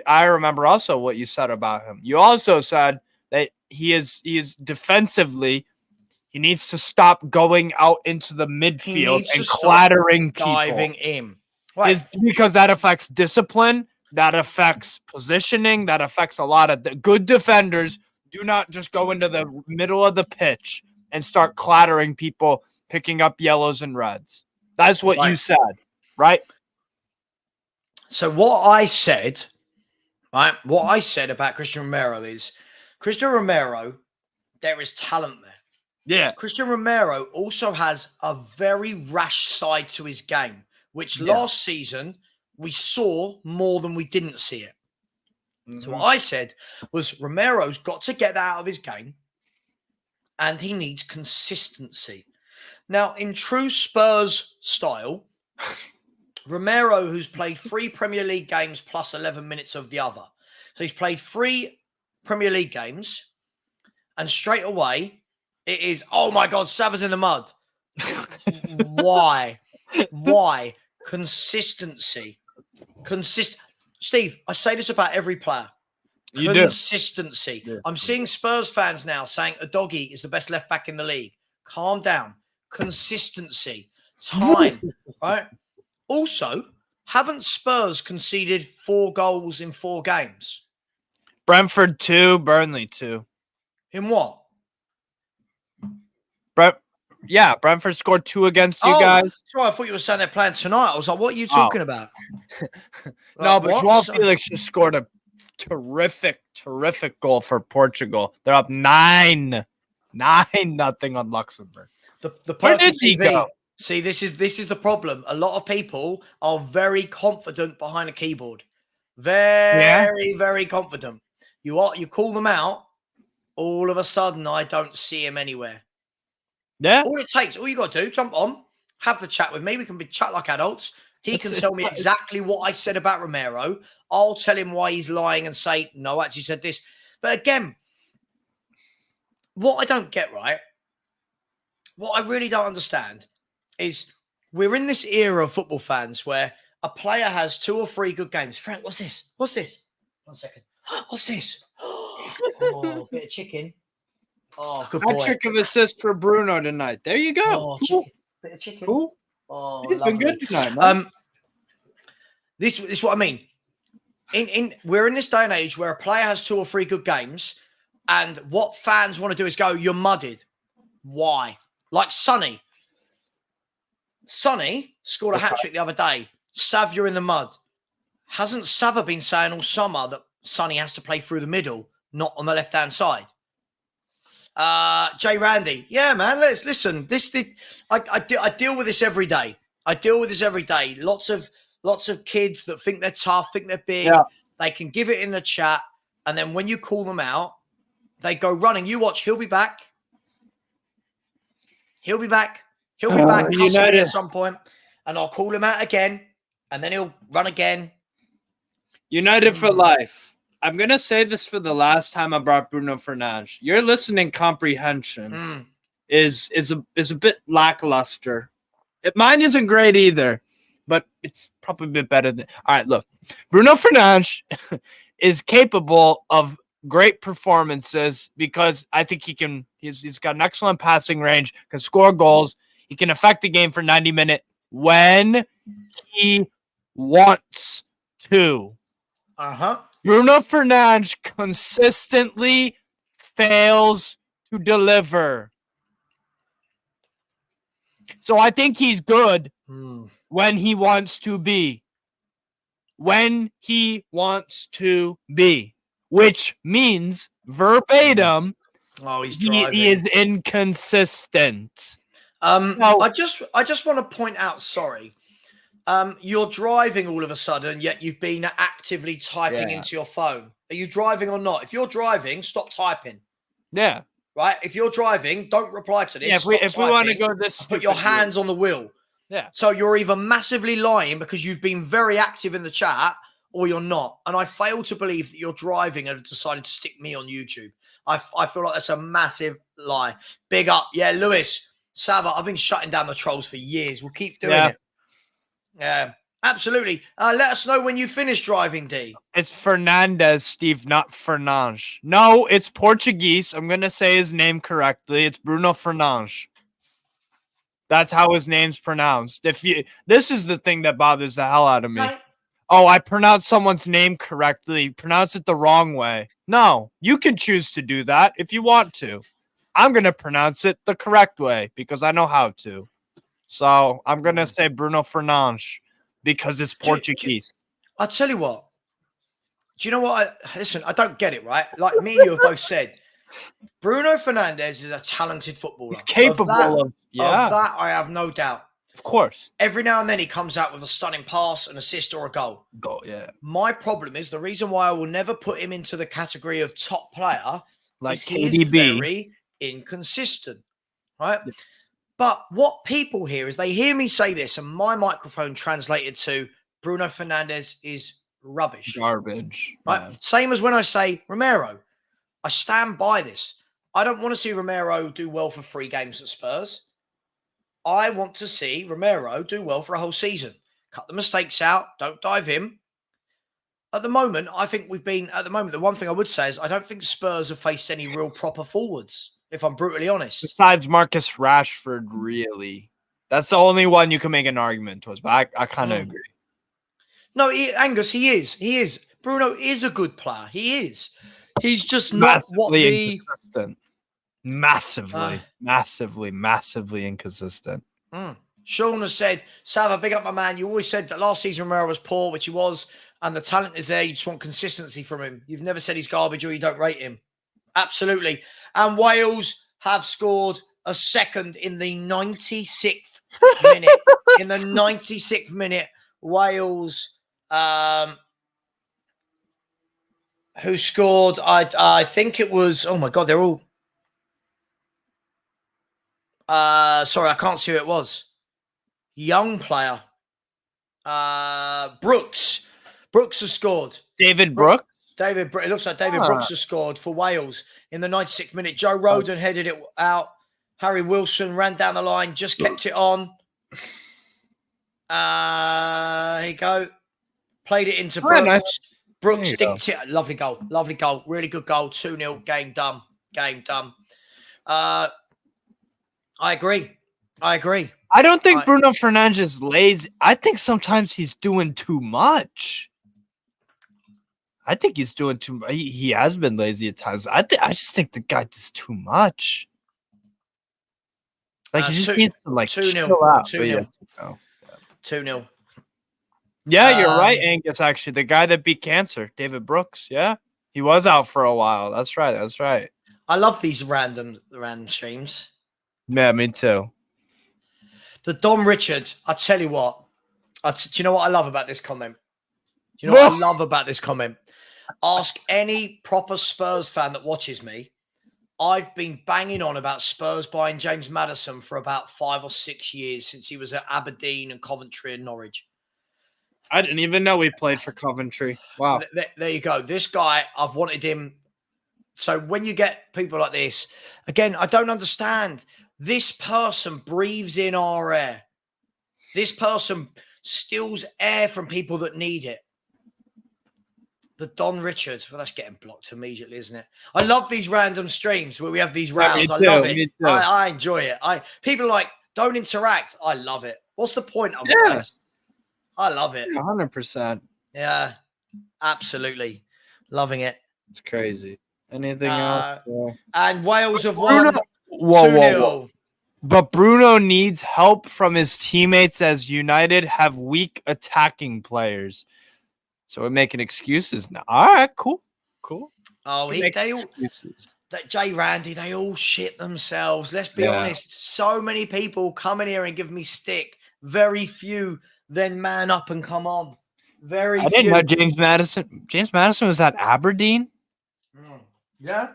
I remember also what you said about him. You also said that he is defensively, he needs to stop going out into the midfield and clattering people. Diving in. Right. Because that affects discipline, that affects positioning, that affects a lot of the good defenders. Do not just go into the middle of the pitch and start clattering people, picking up yellows and reds. That's what you said, right? So what I said about Christian Romero is Christian Romero, there is talent there. Yeah. Christian Romero also has a very rash side to his game, which last season we saw more than we didn't see it. Mm-hmm. So what I said was Romero's got to get that out of his game and he needs consistency. Now, in true Spurs style, Romero, who's played 3 Premier League games plus 11 minutes of the other. So he's played 3 Premier League games, and straight away it is, oh my God, Savva's in the mud. Why? Consistency. Steve, I say this about every player. Consistency. Yeah. I'm seeing Spurs fans now saying Udogie is the best left back in the league. Calm down. Consistency. Time. Right? Also, haven't Spurs conceded 4 goals in 4 games? Brentford 2, Burnley 2. In what? Brentford scored 2 against you guys. Sorry, I thought you were saying they're playing tonight. I was like, what are you talking about? No, but Joao Felix just scored a terrific goal for Portugal. They're up 9-0 on Luxembourg. Where did he go? See, this is the problem. A lot of people are very confident behind a keyboard. Very confident. You call them out, all of a sudden I don't see him anywhere. Yeah. All you got to do, jump on, have the chat with me. We can chat like adults. He can tell me exactly what I said about Romero. I'll tell him why he's lying and say, no, I actually said this. But again, what I don't get, right? What I really don't understand is we're in this era of football fans where a player has 2 or 3 good games. Frank, what's this? 1 second. What's this? Oh, bit of chicken. Oh, good boy. Trick of assist for Bruno tonight. There you go. Oh, cool. Bit of chicken. Cool. Oh, he's been good tonight, man. This is what I mean. We're in this day and age where a player has 2 or 3 good games, and what fans want to do is go, you're mudded. Why? Like Sonny. Sonny scored a hat-trick the other day. Sav, you're in the mud. Hasn't Savva been saying all summer that Sonny has to play through the middle, not on the left-hand side? Jay Randy. Yeah, man, listen. I deal with this every day. Lots of kids that think they're tough, think they're big. Yeah. They can give it in the chat, and then when you call them out, they go running. You watch, he'll be back. He'll be back at some point, and I'll call him out again, and then he'll run again. United for life. I'm going to say this for the last time I brought Bruno Fernandes. Your listening comprehension is a bit lackluster. Mine isn't great either, but it's probably a bit better than. All right, look. Bruno Fernandes is capable of great performances because I think he's got an excellent passing range, can score goals. He can affect the game for 90 minutes when he wants to. Bruno Fernandes consistently fails to deliver. So I think he's good when he wants to be. When he wants to be. Which means verbatim, he is inconsistent. I just want to point out, sorry. You're driving all of a sudden, yet you've been actively typing into your phone. Are you driving or not? If you're driving, stop typing. Yeah. Right? If you're driving, don't reply to this. Yeah, if we want to go this put your hands on the wheel. Yeah. So you're either massively lying because you've been very active in the chat or you're not. And I fail to believe that you're driving and have decided to stick me on YouTube. I feel like that's a massive lie. Big up. Yeah, Lewis, Savva, I've been shutting down the trolls for years. We'll keep doing it. Yeah, absolutely. Let us know when you finish driving, D. It's Fernandez, Steve, not Fernandes. No, it's Portuguese. I'm going to say his name correctly. It's Bruno Fernandes. That's how his name's pronounced. This is the thing that bothers the hell out of me. Right. Oh, I pronounced someone's name correctly. Pronounce it the wrong way. No, you can choose to do that if you want to. I'm going to pronounce it the correct way because I know how to. So I'm going to say Bruno Fernandes because it's Portuguese. I'll tell you what. Do you know what? Listen, I don't get it, right? Like me and you have both said, Bruno Fernandes is a talented footballer. He's capable of that, I have no doubt. Of course. Every now and then he comes out with a stunning pass, an assist, or a goal. Yeah. My problem is the reason why I will never put him into the category of top player like is he is very inconsistent, right? Yeah. But what people hear is they hear me say this, and my microphone translated to Bruno Fernandes is rubbish. Garbage. Right? Yeah. Same as when I say Romero. I stand by this. I don't want to see Romero do well for 3 games at Spurs. I want to see Romero do well for a whole season. Cut the mistakes out. Don't dive in. At the moment, the one thing I would say is I don't think Spurs have faced any real proper forwards, if I'm brutally honest. Besides Marcus Rashford, really. That's the only one you can make an argument towards, but I kind of agree. No, Angus, he is. He is. Bruno is a good player. He is. He's just not what the... inconsistent. Massively inconsistent. Sean has said, Savva, big up my man. You always said that last season Romero was poor, which he was, and the talent is there. You just want consistency from him. You've never said he's garbage or you don't rate him. Absolutely. And Wales have scored a second in the 96th minute. In the 96th minute, Wales... who scored? I think it was. Oh my God, they're all. Sorry, I can't see who it was. Young player. Brooks. Brooks has scored. David Brooks. It looks like David Brooks has scored for Wales in the 96th minute. Joe Rodon headed it out. Harry Wilson ran down the line, just kept it on. Here you go. Played it into Brooks. Nice. Brooks dinked it. Lovely goal. Really good goal. 2-0. Game done. I agree. I don't think Bruno Fernandes is lazy. I think sometimes he's doing too much. I think he's doing too much. He has been lazy at times. I just think the guy does too much. Like, he just needs to, like, 2-0. chill out. 2-0. 2-0. Yeah, you're right, Angus, actually. The guy that beat cancer, David Brooks. Yeah, he was out for a while. That's right. I love these random streams. Yeah, me too. The Dom Richard, I tell you what. Do you know what I love about this comment? Ask any proper Spurs fan that watches me. I've been banging on about Spurs buying James Maddison for about 5 or 6 years since he was at Aberdeen and Coventry and Norwich. I didn't even know he played for Coventry. Wow. There you go. This guy, I've wanted him. So when you get people like this, again, I don't understand. This person breathes in our air. This person steals air from people that need it. The Don Richard. Well, that's getting blocked immediately, isn't it? I love these random streams where we have these rounds. I love it. I enjoy it. People are like, don't interact. I love it. What's the point of it? I love it. 100%. Yeah, absolutely. Loving it. It's crazy. Anything else? And Wales have won 2-0. Whoa. But Bruno needs help from his teammates as United have weak attacking players. So we're making excuses now. All right, cool. Oh, Jay Randy, they all shit themselves. Let's be honest. So many people come in here and give me stick. Very few then man up and come on. I didn't know James Madison. James Madison was at Aberdeen. Yeah.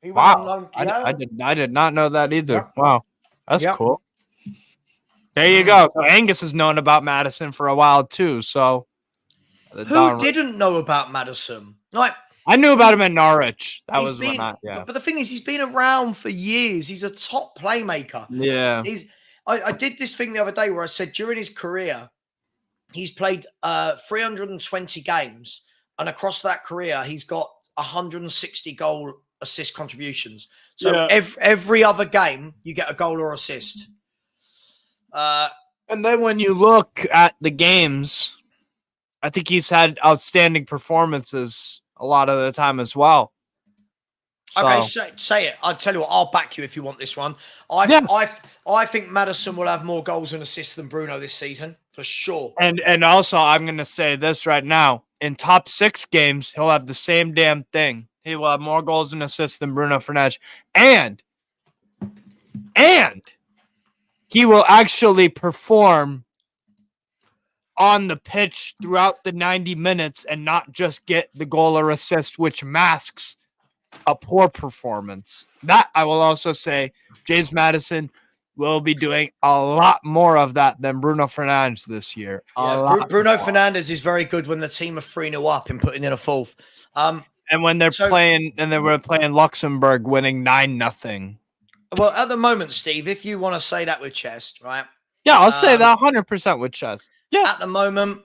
He Wow. went on loan, I did not know that either. Yep. Wow. That's Yep. cool. There you go. So Angus has known about Madison for a while too. So who didn't know about Madison? Like, I knew about him at Norwich. That was been, when yeah. But the thing is, he's been around for years. He's a top playmaker. Yeah. I did this thing the other day where I said during his career, he's played 320 games, and across that career, he's got 160 goal assist contributions. So every other game, you get a goal or assist. And then when you look at the games, I think he's had outstanding performances a lot of the time as well. So. Okay, say it. I'll tell you what, I'll back you if you want this one. I think Madison will have more goals and assists than Bruno this season, for sure. And also, I'm going to say this right now. In top 6 games, he'll have the same damn thing. He will have more goals and assists than Bruno Fernandes. And he will actually perform on the pitch throughout the 90 minutes and not just get the goal or assist, which masks a poor performance. That I will also say, James Madison will be doing a lot more of that than Bruno Fernandes this year. Bruno Fernandes is very good when the team are 3-0 up and putting in a fourth. And when they're playing Luxembourg, winning 9-0. Well, at the moment, Steve, if you want to say that with chest, right? Yeah, I'll say that 100% with chest. Yeah. At the moment,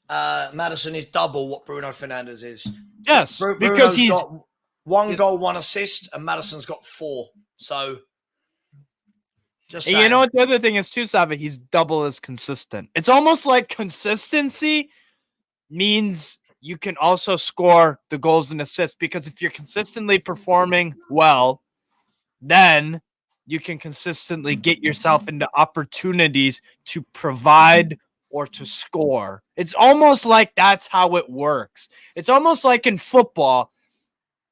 Madison is double what Bruno Fernandes is. Yes, because he's got 1 goal, 1 assist, and Madison's got 4. So, just saying. And you know what the other thing is too, Savva? He's double as consistent. It's almost like consistency means you can also score the goals and assists, because if you're consistently performing well, then you can consistently get yourself into opportunities to provide or to score. It's almost like that's how it works. It's almost like in football,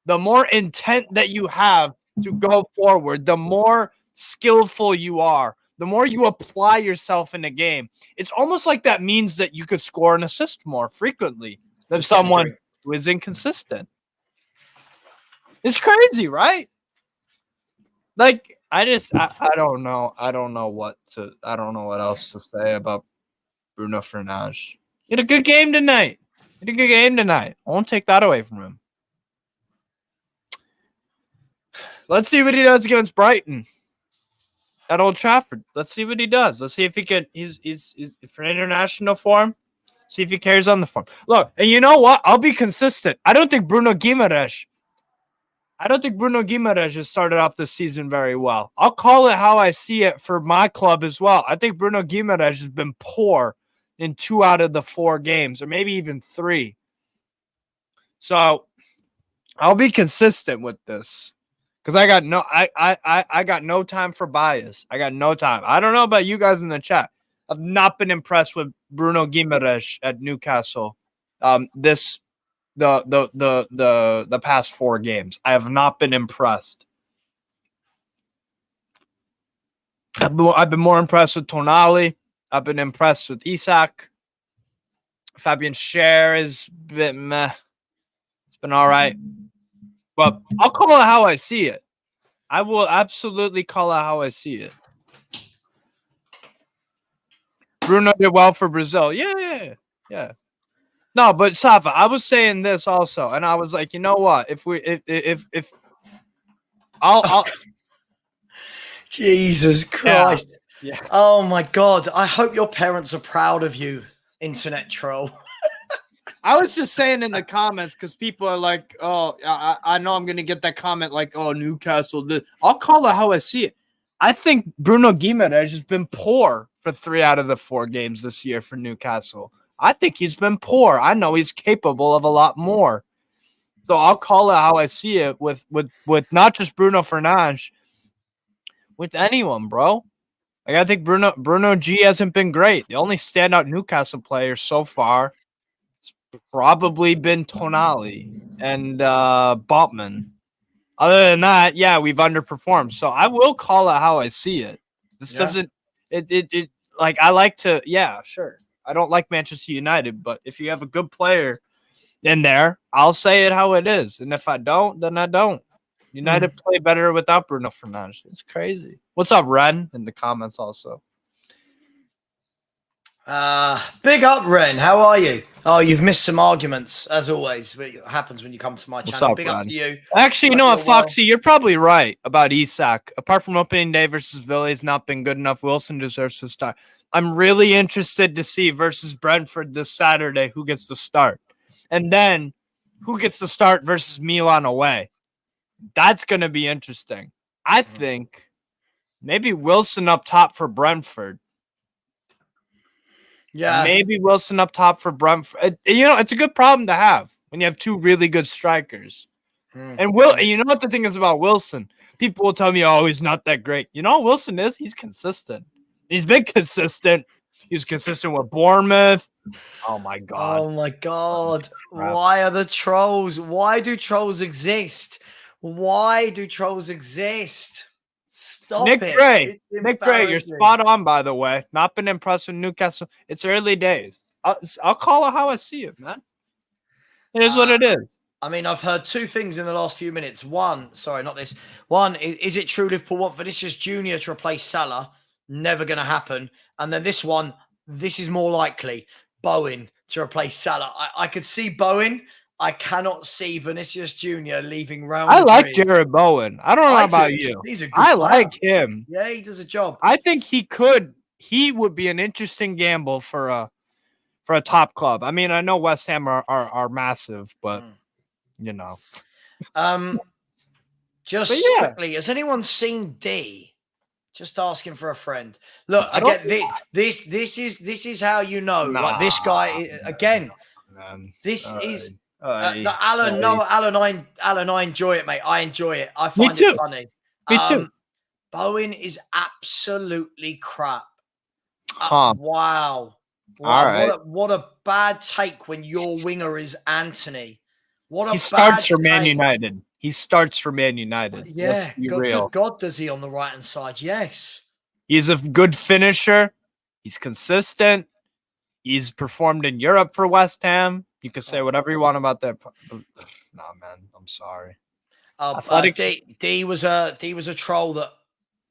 the more intent that you have to go forward, the more skillful you are, the more you apply yourself in a game. It's almost like that means that you could score and assist more frequently than someone who is inconsistent. It's crazy, right? Like, I don't know. I don't know what else to say about Bruno Fernandes. He had a good game tonight. I won't take that away from him. Let's see what he does against Brighton at Old Trafford. Let's see what he does. Let's see if he can. He's for international form. See if he carries on the form. Look, and you know what? I'll be consistent. I don't think Bruno Guimaraes has started off this season very well. I'll call it how I see it for my club as well. I think Bruno Guimaraes has been poor in 2 out of the 4 games, or maybe even 3. So I'll be consistent with this, because I got no time for bias. I got no time. I don't know about you guys in the chat. I've not been impressed with Bruno Guimaraes at Newcastle. The past 4 games, I have not been impressed. I've been more impressed with Tonali. I've been impressed with Isak. Fabian Schär is a bit meh. It's been all right. But I'll call it how I see it. I will absolutely call it how I see it. Bruno did well for Brazil. Yeah. No, but Savva, I was saying this also, and I was like, you know what? If I'll Jesus Christ. Yeah. Oh my God. I hope your parents are proud of you, internet troll. I was just saying in the comments, because people are like, oh, I know I'm going to get that comment like, oh, Newcastle. I'll call it how I see it. I think Bruno Guimaraes has been poor for 3 out of the 4 games this year for Newcastle. I think he's been poor. I know he's capable of a lot more. So I'll call it how I see it with not just Bruno Fernandes, with anyone, bro. Like, I think Bruno G hasn't been great. The only standout Newcastle player so far has probably been Tonali and Botman. Other than that, yeah, we've underperformed. So I will call it how I see it. This doesn't like I like to, yeah, sure. I don't like Manchester United, but if you have a good player in there, I'll say it how it is. And if I don't, then I don't. United play better without Bruno Fernandes. It's crazy. What's up, Ren? In the comments also. Big up, Ren. How are you? Oh, you've missed some arguments, as always. It happens when you come to my channel. Up, Big Ren? up to you. Actually, you know what, Foxy? You're probably right about Isak. Apart from opening day versus Villa, he's not been good enough. Wilson deserves to start. I'm really interested to see versus Brentford this Saturday who gets the start. And then who gets the start versus Milan away. That's going to be interesting. I think maybe Wilson up top for Brentford. Yeah. Maybe Wilson up top for Brentford. You know, it's a good problem to have when you have two really good strikers. And you know what the thing is about Wilson? People will tell me, oh, he's not that great. You know what Wilson is? He's consistent. He's been consistent. He's consistent with Bournemouth. Oh, my God. Oh, my God. Why are the trolls? Why do trolls exist? Why do trolls exist? Stop Nick it. Gray. Nick Gray, you're spot on, by the way. Not been impressed with Newcastle. It's early days. I'll call it how I see it, man. It is what it is. I mean, I've heard two things in the last few minutes. One, sorry, not this. One, is it true Liverpool want Vinicius Jr. to replace Salah? Never going to happen. And then this one, this is more likely. Bowen to replace Salah. I could see Bowen. I cannot see Vinicius Jr. leaving Real Madrid. I like Jared Bowen. I don't know about you. He's a good player. like him. Yeah, he does a job. I think he would be an interesting gamble for a top club. I mean, I know West Ham are massive, but you know. Quickly, has anyone seen D? Just asking for a friend. Look, again, this is how you know. Like this guy again. This is Alan. No, Alan. I enjoy it, mate. I enjoy it. I find it funny. Me too. Bowen is absolutely crap. Huh. Wow. All right. What a bad take when your winger is Anthony. He starts for Man United. He starts for Man United. Yeah, good God, does he on the right hand side? Yes. He's a good finisher. He's consistent. He's performed in Europe for West Ham. You can say whatever you want about that. Nah, man, I'm sorry. D was a troll that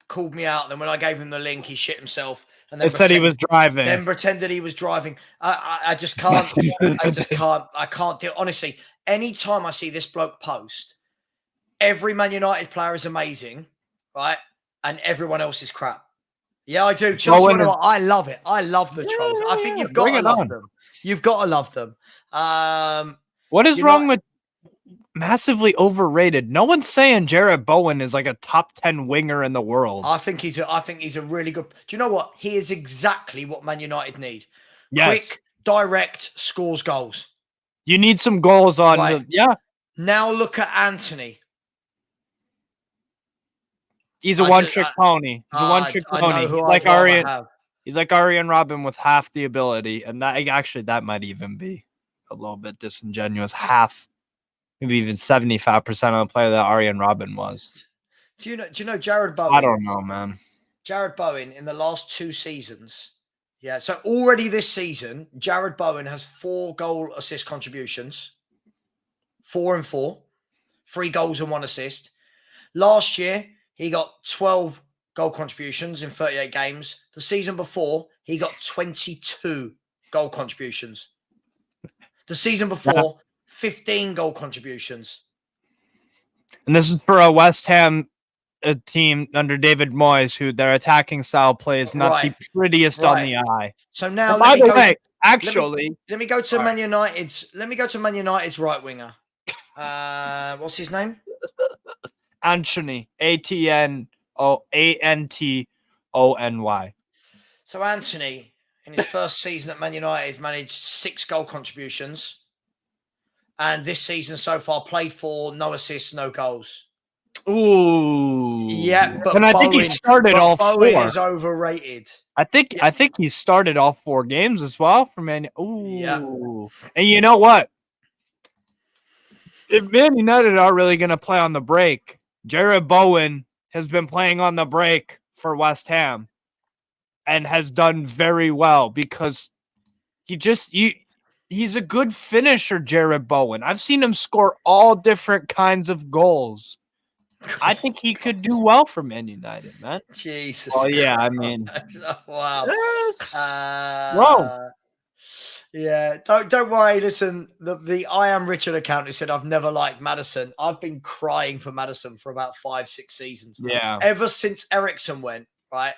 called me out. Then when I gave him the link, he shit himself. And then said he was driving. Then pretended he was driving. I just can't. I can't do it. Honestly, anytime I see this bloke post, every Man United player is amazing, right? And everyone else is crap. Yeah, I do. I love it. I love the trolls. I think you've got to love them. You've got to love them. What is wrong with massively overrated? No one's saying Jared Bowen is like a top 10 winger in the world. I think he's a really good. Do you know what? He is exactly what Man United need. Yes. Quick, direct, scores goals. You need some goals on. Yeah. Now look at Anthony. He's a one-trick pony. He's a one-trick pony. He's like Arjen Robben with half the ability, and that might even be a little bit disingenuous. Half, maybe even 75% of the player that Arjen Robben was. Do you know Jared Bowen? I don't know, man. Jared Bowen in the last 2 seasons. Yeah, so already this season, Jared Bowen has 4 goal assist contributions. 4 and 4. 3 goals and 1 assist. Last year, he got 12 goal contributions in 38 games. The season before, he got 22 goal contributions. The season before, 15 goal contributions. And this is for a West Ham team under David Moyes, who their attacking style play is not the prettiest on the eye. So now, by the way, let me go to Man United's. Let me go to Man United's right winger. What's his name? Anthony. Antony. So Anthony, in his first season at Man United, managed 6 goal contributions. And this season so far, played 4, no assists, no goals. Ooh. Yeah, but I think he started all 4. Bowen is overrated. I think he started all 4 games as well for Man. Ooh. Yeah. And you know what? If Man United are really going to play on the break, Jared Bowen has been playing on the break for West Ham. and has done very well because he's a good finisher, Jared Bowen. I've seen him score all different kinds of goals. I think he could do well for Man United, man. Jesus. Oh yeah, Christ. I mean, wow. yes. Bro. Yeah, don't worry. Listen, the I Am Richard account who said I've never liked Maddison. I've been crying for Maddison for about 5-6 seasons. Yeah, ever since Ericsson went, right?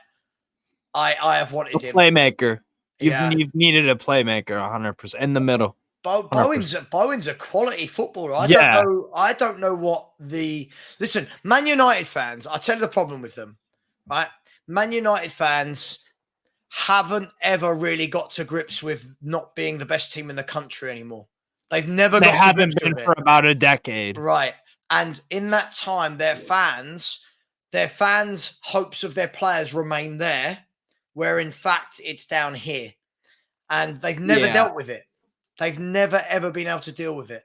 I have wanted him. Playmaker. You've needed a playmaker 100% in the middle. Bowen's a quality footballer. I don't know what listen, Man United fans, I'll tell you the problem with them, right? Man United fans haven't ever really got to grips with not being the best team in the country anymore. They haven't been for about a decade. Right. And in that time, their fans' hopes of their players remain there, where in fact it's down here. And they've never dealt with it. They've never, ever been able to deal with it.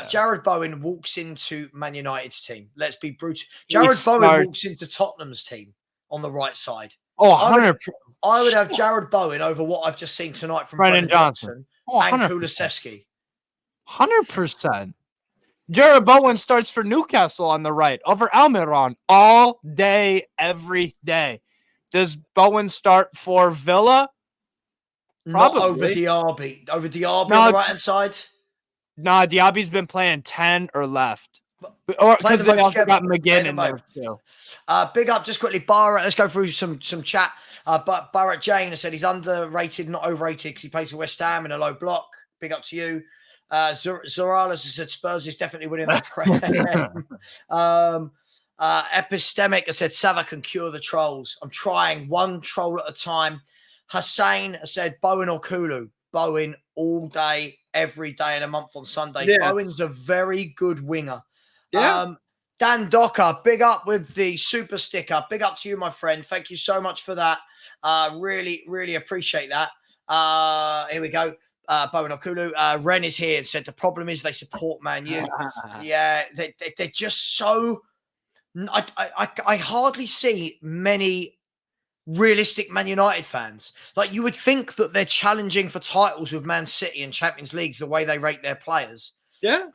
Jared Bowen walks into Man United's team. Let's be brutal. Jared Bowen walks into Tottenham's team on the right side. Oh, 100%. I would have Jared Bowen over what I've just seen tonight from Brennan Johnson and Kulusevski. 100%. Jared Bowen starts for Newcastle on the right over Almiron all day, every day. Does Bowen start for Villa? Probably. Not over Diaby. Over Diaby on the right-hand side? Nah, Diaby's been playing 10 or left. Or because they also got McGinn in there too. Big up, just quickly, Barrett. Let's go through some chat. But Barrett Jane has said he's underrated, not overrated, because he plays for West Ham in a low block. Big up to you. Zorales has said Spurs is definitely winning that Prem. Epistemic has said Savva can cure the trolls. I'm trying one troll at a time. Hussein has said Bowen or Kulu. Bowen all day, every day in a month on Sunday. Yes. Bowen's a very good winger. Yeah. Dan Docker, big up with the super sticker. Big up to you, my friend. Thank you so much for that. Really, really appreciate that. Here we go. Bowen Okulu. Ren is here and said the problem is they support Man U. Yeah, they're just so. I hardly see many realistic Man United fans. Like, you would think that they're challenging for titles with Man City and Champions Leagues the way they rate their players. Yeah.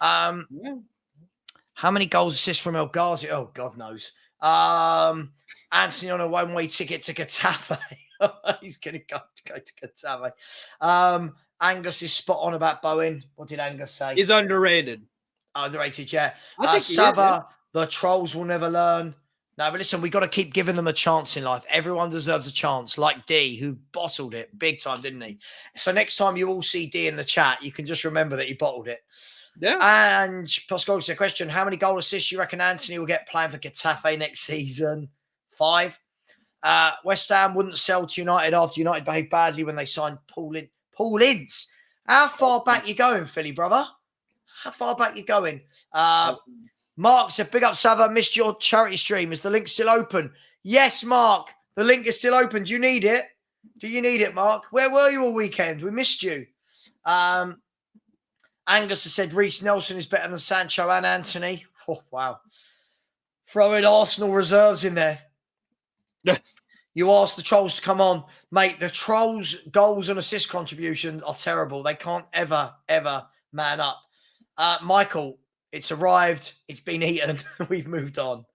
How many goals assists from El Ghazi? Oh, God knows. Anthony on a one-way ticket to Getafe. He's going to go to Getafe. Angus is spot on about Bowen. What did Angus say? He's underrated. Underrated, yeah. Savva, the trolls will never learn. No, but listen, we got to keep giving them a chance in life. Everyone deserves a chance, like D, who bottled it big time, didn't he? So next time you all see D in the chat, you can just remember that he bottled it. Yeah. And Pascal said, question, how many goal assists you reckon Anthony will get playing for Getafe next season? 5. West Ham wouldn't sell to United after United behaved badly when they signed Paul Ince. How far back you going, Philly, brother? How far back you going? Mark said, big up, Savva. Missed your charity stream. Is the link still open? Yes, Mark. The link is still open. Do you need it? Do you need it, Mark? Where were you all weekend? We missed you. Angus has said, Reece Nelson is better than Sancho and Anthony. Oh, wow. Throwing Arsenal reserves in there. You asked the trolls to come on. Mate, the trolls' goals and assist contributions are terrible. They can't ever man up. Michael, it's arrived. It's been eaten. We've moved on.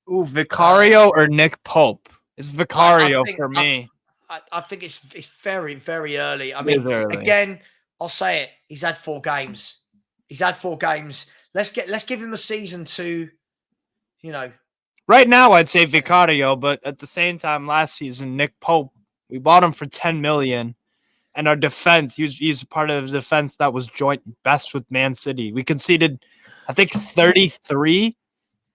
Vicario or Nick Pope? It's Vicario for me. I think it's very, very early. I mean, again, I'll say it. He's had 4 games. Let's give him a season to, Right now, I'd say Vicario, but at the same time, last season, Nick Pope, we bought him for $10 million. And our defense, he's part of the defense that was joint best with Man City. We conceded, I think, 33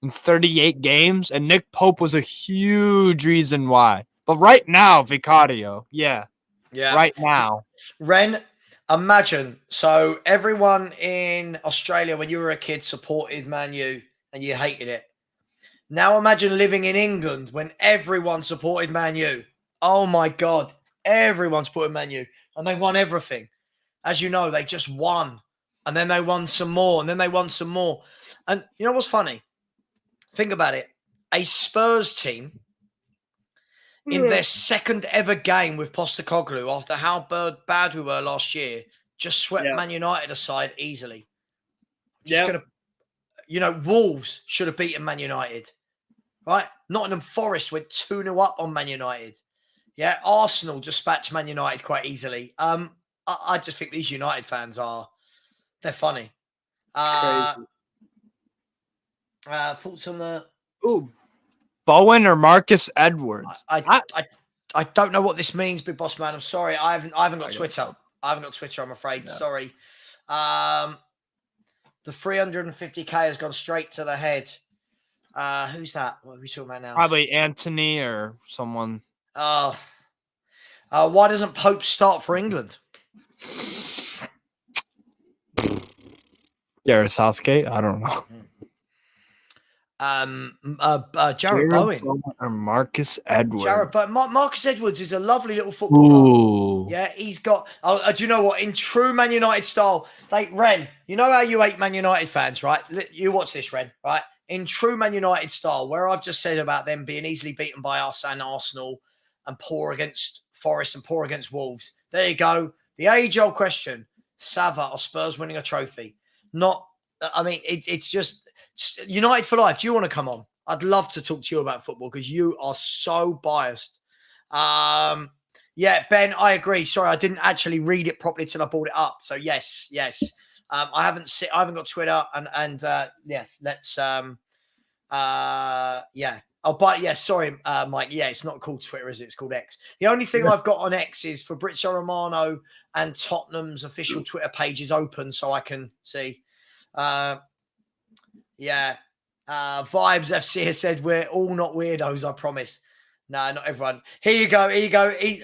in 38 games, and Nick Pope was a huge reason why. But right now, Vicario, yeah, right now. Ren, imagine, so everyone in Australia, when you were a kid, supported Man U, and you hated it. Now imagine living in England when everyone supported Man U. Oh, my God. Everyone supported Man U. And they won everything. As you know, they just won. And then they won some more. And then they won some more. And you know what's funny? Think about it. A Spurs team in their second ever game with Postecoglou, after how bad we were last year, just swept Man United aside easily. Just going to, Wolves should have beaten Man United, right? Nottingham Forest went 2-0 up on Man United. Yeah, Arsenal dispatched Man United quite easily. I just think these United fans they're funny. It's crazy. Thoughts on the Bowen or Marcus Edwards? I don't know what this means, Big Boss Man. I'm sorry. I haven't got Twitter. I haven't got Twitter, I'm afraid. Yeah. Sorry. The 350k has gone straight to the head. Who's that? What are we talking about now? Probably Anthony or someone. Why doesn't Pope start for England? Gareth Southgate? I don't know. Jared Bowen or Marcus Edwards. Marcus Edwards is a lovely little footballer. Yeah, he's got. Do you know what? In true Man United style, like Ren, you know how you hate Man United fans, right? You watch this, Ren, right? In true Man United style, where I've just said about them being easily beaten by us and Arsenal, and poor against Forest and poor against Wolves. There you go. The age-old question: Savva or Spurs winning a trophy? It's just. United for life. Do you want to come on? I'd love to talk to you about football because you are so biased. Ben, I agree. Sorry, I didn't actually read it properly till I brought it up. So yes. I haven't got Twitter and yes, let's sorry, Mike. Yeah, it's not called Twitter, is it? It's called X. The only thing I've got on X is Fabrizio Romano and Tottenham's official Twitter page is open so I can see. Vibes FC has said we're all not weirdos, I promise. No, not everyone. Here you go.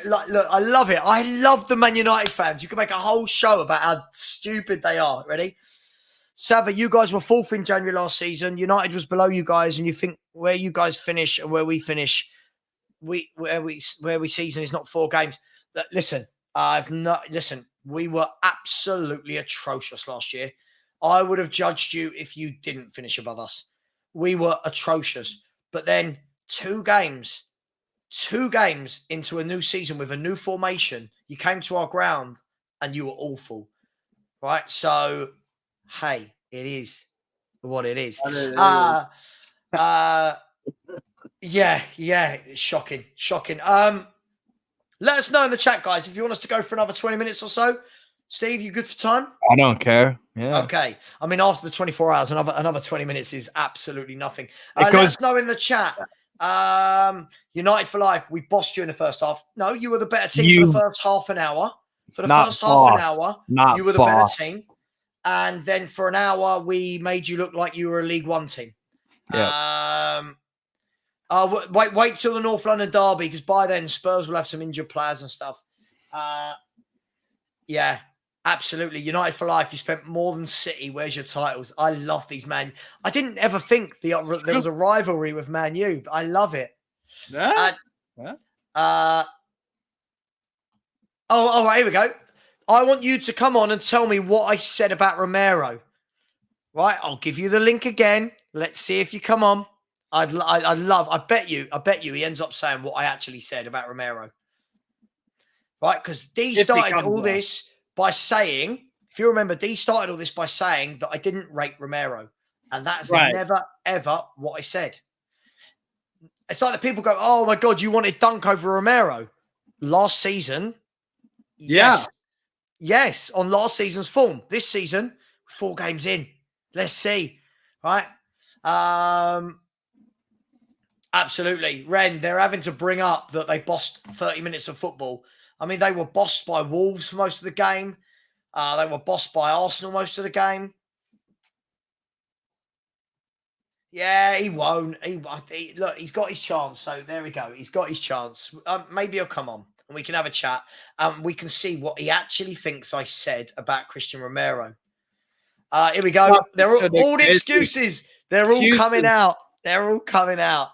Look, I love it. I love the Man United fans. You can make a whole show about how stupid they are. Ready? Savva, you guys were 4th in January last season. United was below you guys, and you think where you guys finish and where we finish, where we season is not 4 games. Listen, we were absolutely atrocious last year. I would have judged you if you didn't finish above us. We were atrocious. But then 2 games into a new season with a new formation, you came to our ground and you were awful. Right? So, hey, it is what it is. Shocking. Let us know in the chat, guys, if you want us to go for another 20 minutes or so. Steve, you good for time? I don't care. Yeah. Okay. I mean, after the 24 hours, another 20 minutes is absolutely nothing. Let us know in the chat. United for life. We bossed you in the first half. No, you were the better team for the first half an hour. You were the better team. And then for an hour, we made you look like you were a League One team. Yeah. Wait till the North London derby, because by then Spurs will have some injured players and stuff. Yeah. Absolutely. United for life. You spent more than City. Where's your titles? I love these, man. I didn't ever think there was a rivalry with Man U, but I love it. Yeah. Here we go. I want you to come on and tell me what I said about Romero. Right? I'll give you the link again. Let's see if you come on. I bet you he ends up saying what I actually said about Romero. Right? Because D started all this by saying, if you remember, D started all this by saying that I didn't rate Romero. And that's never, ever what I said. It's like the people go, oh my God, you wanted Dunk over Romero. Last season, yes, on last season's form. This season, 4 games in. Let's see. Right? Absolutely. Ren, they're having to bring up that they bossed 30 minutes of football. I mean, they were bossed by Wolves for most of the game. They were bossed by Arsenal most of the game. Yeah, he won't. Look, he's got his chance. So there we go. He's got his chance. Maybe he'll come on and we can have a chat. We can see what he actually thinks I said about Christian Romero. Here we go. They're all the excuses. They're all coming out. They're all coming out.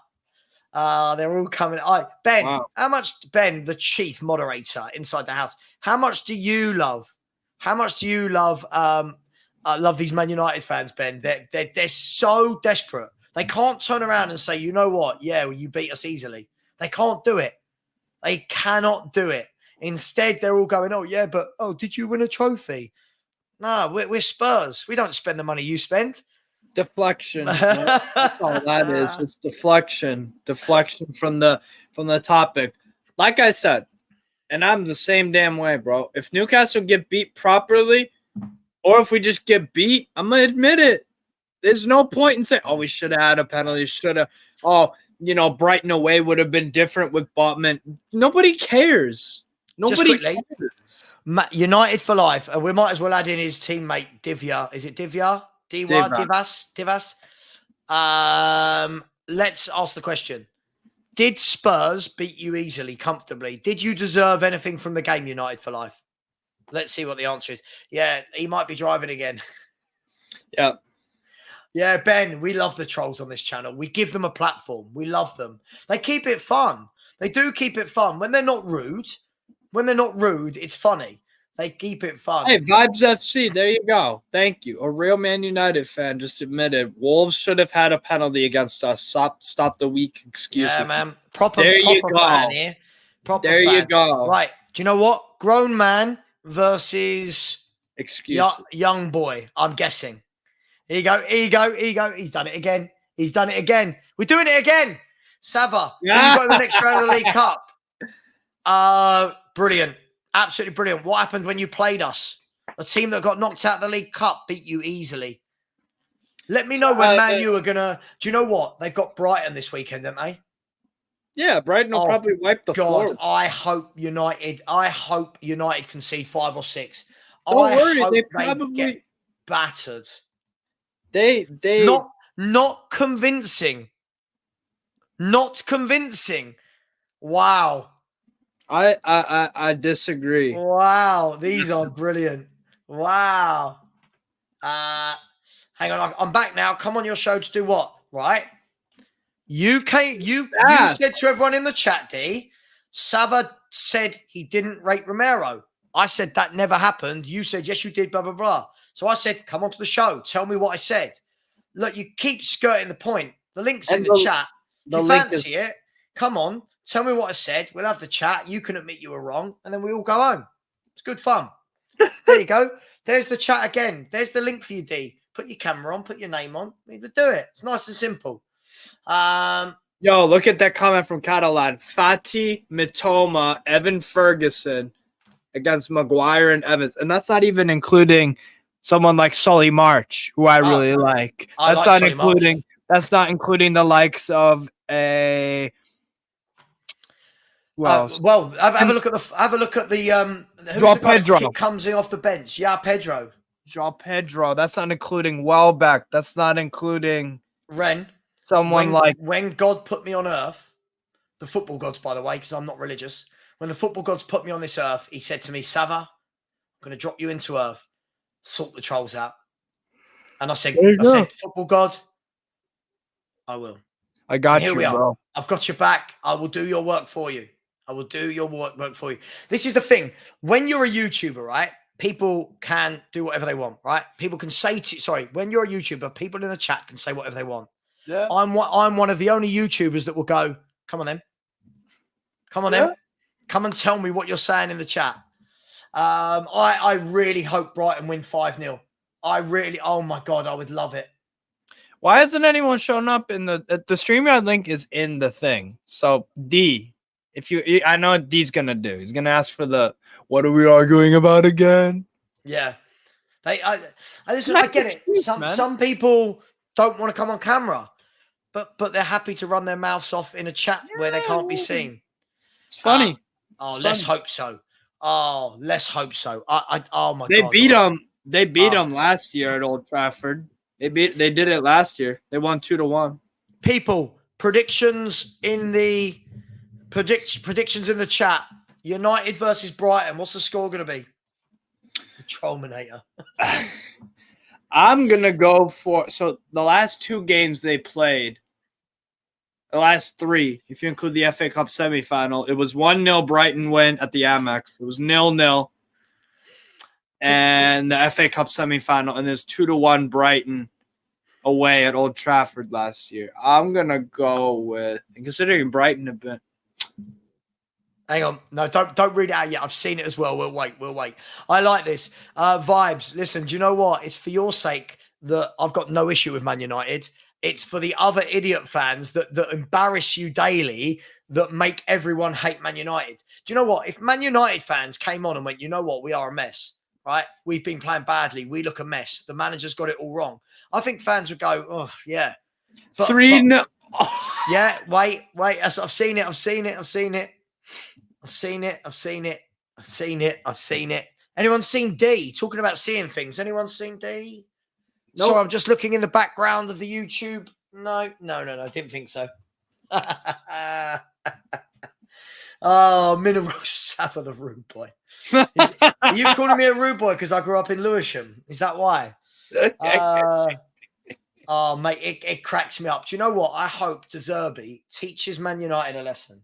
Ben, wow. How much, Ben, the chief moderator inside the house, how much do you love love these Man United fans, Ben? They're so desperate. They can't turn around and say, you know what? Yeah, well, you beat us easily. They can't do it. They cannot do it. Instead, they're all going, oh, yeah, but, did you win a trophy? No, we're Spurs. We don't spend the money you spend. Deflection. That's all that is. It's deflection. Deflection from the topic. Like I said, and I'm the same damn way, bro. If Newcastle get beat properly, or if we just get beat, I'm going to admit it. There's no point in saying, we should have had a penalty. Should have. Brighton away would have been different with Botman. Nobody cares. Nobody cares. United for life. We might as well add in his teammate, Divya. Is it Divya? Divas? Let's ask the question. Did Spurs beat you easily, comfortably? Did you deserve anything from the game, United for life? Let's see what the answer is. Yeah, he might be driving again. Yeah. Yeah, Ben, we love the trolls on this channel. We give them a platform. We love them. They keep it fun. They do keep it fun. When they're not rude, it's funny. They keep it fun. Hey, Vibes FC, there you go. Thank you. A real Man United fan just admitted Wolves should have had a penalty against us. Stop the weak excuses. Yeah, man. Proper fan here. There you go. Right. Do you know what? Grown man versus young boy, I'm guessing. Here you go. He's done it again. We're doing it again. Savva, you got in the next round of the League Cup. Brilliant. Absolutely brilliant. What happened when you played us? A team that got knocked out of the League Cup beat you easily. Let me know when Man U are going to... Do you know what? They've got Brighton this weekend, don't they? Yeah, Brighton will probably wipe the floor. I hope United concede 5 or 6. Don't worry, they probably get battered. They not convincing. Not convincing. Wow. I disagree. Wow, these are brilliant. Wow. Hang on, I'm back now. Come on your show to do what? Right? You said to everyone in the chat, D, Savva said he didn't rate Romero. I said that never happened. You said, yes, you did, blah, blah, blah. So I said, come on to the show. Tell me what I said. Look, you keep skirting the point. The link's in the chat. If you fancy it, come on. Tell me what I said. We'll have the chat. You can admit you were wrong. And then we all go home. It's good fun. There you go. There's the chat again. There's the link for you, D. Put your camera on. Put your name on. We do it. It's nice and simple. Yo, look at that comment from Catalan. Fatih, Mitoma, Evan Ferguson against Maguire and Evans. And that's not even including someone like Solly March, who I really like. That's not including the likes of a... Well, have a look at the João Pedro comes in off the bench. Yeah, Pedro. João Pedro. That's not including Welbeck. That's not including Ren. When God put me on earth, the football gods, by the way, because I'm not religious. When the football gods put me on this earth, he said to me, Savva, I'm going to drop you into earth, sort the trolls out. And I said, football god, I will. I got you, bro. I've got your back. I will do your work for you. This is the thing. When you're a YouTuber, right? People can do whatever they want, right? People can say when you're a YouTuber, people in the chat can say whatever they want. Yeah. I'm one of the only YouTubers that will go, come on then. Come and tell me what you're saying in the chat. I really hope Brighton win 5-0. Oh my God, I would love it. Why hasn't anyone shown up in the StreamYard link is in the thing. So D, I know what D's gonna do. He's gonna ask for what are we arguing about again? Yeah. I get it. Some people don't want to come on camera, but they're happy to run their mouths off in a chat where they can't be seen. It's funny. Let's hope so. Oh my God. They beat them last year at Old Trafford. They did it last year. They won 2-1. People, predictions in the chat. United versus Brighton. What's the score going to be? The Trollminator. I'm going to go for... So, the last 2 games they played, the last 3, if you include the FA Cup semifinal, it was 1-0 Brighton win at the Amex. It was 0-0. And the FA Cup semifinal, and there's 2-1 Brighton away at Old Trafford last year. I'm going to go with... And considering Brighton have been... Hang on. No, don't read it out yet. I've seen it as well. We'll wait. I like this. Vibes. Listen, do you know what? It's for your sake that I've got no issue with Man United. It's for the other idiot fans that embarrass you daily, that make everyone hate Man United. Do you know what? If Man United fans came on and went, you know what? We are a mess, right? We've been playing badly. We look a mess. The manager's got it all wrong. I think fans would go, oh, yeah. But, 3-0. Yeah, wait. I've seen it. Anyone seen D? Talking about seeing things. Anyone seen D? No. Nope. So I'm just looking in the background of the YouTube. No. Didn't think so. Oh, Mineral Savva, the rude boy. Are you calling me a rude boy because I grew up in Lewisham? Is that why? Oh, mate, it cracks me up. Do you know what? I hope De Zerbi teaches Man United a lesson.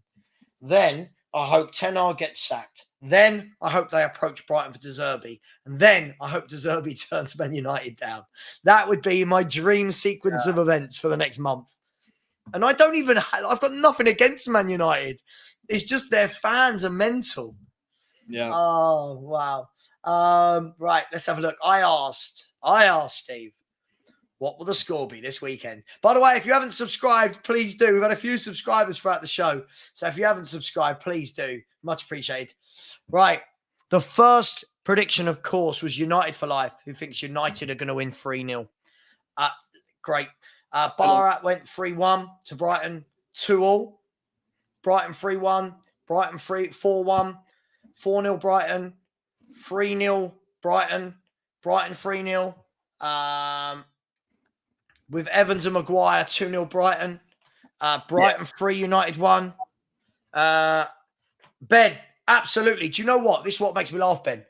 Then I hope Ten Hag gets sacked. Then I hope they approach Brighton for De Zerbi. And then I hope De Zerbi turns Man United down. That would be my dream sequence of events for the next month. And I've got nothing against Man United. It's just their fans are mental. Yeah. Oh, wow. Right, let's have a look. I asked Steve, what will the score be this weekend? By the way, if you haven't subscribed, please do. We've had a few subscribers throughout the show. So if you haven't subscribed, please do. Much appreciated. Right. The first prediction, of course, was United for Life, who thinks United are going to win 3-0. Great. Barat went 3-1 to Brighton, 2-2. Brighton 3-1. Brighton 4-1. 4-0 Brighton. 3-0 Brighton. Brighton 3-0. With Evans and Maguire, 2-0 Brighton. Brighton 3, United 1. Ben, absolutely. Do you know what? This is what makes me laugh, Ben.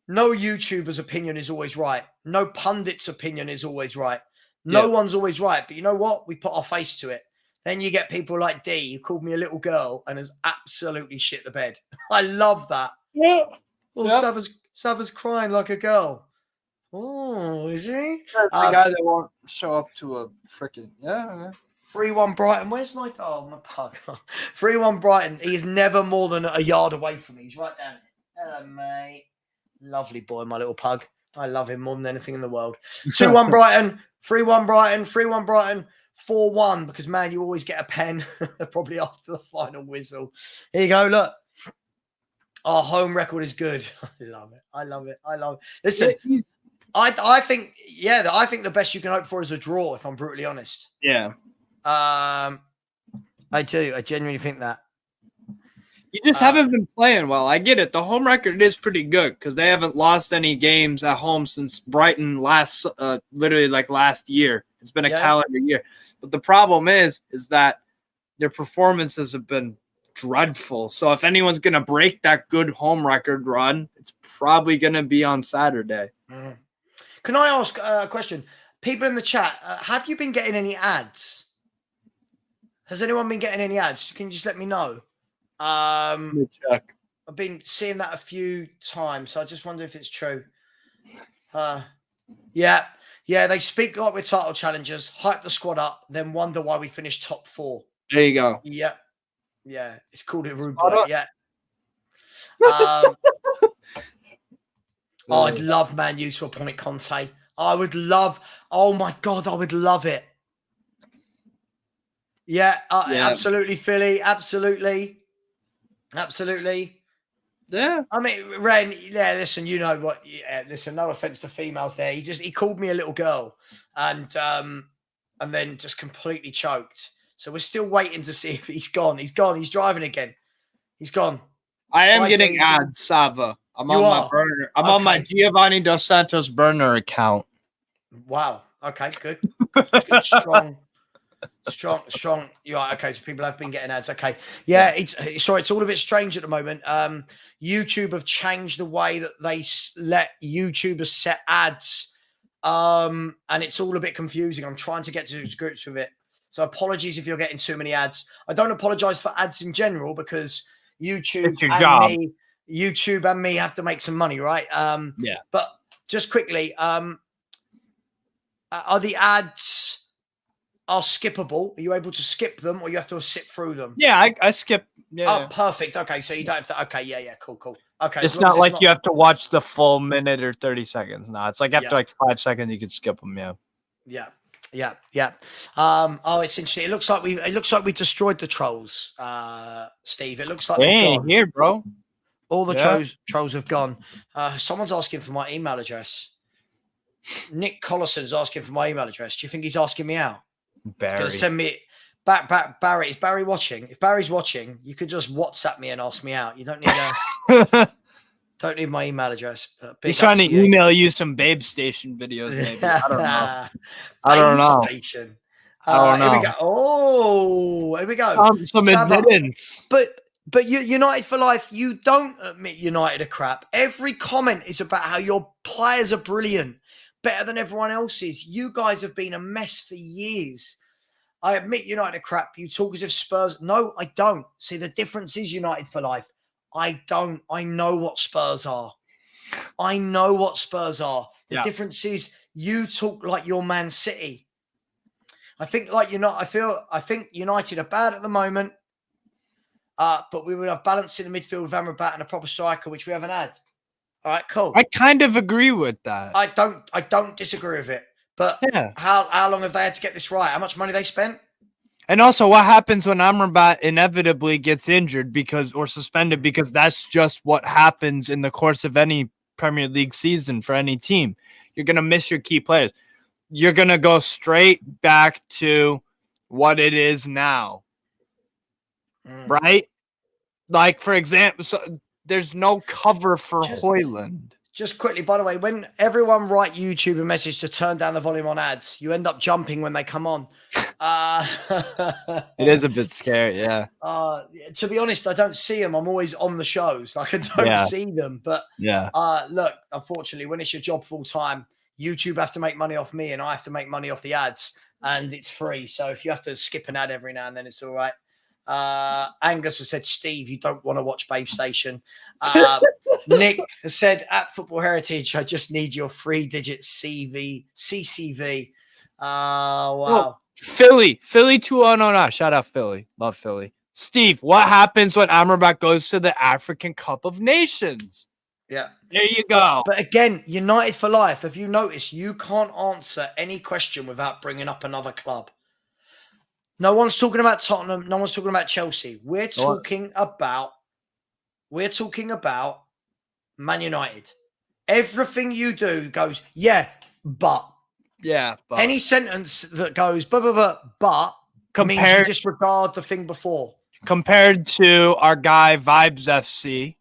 No YouTuber's opinion is always right. No pundit's opinion is always right. No one's always right. But you know what? We put our face to it. Then you get people like D, who called me a little girl and has absolutely shit the bed. I love that. Yeah. Well, Savva's crying like a girl. Oh, is he? The guy that won't show up to a freaking 3-1 Brighton. Where's my pug? 3-1 Brighton. He is never more than a yard away from me. He's right down here. Hello, mate. Lovely boy, my little pug. I love him more than anything in the world. 2-1 Brighton. 3-1 Brighton. 3-1 Brighton. 4-1 because, man, you always get a pen probably after the final whistle. Here you go. Look. Our home record is good. I love it. Listen. I think the best you can hope for is a draw, if I'm brutally honest. Yeah. I do. I genuinely think that. You just haven't been playing well. I get it. The home record is pretty good because they haven't lost any games at home since Brighton literally last year. It's been a calendar year. But the problem is that their performances have been dreadful. So if anyone's going to break that good home record run, it's probably going to be on Saturday. Mm. Can I ask a question? People in the chat, have you been getting any ads? Has anyone been getting any ads? Can you just let me know? Let me check. I've been seeing that a few times, so I just wonder if it's true. Yeah, they speak like we're title challengers, hype the squad up, then wonder why we finished top 4. There you go. Yeah, it's called it rude boy. Yeah. I'd love Man U to appoint Conte. Oh my God, I would love it. Yeah, absolutely, Philly. Absolutely. Yeah. I mean, Ren, listen, you know what? Yeah, listen, no offense to females there. He called me a little girl and then just completely choked. So we're still waiting to see if he's gone. He's driving again. He's gone. I am getting ads, Savva. I'm on my burner. I'm on my Giovanni Dos Santos burner account. Wow. Okay, good. Good, strong. You're right. Okay, so people have been getting ads. Okay. Yeah, it's all a bit strange at the moment. YouTube have changed the way that they let YouTubers set ads. And it's all a bit confusing. I'm trying to get to grips with it. So apologies if you're getting too many ads. I don't apologize for ads in general because YouTube and me have to make some money, right? But just quickly, are the ads are skippable? Are you able to skip them, or you have to sit through them? Yeah, I skip. Yeah. Oh, perfect. Okay, so you don't have to. Okay, yeah, cool. Okay, It's not like you have to watch the full minute or 30 seconds. No, it's like after like 5 seconds, you can skip them. Yeah. Yeah. Oh, it's interesting. It looks like we destroyed the trolls, Steve. It looks like They they've ain't gone. here, bro. All the trolls have gone. Someone's asking for my email address. Nick Collison's asking for my email address. Do you think he's asking me out? Barry. He's going to send me back. Barry, is Barry watching? If Barry's watching, you could just WhatsApp me and ask me out. You don't need don't need my email address. He's trying to email you some Babe Station videos, maybe. I don't know. I don't know. Station. I don't know. Here we go. Oh, here we go. Some admittance. But United for life, you don't admit United are crap. Every comment is about how your players are brilliant, better than everyone else's. You guys have been a mess for years. I admit United are crap. You talk as if Spurs. No, I don't. See, the difference is United for life. I don't. I know what Spurs are. The difference is you talk like you're Man City. I think United are bad at the moment. But we would have balance in the midfield with Amrabat and a proper striker, which we haven't had. All right, cool. I kind of agree with that. I don't disagree with it. But how long have they had to get this right? How much money they spent? And also, what happens when Amrabat inevitably gets injured or suspended? Because that's just what happens in the course of any Premier League season for any team. You're going to miss your key players. You're going to go straight back to what it is now. Right? Like, for example, there's no cover for Højlund. Just quickly, by the way, when everyone write YouTube a message to turn down the volume on ads, you end up jumping when they come on. It is a bit scary, yeah. To be honest, I don't see them. I'm always on the shows. Like, I don't see them. But look, unfortunately, when it's your job full time, YouTube have to make money off me and I have to make money off the ads. And it's free. So if you have to skip an ad every now and then, it's all right. Angus has said, Steve, you don't want to watch Babe Station. Nick has said, at Football Heritage, I just need your 3-digit CCV. Wow. Oh, Philly 2009. Shout out Philly. Love Philly. Steve, what happens when Amrabat goes to the African Cup of Nations? Yeah. There you go. But again, United for life. If you notice, you can't answer any question without bringing up another club. No one's talking about Tottenham. No one's talking about Chelsea. We're talking about Man United. Everything you do goes, but. Yeah, but. Any sentence that goes, but means you disregard the thing before. Compared to our guy, Vibes FC,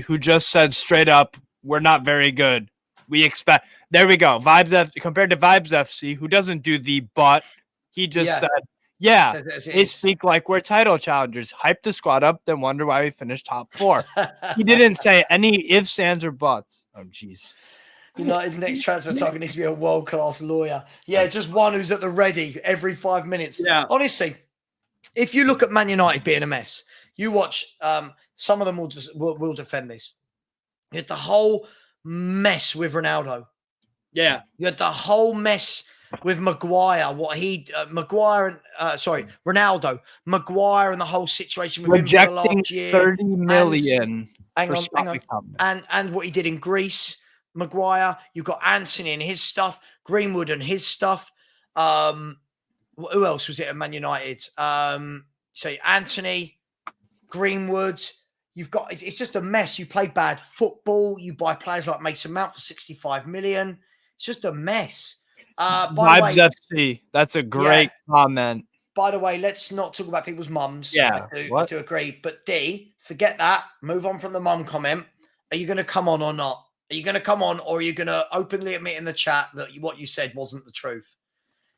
who just said straight up, we're not very good. There we go. Compared to Vibes FC, who doesn't do the but. He just said, they speak like we're title challengers. Hype the squad up, then wonder why we finished top 4. He didn't say any ifs, ands, or buts. Oh, Jesus. United's next transfer target needs to be a world-class lawyer. Yeah, just one who's at the ready every 5 minutes. Yeah. Honestly, if you look at Man United being a mess, you watch, some of them will defend this. You had the whole mess with Ronaldo. Yeah. You had the whole mess with Maguire, Ronaldo, Maguire, and the whole situation with rejecting him for the last year. 30 million. Hang on. And what he did in Greece, Maguire. You've got Anthony and his stuff, Greenwood and his stuff. Who else was it at Man United? So Anthony, Greenwood. You've got it's just a mess. You play bad football. You buy players like Mason Mount for 65 million. It's just a mess. Vibes FC. That's a great comment. By the way, let's not talk about people's mums. Yeah. I do agree. But D, forget that. Move on from the mum comment. Are you going to come on or not? Are you going to come on, or are you going to openly admit in the chat that what you said wasn't the truth?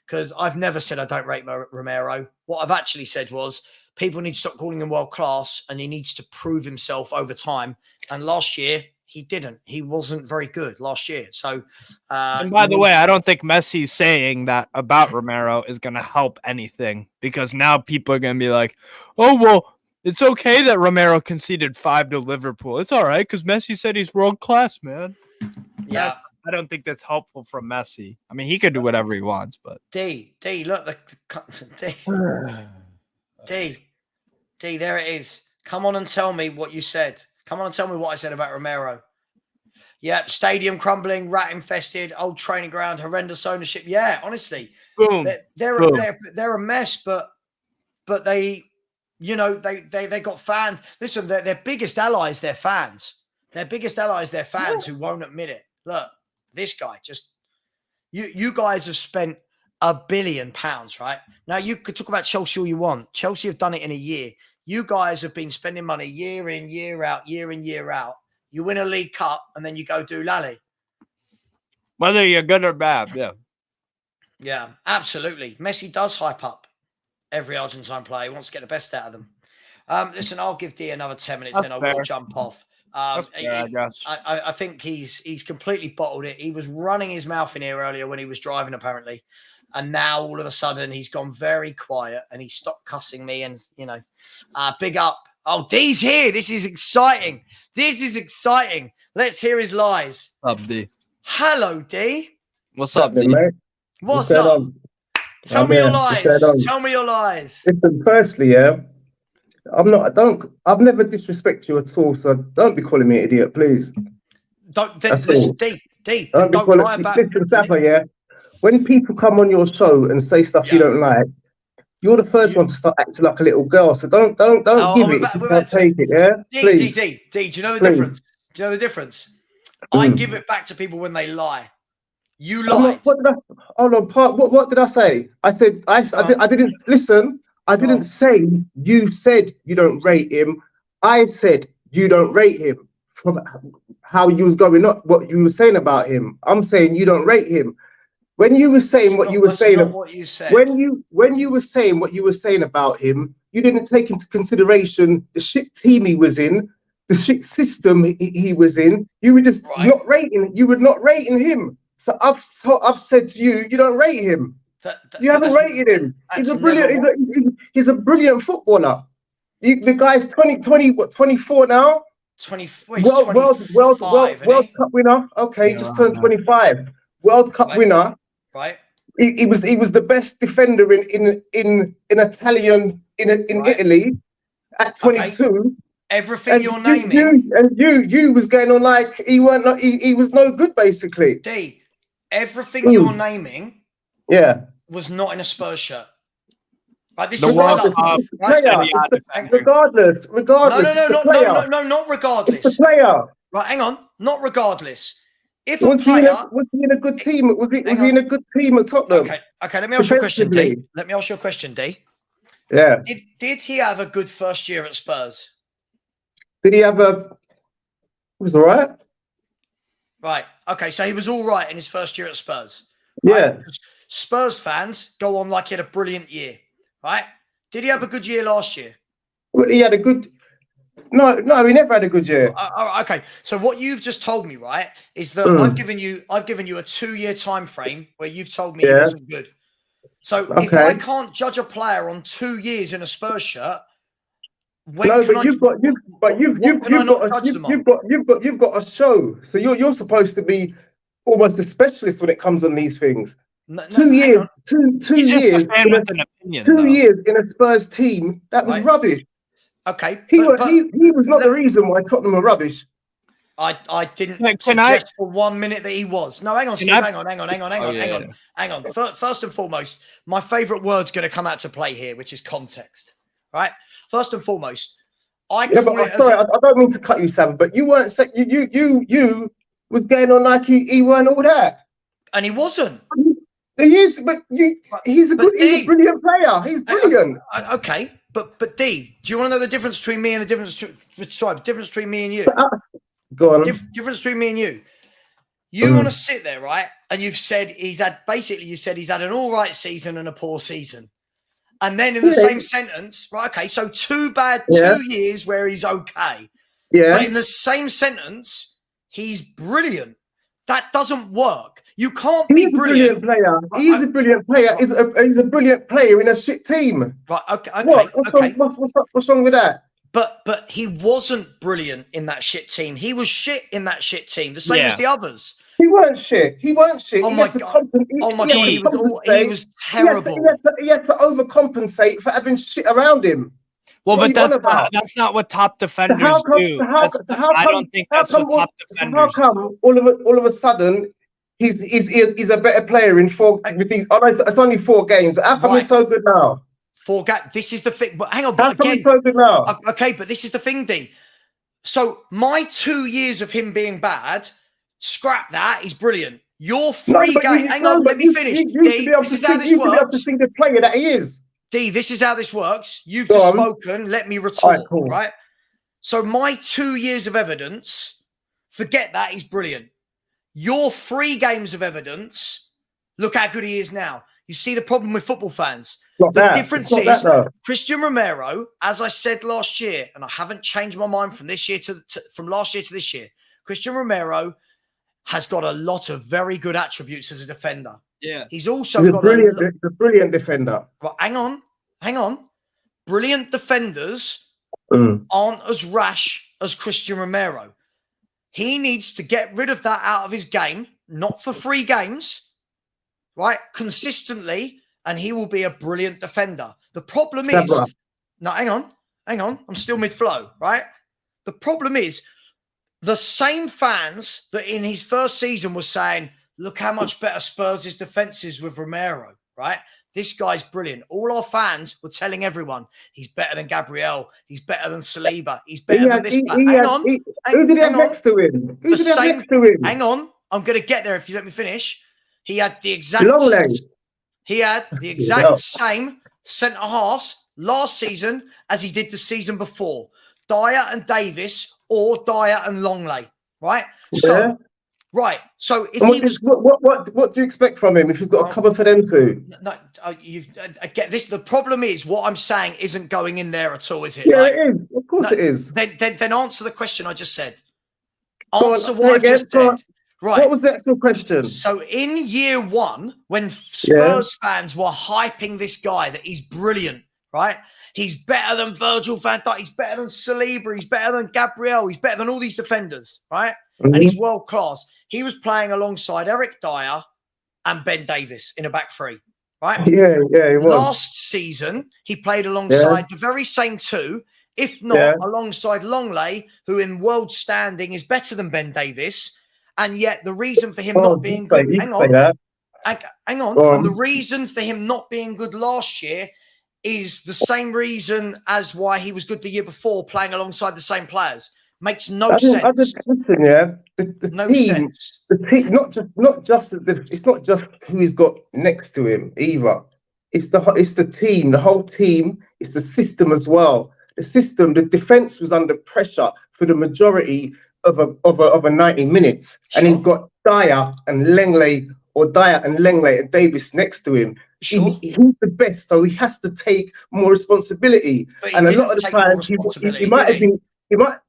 Because I've never said I don't rate Romero. What I've actually said was people need to stop calling him world class, and he needs to prove himself over time. And last year, he didn't. He wasn't very good last year. So, and by the way, I don't think Messi saying that about Romero is going to help anything, because now people are going to be like, oh, well, it's okay that Romero conceded 5 to Liverpool. It's all right because Messi said he's world class, man. Yeah. I don't think that's helpful from Messi. I mean, he could do whatever he wants, but D, look, D, there it is. Come on and tell me what you said. Come on and tell me what I said about Romero. Yeah, stadium crumbling, rat infested, old training ground, horrendous ownership. Yeah, honestly, boom. They're a mess, but they, they got fans. Listen, their biggest allies, their fans. Their biggest allies, their fans who won't admit it. Look, this guy just, you guys have spent £1 billion, right? Now you could talk about Chelsea all you want. Chelsea have done it in a year. You guys have been spending money year in, year out, year in, year out. You win a League Cup and then you go do Lally. Whether you're good or bad, yeah. Yeah, absolutely. Messi does hype up every Argentine player. He wants to get the best out of them. Listen, I'll give D another 10 minutes, then I will jump off. I think he's completely bottled it. He was running his mouth in here earlier when he was driving, apparently. And now all of a sudden he's gone very quiet and he stopped cussing me and, big up. Oh, D's here. This is exciting. Let's hear his lies. What's up, D? Hello, D. What's up, D? Mate? What's up? Tell me your lies. Listen, firstly, yeah, I've never disrespected you at all, so don't be calling me an idiot, please. Don't listen, D. Don't lie about it. Listen, Savva, yeah. When people come on your show and say stuff you don't like, you're the first one to start acting like a little girl. So don't give it if you can't take it, yeah? Please. D, do you know the difference? Do you know the difference? I give it back to people when they lie. You lied. What did I say? I said I didn't listen. I didn't say you said you don't rate him. I said you don't rate him from how you was going up, what you were saying about him. I'm saying you don't rate him. When you were saying what you were saying, when you were saying what you were saying about him, you didn't take into consideration the shit team he was in, the shit system he was in. You were just not rating. You were not rating him. So I've said to you, you don't rate him. You haven't rated him. He's a brilliant. He's a brilliant footballer. The guy's 24 now. 24. World Cup winner. Okay, just turned 25. World Cup winner. Right. He was the best defender in Italy at 22. Okay. Everything you're naming. You was going on like he was no good, basically. D, everything you're naming was not in a Spurs shirt. Like this regardless. No, not regardless. It's the player. Right, hang on. Not regardless. If was he in a good team? Was he in a good team at Tottenham? Okay. Let me ask you a question, D. Yeah. Did he have a good first year at Spurs? Did he have a? He was all right. Right. Okay. So he was all right in his first year at Spurs. Right? Yeah. Spurs fans go on like he had a brilliant year. Right. Did he have a good year last year? Well, he had a good. No, he never had a good year. Okay, so what you've just told me, right, is that I've given you a 2-year time frame where you've told me he wasn't good. So if I can't judge a player on 2 years in a Spurs shirt, you've got a show. So you're supposed to be almost a specialist when it comes on these things. 2 years, two years in a Spurs team, that was rubbish. Okay, he was not the reason why Tottenham were rubbish. I didn't suggest for 1 minute that he was. No, hang on, Steve. Hang on. First and foremost, my favourite word's going to come out to play here, which is context. Right. First and foremost, I don't mean to cut you, Savva, but you weren't. You was going on like he weren't all that, and he wasn't. He is, but he's a brilliant player. He's brilliant. Okay. But D, do you want to know the difference between me and the difference between me and you? Go on. Difference between me and you. You want to sit there, right? And you've said he's had an all right season and a poor season. And then in the same sentence, right? Okay, so 2 years where he's okay. Yeah. But in the same sentence, he's brilliant. That doesn't work. You can't be brilliant. He's a brilliant player. He's a brilliant player in a shit team. Right. Okay. What's wrong with that? But he wasn't brilliant in that shit team. He was shit in that shit team. The same as the others. He weren't shit. He weren't shit. Oh he my had to God. compensate. Oh my he God, had he to compensate. was terrible. He had to overcompensate for having shit around him. Well, What but are you on about? that's not what top So defenders do. how I don't think that's what top defenders do. all of a sudden he's a better player in four with these? Oh, no, it's only 4 games. How come he's so good now? This is the thing. But hang on. How But come again, he's so good now? okay. But this is the thing, D. So my 2 years of him being bad, scrap that. He's brilliant. Your 3 games. Hang on. Let me finish. D, this is how this works. You should be able to see the player that he is. D, this is how this works. You've just spoken. Let me retort. Right, cool. Right. So my 2 years of evidence, forget that. He's brilliant. Your 3 games of evidence, look how good he is now. You see the problem with football fans. The difference is Christian Romero, as I said last year, and I haven't changed my mind from this year from last year to this year. Christian Romero has got a lot of very good attributes as a defender. Yeah, He's a brilliant defender. Right, hang on. Brilliant defenders aren't as rash as Christian Romero. He needs to get rid of that out of his game, not for 3 games, right? Consistently, and he will be a brilliant defender. The problem is, no, hang on. I'm still mid-flow, right? The problem is the same fans that in his first season were saying, look how much better Spurs' defense is with Romero, right? This guy's brilliant. All our fans were telling everyone he's better than Gabriel. He's better than Saliba. He's better than this. Who did he have next to him? Hang on. I'm going to get there if you let me finish. He had the exact same centre halves last season as he did the season before. Dyer and Davis or Dyer and Longley, right? So, right. So if he was, what do you expect from him if he's got a cover for them too? No, I get this. The problem is what I'm saying isn't going in there at all, is it? Yeah, it is. Of course, it is. Then answer the question I just said. Answer what I just said. Right. What was the actual question? So in year 1, when Spurs fans were hyping this guy that he's brilliant, right? He's better than Virgil van Dijk. He's better than Saliba. He's better than Gabriel. He's better than all these defenders, right? Mm-hmm. And he's world class. He was playing alongside Eric Dyer and Ben Davis in a back 3, right? Yeah, he was. Last season, he played alongside the very same 2, if not alongside Longley, who in world standing is better than Ben Davis. And yet the reason for him not being good, hang on. And the reason for him not being good last year is the same reason as why he was good the year before, playing alongside the same players. Makes no sense. Listen, the team, it's not just who he's got next to him either. It's the team, the whole team. It's the system as well. The defense was under pressure for the majority of a 90 minutes, and he's got Dyer and Lenglet and Davis next to him. He's the best, so he has to take more responsibility. And a lot of the time, he might have been.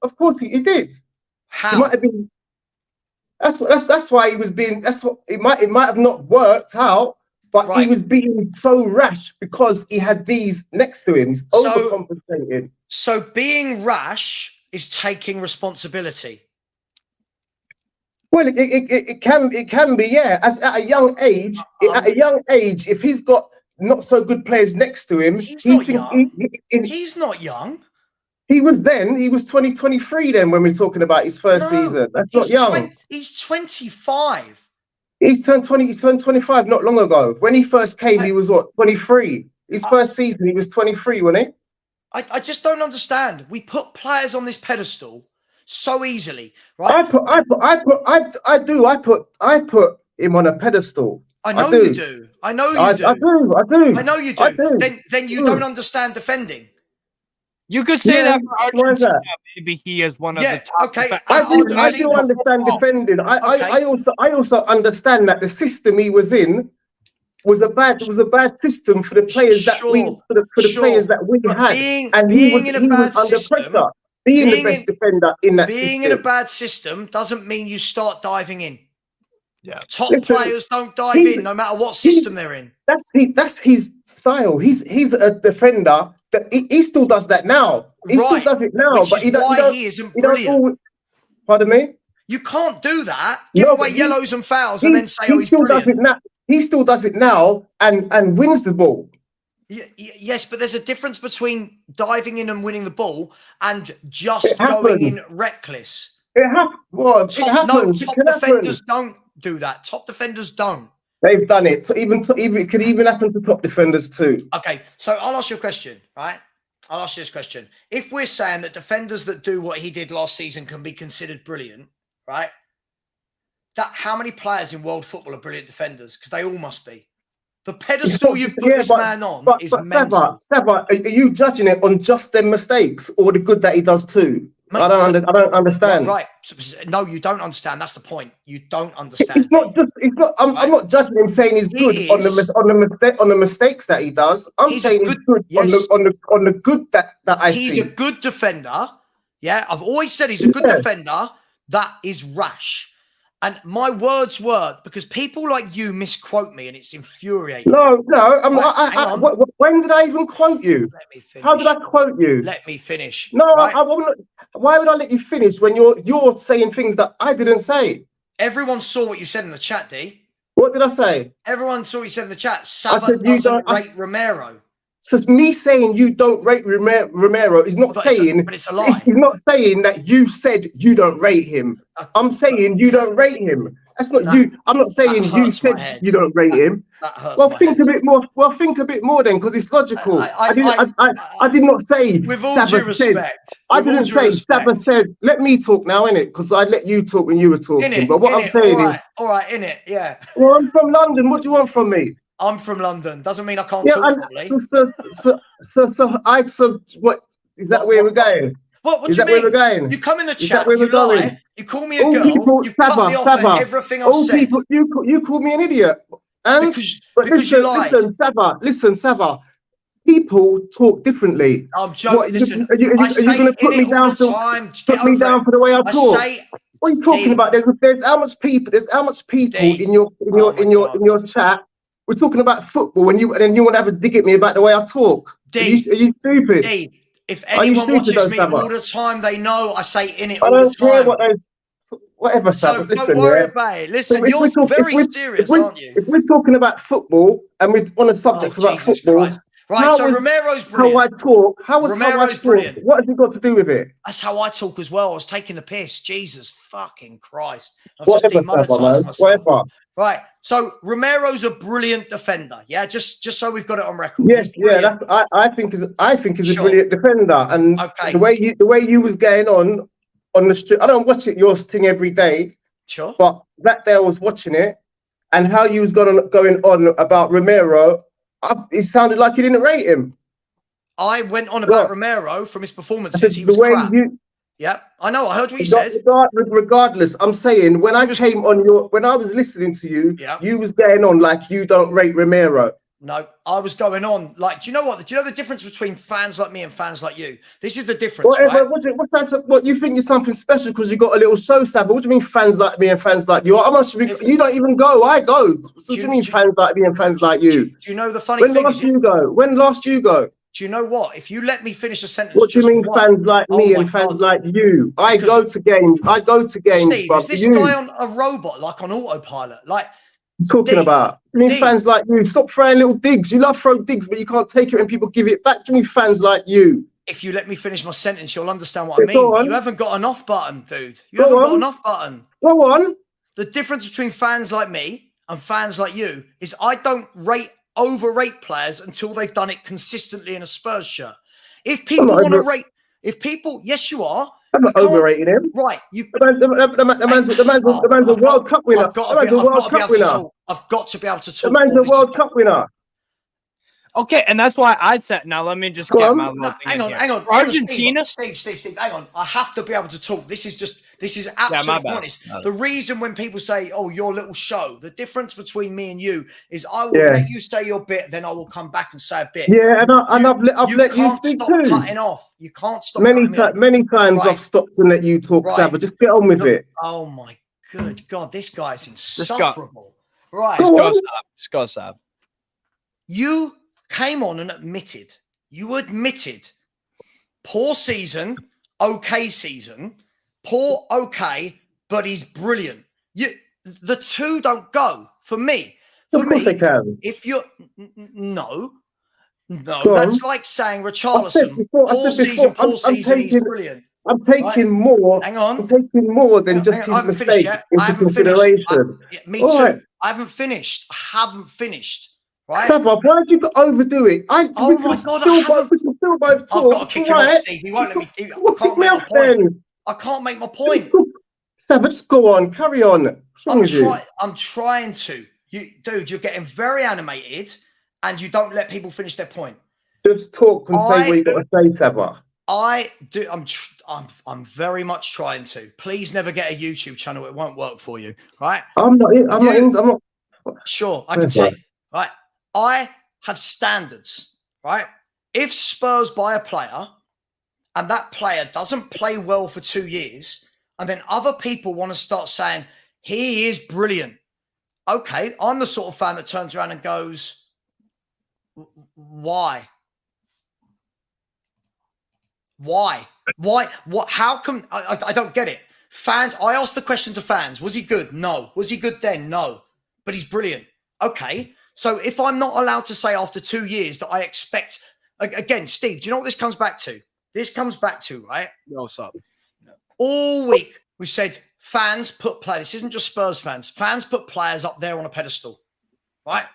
Of course, he did. How? He might have been. That's why he was being. That's what it might have not worked out, but he was being so rash because he had these next to him. He's overcompensating. So being rash is taking responsibility. Well, it can be, yeah. At a young age, if he's got not so good players next to him, he's not young. He was 2023 then when we're talking about his first season. That's not young. He's 25. He turned 25 not long ago. When he first came, he was 23. His first season, he was 23, wasn't he? I just don't understand. We put players on this pedestal so easily, right? I put him on a pedestal. I know you do. I know you do. Then you don't understand defending. You could say that for Argentina. Maybe he is one of the top. Okay. I do understand defending. I also understand that the system he was in was a bad system for the players players that we had, and he was under pressure. Being the best defender in that system. Being in a bad system doesn't mean you start diving in. Yeah. Top players don't dive in, no matter what system they're in. That's his style. He's a defender that he still does that now. He still does it now, but he isn't brilliant. Pardon me? You can't do that. Give away yellows and fouls and then say, he's still brilliant. does it now. He still does it now and wins the ball. Yes, but there's a difference between diving in and winning the ball and just going in reckless. It happens. Well, it happens. Top defenders don't do that. Top defenders don't. They've done it. It could even happen to top defenders too. Okay, so I'll ask you a question, right? I'll ask you this question. If we're saying that defenders that do what he did last season can be considered brilliant, right? How many players in world football are brilliant defenders? Because they all must be. The pedestal you've put this man on is mental. Savva, are you judging it on just them mistakes or the good that he does too? Mate, I don't understand. Right. No, you don't understand. That's the point. You don't understand. It's not just. It's not. I'm not judging him saying he's good on the mistakes that he does. I'm saying he's good on the good that I see. He's a good defender. Yeah, I've always said he's a good defender. That is rash. And my words were, because people like you misquote me and it's infuriating. No. When did I even quote you? Let me finish. How did I quote you? Let me finish. No, right? I won't. Why would I let you finish when you're saying things that I didn't say? Everyone saw what you said in the chat, D. What did I say? Everyone saw what you said in the chat. Savva doesn't rate Romero. So me saying you don't rate Romero is not saying, but it's a lie. It's not saying that you said you don't rate him. I'm saying you don't rate him. That's not you. I'm not saying you said you don't rate him. Well, think a bit more. Well, think a bit more then, because it's logical. I did not say. With all due respect, I didn't say. Savva said. Let me talk now, innit? Because I let you talk when you were talking. But what I'm saying is, all right, innit? Yeah. Well, I'm from London. What do you want from me? I'm from London. Doesn't mean I can't talk properly. So what is that where we're going? What is do that you mean? Where we're going? You come in the is chat, where we're going? lie, you call me a girl, you cut me off at everything I've said. People, you call me an idiot. And because you lied. Listen, Savva. People talk differently. I'm joking. Listen, are you going to put me down for the way I talk? What are you talking about? There's how much people in your chat. We're talking about football, and then you want to have a dig at me about the way I talk. Are you stupid? D, if anyone watches me all the time, they know I say in it all the time. I don't care what those. Whatever, so don't worry about it. Listen, you're very serious, aren't you? If we're talking about football and we're on a subject about football, Christ. Right, so Romero's brilliant. How I talk. How I talk? Brilliant. What has it got to do with it? That's how I talk as well. I was taking the piss. Jesus fucking Christ. I've just demonetised myself. Whatever. Right. So Romero's a brilliant defender. Yeah, just so we've got it on record. Yes, yeah, I think he's a brilliant defender. And the way you was going on the street, I don't watch it your thing every day. Sure. But that day I was watching it, and how you was going on about Romero. It sounded like you didn't rate him. I went on about Romero from his performances. He was crap. Yeah, I know. I heard what you said. Regardless, I'm saying when I was listening to you, you was going on like you don't rate Romero. No, I was going on like, do you know what? Do you know the difference between fans like me and fans like you? This is the difference. Whatever. Right? What's that? What you think you're something special because you got a little show, Savva? What do you mean fans like me and fans like you? You don't even go. I go. What do you mean fans like me and fans like you? Do you know the funny thing? When last you go? Do you know what? If you let me finish a sentence, what do you mean fans like me and fans like you? I go to games. Steve, is this guy on a robot, like on autopilot? Like. Talking about? Do you mean fans like you? Stop throwing little digs. You love throw digs, but you can't take it when people give it back. Do you mean fans like you? If you let me finish my sentence, you'll understand what I mean. You haven't got an off button, dude. You haven't got an off button. Go on. The difference between fans like me and fans like you is I don't overrate players until they've done it consistently in a Spurs shirt. If people want to rate, yes, you are. I'm not overrating him. Right. The man's a World Cup winner. I've got to be able to talk. The man's a World Cup winner. Okay, and that's why I said, now let me just get my little thing hang on. Argentina? Steve, hang on. I have to be able to talk. This is absolutely honest. The reason when people say, oh, your little show, the difference between me and you is I will let you say your bit, then I will come back and say a bit. Yeah, and I've let you speak too. Cutting off. You can't stop. Many times I've stopped and let you talk, Savva. Just get on with it. Oh my good God, this guy's insufferable. Right. Just go, Sav. You came on and admitted poor season, okay season, poor, okay, but he's brilliant. The two don't go for me. Of course they can. If you're no, that's like saying Richarlison, all season, he's brilliant. I'm taking more. Hang on. I'm taking more than just his mistakes into consideration. Me too. Right. I haven't finished. Right? Savva, why did you overdo it? We can still both talk. I've got to kick him off, Steve. He won't let me. I can't make my point. Savva, just go on. Carry on. I'm trying to. Dude, you're getting very animated, and you don't let people finish their point. Just talk and say what you got to say, Savva. I do. I'm very much trying to. Please never get a YouTube channel. It won't work for you, right? I'm not. Sure, I can see. Right, I have standards. Right, if Spurs buy a player, and that player doesn't play well for 2 years, and then other people want to start saying he is brilliant. Okay, I'm the sort of fan that turns around and goes, why? Why? What? How come? I don't get it. Fans, I asked the question to fans. Was he good? No. Was he good then? No. But he's brilliant. Okay. So if I'm not allowed to say after 2 years that I expect, again, Steve, do you know what this comes back to? This comes back to, right? What's up? All week we said fans put players. This isn't just Spurs fans. Fans put players up there on a pedestal, right?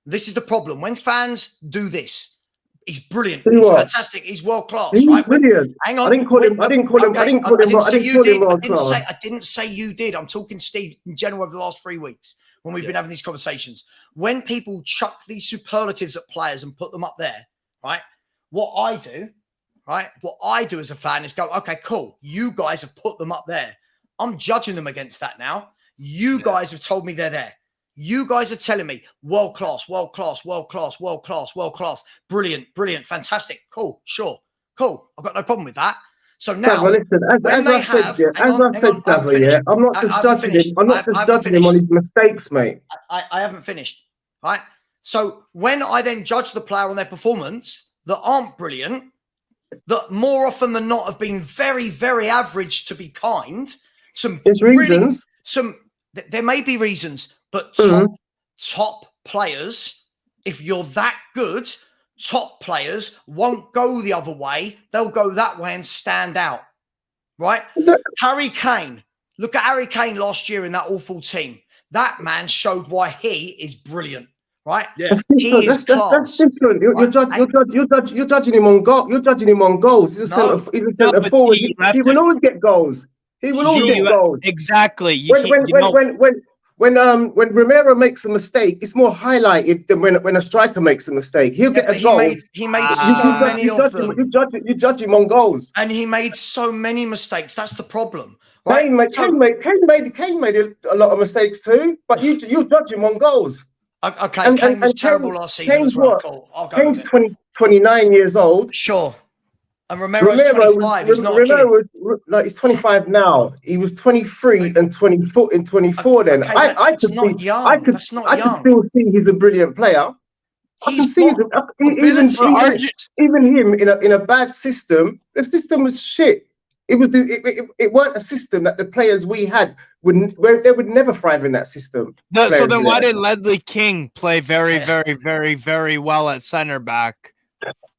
This is the problem. When fans do this, he's brilliant. He's fantastic. He's world class. He's right? brilliant. Hang on. I didn't call him world class. I didn't say you did. I'm talking, Steve, in general over the last 3 weeks when we've been having these conversations. When people chuck these superlatives at players and put them up there, right? What I do as a fan is go, okay, cool. You guys have put them up there. I'm judging them against that now. You guys have told me they're there. You guys are telling me world class, brilliant, fantastic, cool, sure, cool. I've got no problem with that. So now, Savva, listen, as I said, Savva, I'm not just judging him. I'm not just judging him on his mistakes, mate. I haven't finished, right? So when I then judge the player on their performance that aren't brilliant, that more often than not have been very, very average, to be kind. There's reasons. There may be reasons, but top players, if you're that good, top players won't go the other way. They'll go that way and stand out, right? Harry Kane. Look at Harry Kane last year in that awful team. That man showed why he is brilliant, right? Yeah, that's different. You're judging him on goal. You're judging him on goals. He's a centre forward. He will always get goals. He will always get goals. Exactly. When Romero makes a mistake, it's more highlighted than when a striker makes a mistake. He'll get a goal. He made so many of them. You judge him on goals, and he made so many mistakes. That's the problem. Right? Kane made a lot of mistakes too, but you judge him on goals. Okay, Kane was terrible last season as well. Cool. Kane's 29 years old. Sure. And Romero's 25. He's not a kid. He's 25 now. He was 23 and 24 then. Okay, I could still see he's a brilliant player. I can see even him in a bad system. The system was shit. It weren't a system that the players we had they would never thrive in that system. So then why did Ledley King play very, very, very, very well at center back?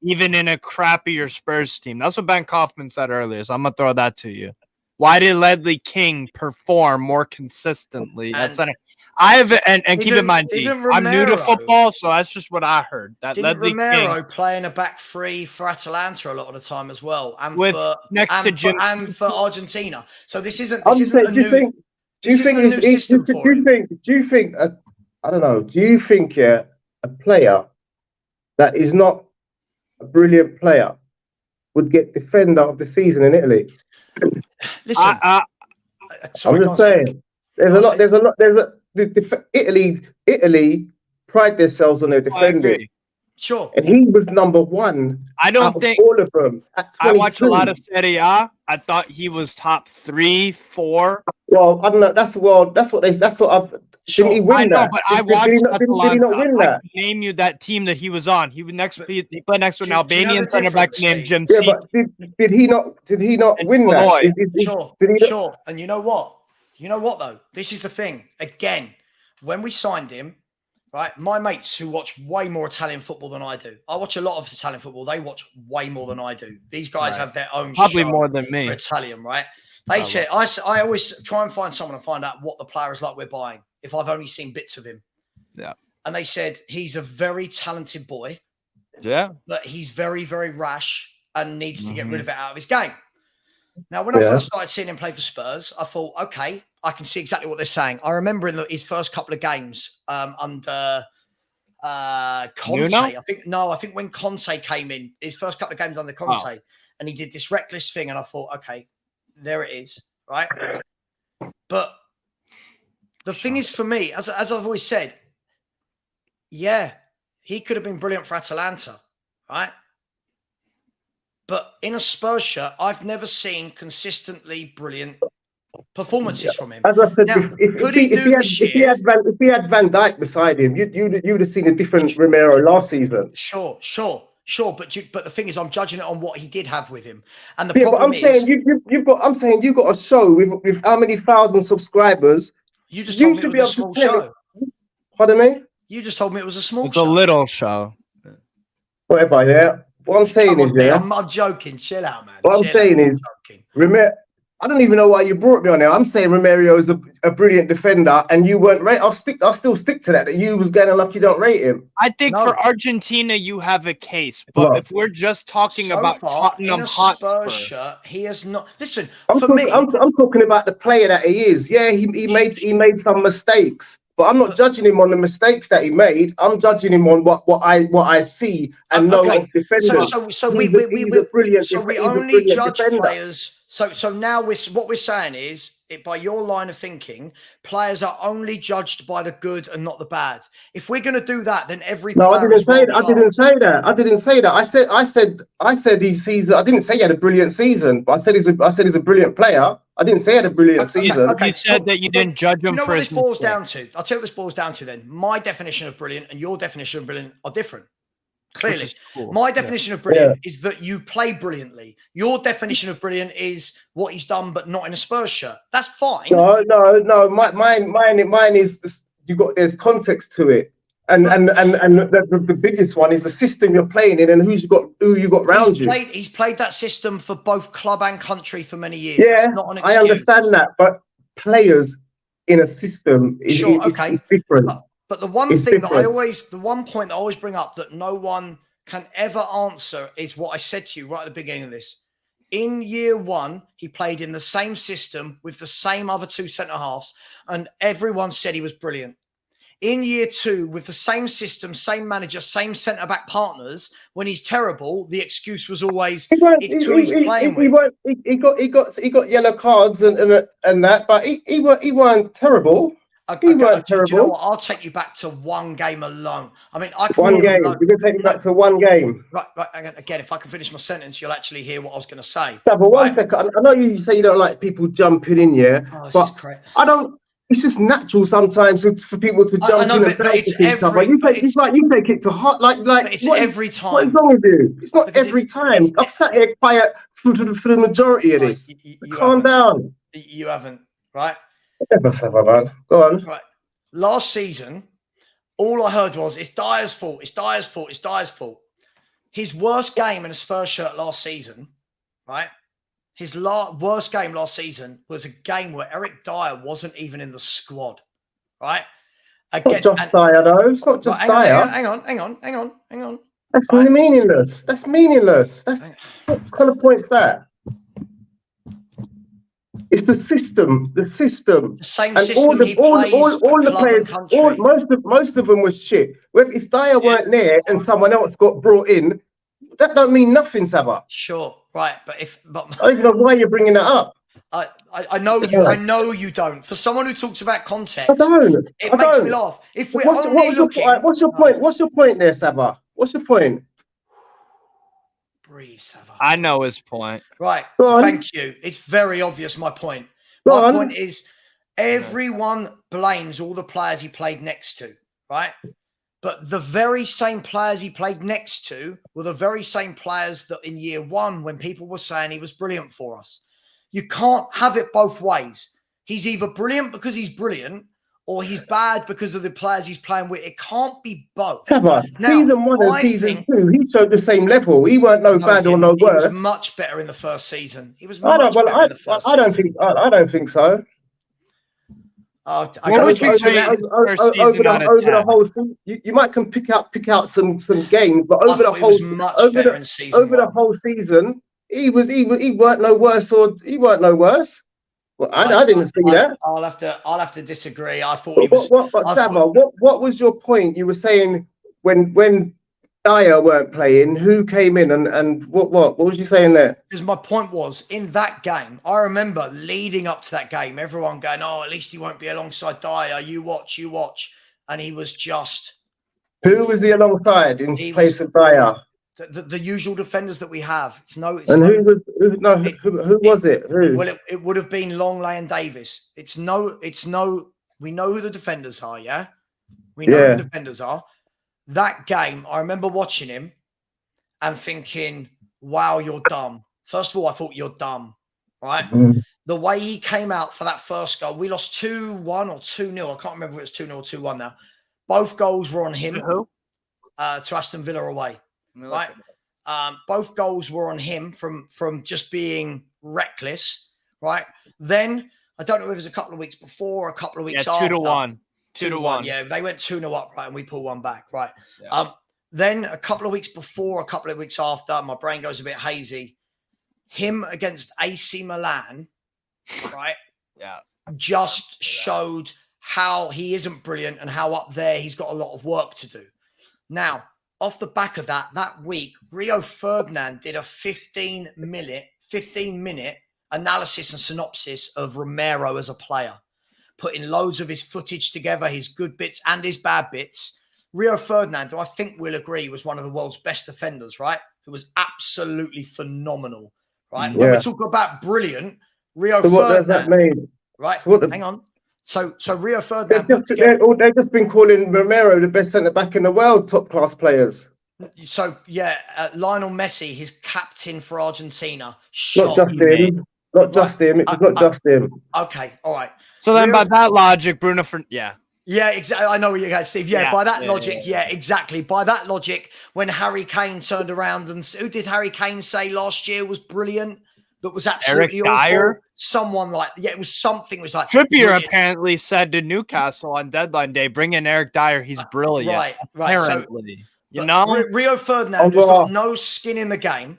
Even in a crappier Spurs team. That's what Ben Kaufman said earlier, so I'm going to throw that to you. Why did Ledley King perform more consistently at center? Keep in mind, I'm new to football, so that's just what I heard. That Ledley Romero King play in a back three for Atalanta a lot of the time as well, and for Argentina. So this isn't a new system for him. Do you think I don't know, do you think a player that is not a brilliant player would get defender of the season in Italy? Listen, I'm just saying. Italy pride themselves on their defending. Sure. And he was number one. I don't think all of them. I watch a lot of Serie A. I thought he was top 3, 4. Well, I don't know. That's what I've. Didn't he win that? But I watched. Did he not win that? I can name you that team that he was on. He played next to an Albanian center back named Jim. Yeah, but did he not win that? Sure. And you know what? You know what, though? This is the thing. Again, when we signed him, right, my mates who watch way more Italian football than I do. I watch a lot of Italian football. They watch way more than I do. These guys have their own Probably show more than me. for Italian, right? They said, I always try and find someone and find out what the player is like we're buying, if I've only seen bits of him. Yeah. And they said he's a very talented boy. Yeah. But he's very, very rash and needs to get rid of it out of his game. Now, when I first started seeing him play for Spurs, I thought, okay, I can see exactly what they're saying. I remember in his first couple of games under Conte. I think when Conte came in, his first couple of games under Conte, and he did this reckless thing, and I thought, okay, there it is, right? But the thing is, for me, as I've always said, yeah, he could have been brilliant for Atalanta, right? But in a Spurs shirt, I've never seen consistently brilliant performances from him. As I said, now, if he had Van Dijk beside him, you'd have seen a different Romero last season. Sure. But the thing is, I'm judging it on what he did have with him, and the But problem I'm saying you've got a show with how many thousand subscribers. You just told me it was a small show. Pardon me? You just told me it was a small It's show. a little show. Whatever, yeah. What I'm saying is, I'm joking. Chill out, man. What I'm saying is, I don't even know why you brought me on there. I'm saying Romero is a brilliant defender, and you weren't right. I'll still stick to that you was getting like you don't rate him. I think for Argentina you have a case, but if we're just talking about Tottenham Hotspur, shirt, he has not. Listen, I'm talking about the player that he is. Yeah, he made some mistakes. But I'm not judging him on the mistakes that he made. I'm judging him on what I see and know of defenders. So we only judge players. So now what we're saying is, by your line of thinking, players are only judged by the good and not the bad. If we're going to do that, then every player I didn't say that. I said he's. I didn't say he had a brilliant season, but I said he's a brilliant player. I didn't say he had a brilliant season. You said that you didn't judge him for his boils down to. I'll tell you what this boils down to then. My definition of brilliant and your definition of brilliant are different. Clearly. Cool. My definition of brilliant is that you play brilliantly. Your definition of brilliant is what he's done, but not in a Spurs shirt. That's fine. No. Mine is there's context to it. And the biggest one is the system you're playing in and who you got around you. He's played that system for both club and country for many years. Yeah, that's not an excuse. I understand that, but players in a system is different. But the one thing that the one point I always bring up that no one can ever answer is what I said to you right at the beginning of this. In year one, he played in the same system with the same other two centre-halves, and everyone said he was brilliant. In year two, with the same system, same manager, same centre-back partners, when he's terrible, the excuse was always it's who he's playing with. He got yellow cards and that, but he weren't terrible. Okay, do you know what? I'll take you back to one game alone. I mean, one game. You're going to take me back to one game. Right. Again, if I can finish my sentence, you'll actually hear what I was going to say. So, but one second. I know you say you don't like people jumping in, but I don't. It's just natural sometimes for people to jump in and bounce into each other. You take it to heart, like it's every time. What is wrong with you? It's not every time. I've sat here quiet for the majority of this. Calm down. You haven't, right? Man. Go on. Right. Last season, all I heard was it's Dyer's fault. It's Dyer's fault. It's Dyer's fault. His worst game in a Spurs shirt last season, right? His worst game last season was a game where Eric Dyer wasn't even in the squad, right? Again, not just Dyer, though. It's not just Dyer. Hang on. That's meaningless. That's meaningless. What kind of point's that? It's the system. The system. The same and system all the players, most of them was shit. If Dyer weren't there and someone else got brought in, that don't mean nothing, Savva. Sure, right, but I don't even know why you're bringing that up. I know you. I know you don't. For someone who talks about context, I don't. It makes me laugh. If we're what's your point? What's your point there, Savva? What's your point? Breathe, Savva. I know his point. Right. Thank you. It's very obvious. My point. My point is, everyone blames all the players he played next to, right? But the very same players he played next to were the very same players that in year one, when people were saying he was brilliant for us. You can't have it both ways. He's either brilliant because he's brilliant, or he's bad because of the players he's playing with. It can't be both. Savva, season 1 and season 2, he showed the same level. He weren't no bad or no worse. He was much better in the first season. He was I much better in the first season. I don't think so. What would you say over the whole season? You might can pick out some games, but over the whole season, he weren't no worse Well, I didn't see that. I'll have to disagree. I thought what was your point? You were saying when Dyer weren't playing, who came in and what was you saying there? Because my point was, in that game, I remember leading up to that game, everyone going, "Oh, at least he won't be alongside Dyer. You watch," and he was just. Who was he alongside in place of Dyer? The usual defenders that we have. Who was it? Who? Well, it would have been Longley and Davis. We know who the defenders are, yeah? We know who the defenders are. That game, I remember watching him and thinking, wow, you're dumb. First of all, I thought you're dumb, right? Mm. The way he came out for that first goal, we lost 2-1 or 2-0. I can't remember if it was 2-0 or 2-1 now. Both goals were on him. Who? To Aston Villa away. Right, both goals were on him from just being reckless. Right, then I don't know if it was a couple of weeks before or a couple of weeks after. 2-1, 2-1. Yeah, they went 2-0 up, right, and we pulled one back. Right, yeah. Then a couple of weeks before, a couple of weeks after, my brain goes a bit hazy. Him against AC Milan, right? Yeah, just showed how he isn't brilliant and how up there he's got a lot of work to do. Now, off the back of that week, Rio Ferdinand did a 15-minute analysis and synopsis of Romero as a player, putting loads of his footage together, his good bits and his bad bits. Rio Ferdinand, who I think we'll agree was one of the world's best defenders, right? Who was absolutely phenomenal, right? Yeah. When we talk about brilliant, Rio So what Ferdinand, does that mean? right? So Hang on. So Rio Ferdinand. They've just been calling Romero the best centre back in the world, top class players. So Lionel Messi, his captain for Argentina. Not just him. It's not just him. Okay, all right. So then, by that logic, Bruno. Yeah, exactly. I know what you're going, Steve. Yeah, by that logic, exactly. By that logic, when Harry Kane turned around and who did Harry Kane say last year was brilliant? That was absolutely Eric Dyer? awful. Someone like, it was something. It was like Trippier brilliant. apparently said to Newcastle on deadline day, "Bring in Eric Dyer. He's brilliant." Right. Apparently, so, Rio Ferdinand, who's got no skin in the game,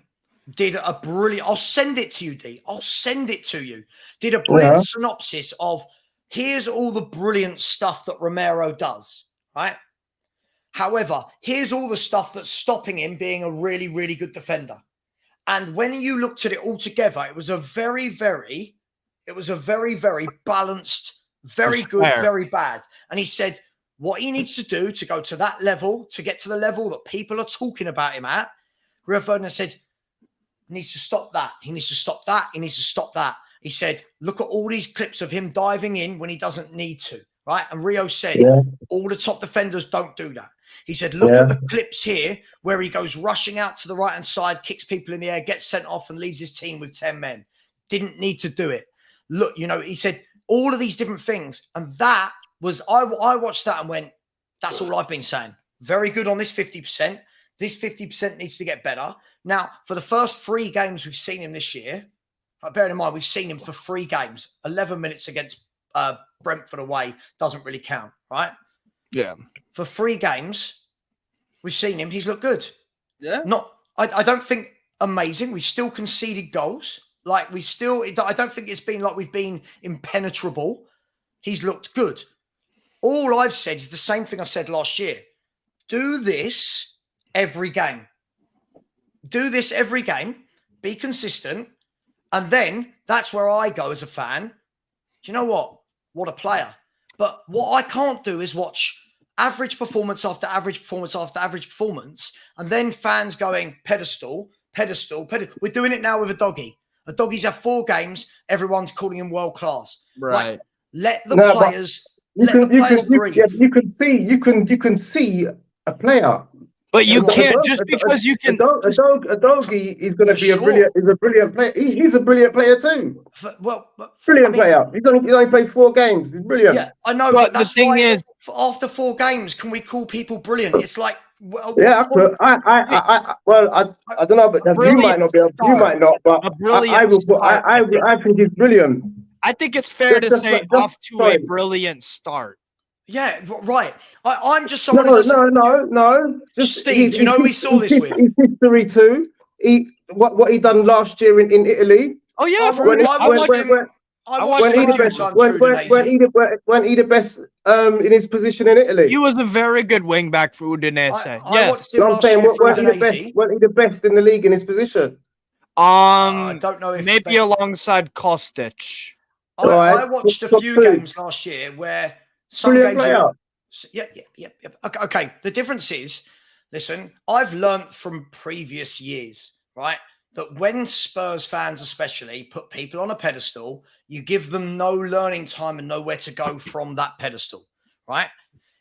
did a brilliant. I'll send it to you, D. I'll send it to you. Did a brilliant synopsis of here's all the brilliant stuff that Romero does. Right. However, here's all the stuff that's stopping him being a really, really good defender. And when you looked at it all together, it was a very, very balanced, very good, very bad. And he said what he needs to do to go to that level, to get to the level that people are talking about him at, Rio Ferdinand said, he needs to stop that. He needs to stop that. He needs to stop that. He said, look at all these clips of him diving in when he doesn't need to, right? And Rio said, all the top defenders don't do that. He said, look at the clips here where he goes rushing out to the right-hand side, kicks people in the air, gets sent off and leaves his team with 10 men. Didn't need to do it. Look, he said all of these different things. And that was, I watched that and went, that's all I've been saying. Very good on this 50%. This 50% needs to get better. Now, for the first 3 games we've seen him this year, bearing in mind, we've seen him for 3 games, 11 minutes against Brentford away doesn't really count, right? Yeah. For 3 games, we've seen him. He's looked good. Yeah. I don't think amazing. We still conceded goals. I don't think it's been like we've been impenetrable. He's looked good. All I've said is the same thing I said last year. Do this every game. Do this every game. Be consistent. And then that's where I go as a fan. Do you know what? What a player. But what I can't do is watch average performance after average performance after average performance, and then fans going pedestal. We're doing it now with a doggy. A doggy's had 4 games. Everyone's calling him world class. Right. Let the players breathe. You can see a player. But you A can't dog- just a- because you can. a doggy is going to For be sure. a brilliant player. He's a brilliant player too. Brilliant I mean, player. He's only played 4 games. He's brilliant. yeah, I know, But but the that's thing why is- after 4 games, can we call people brilliant? It's like, Yeah, I don't know, but you might not be able. You might not, but A brilliant I will. start, I think. I think he's brilliant. I think it's fair to Just- say just- off to sorry. a brilliant start. yeah, right. I'm just someone who No, doesn't. no. Just Steve, do you know who we saw this with? His history too. What he done last year in Italy. Oh yeah, When he the best in his position in Italy. he was a very good wing back for Udinese. I Yes. watched him I'm last saying, year for weren't he Udinese. the best in the league in his position? I don't know if maybe they- alongside Kostic. I watched a top few 2. games last year where some Brilliant games. player. Yeah. Okay. The difference is, listen, I've learnt from previous years, right, that when Spurs fans especially put people on a pedestal, you give them no learning time and nowhere to go from that pedestal, right?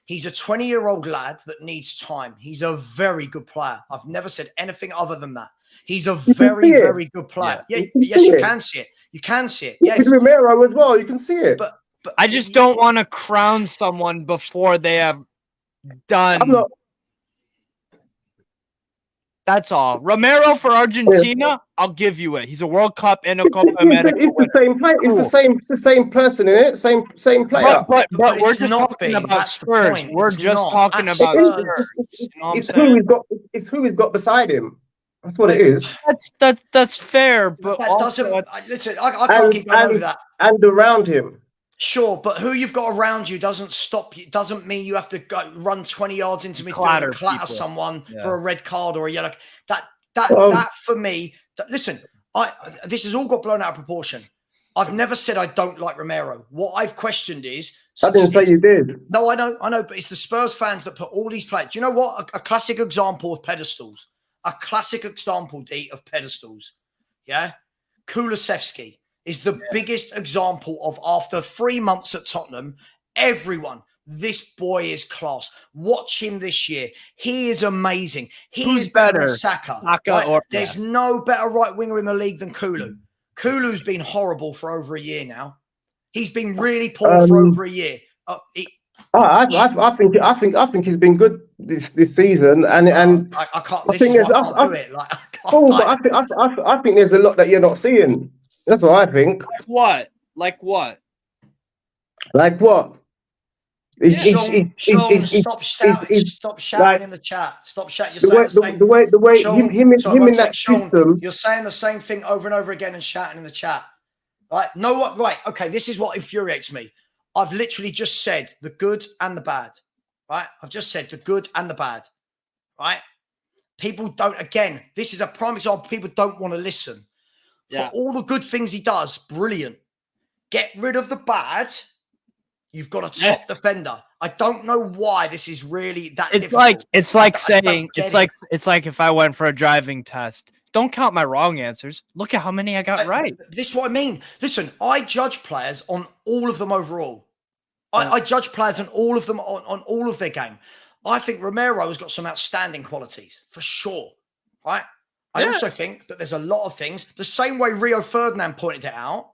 He's a 20-year-old lad that needs time. He's a very good player. I've never said anything other than that. He's a very, very good player. Yeah, yes, you can see it. You can see it. Yes. With Romero as well, you can see it. But I just don't want to crown someone before they have done. I'm not. That's all. Romero for Argentina, I'll give you it. He's a World Cup and a Copa It's America the winner. same player. It's the same person in it. Same player. But we're it's just not talking being. about That's the Spurs. point. We're It's just not. talking That's about Spurs. Spurs. You know what I'm It's saying? who he's got beside him. That's what it is. That's fair, but That also doesn't. Listen, I can't keep going over that. And around him. Sure, but who you've got around you doesn't stop you. Doesn't mean you have to go run 20 yards into midfield Clatter and clatter people. someone Yeah. for a red card or a yellow. That for me. Listen, this has all got blown out of proportion. I've never said I don't like Romero. What I've questioned is. I didn't say you did. No, I know, but it's the Spurs fans that put all these players. Do you know what? A classic example of pedestals. A classic example, D, of pedestals. Yeah, Kulusevski is the biggest example of after 3 months at Tottenham, everyone, this boy is class. Watch him this year. He is amazing. He is better than Saka. Right? There's no better right winger in the league than Kulu. Kulu's been horrible for over a year now. He's been really poor for over a year. I think he's been good this season, and I can't. This is why I can't do it. Like, I think there's a lot that you're not seeing. That's what I think. Like what? Like what? Stop shouting in the chat. Stop shouting. The way him in that system. You're saying the same thing over and over again and shouting in the chat. Right? Know what? Right. Okay. This is what infuriates me. I've literally just said the good and the bad. Right? I've just said the good and the bad. Right? People don't. Again, this is a prime example. People don't want to listen. For all the good things he does, brilliant. Get rid of the bad. You've got a top defender. I don't know why this is really that difficult. It's like if I went for a driving test. Don't count my wrong answers. Look at how many I got right. This is what I mean. Listen, I judge players on all of them overall. I judge players on all of them on all of their game. I think Romero has got some outstanding qualities for sure. Right? I also think that there's a lot of things. The same way Rio Ferdinand pointed it out.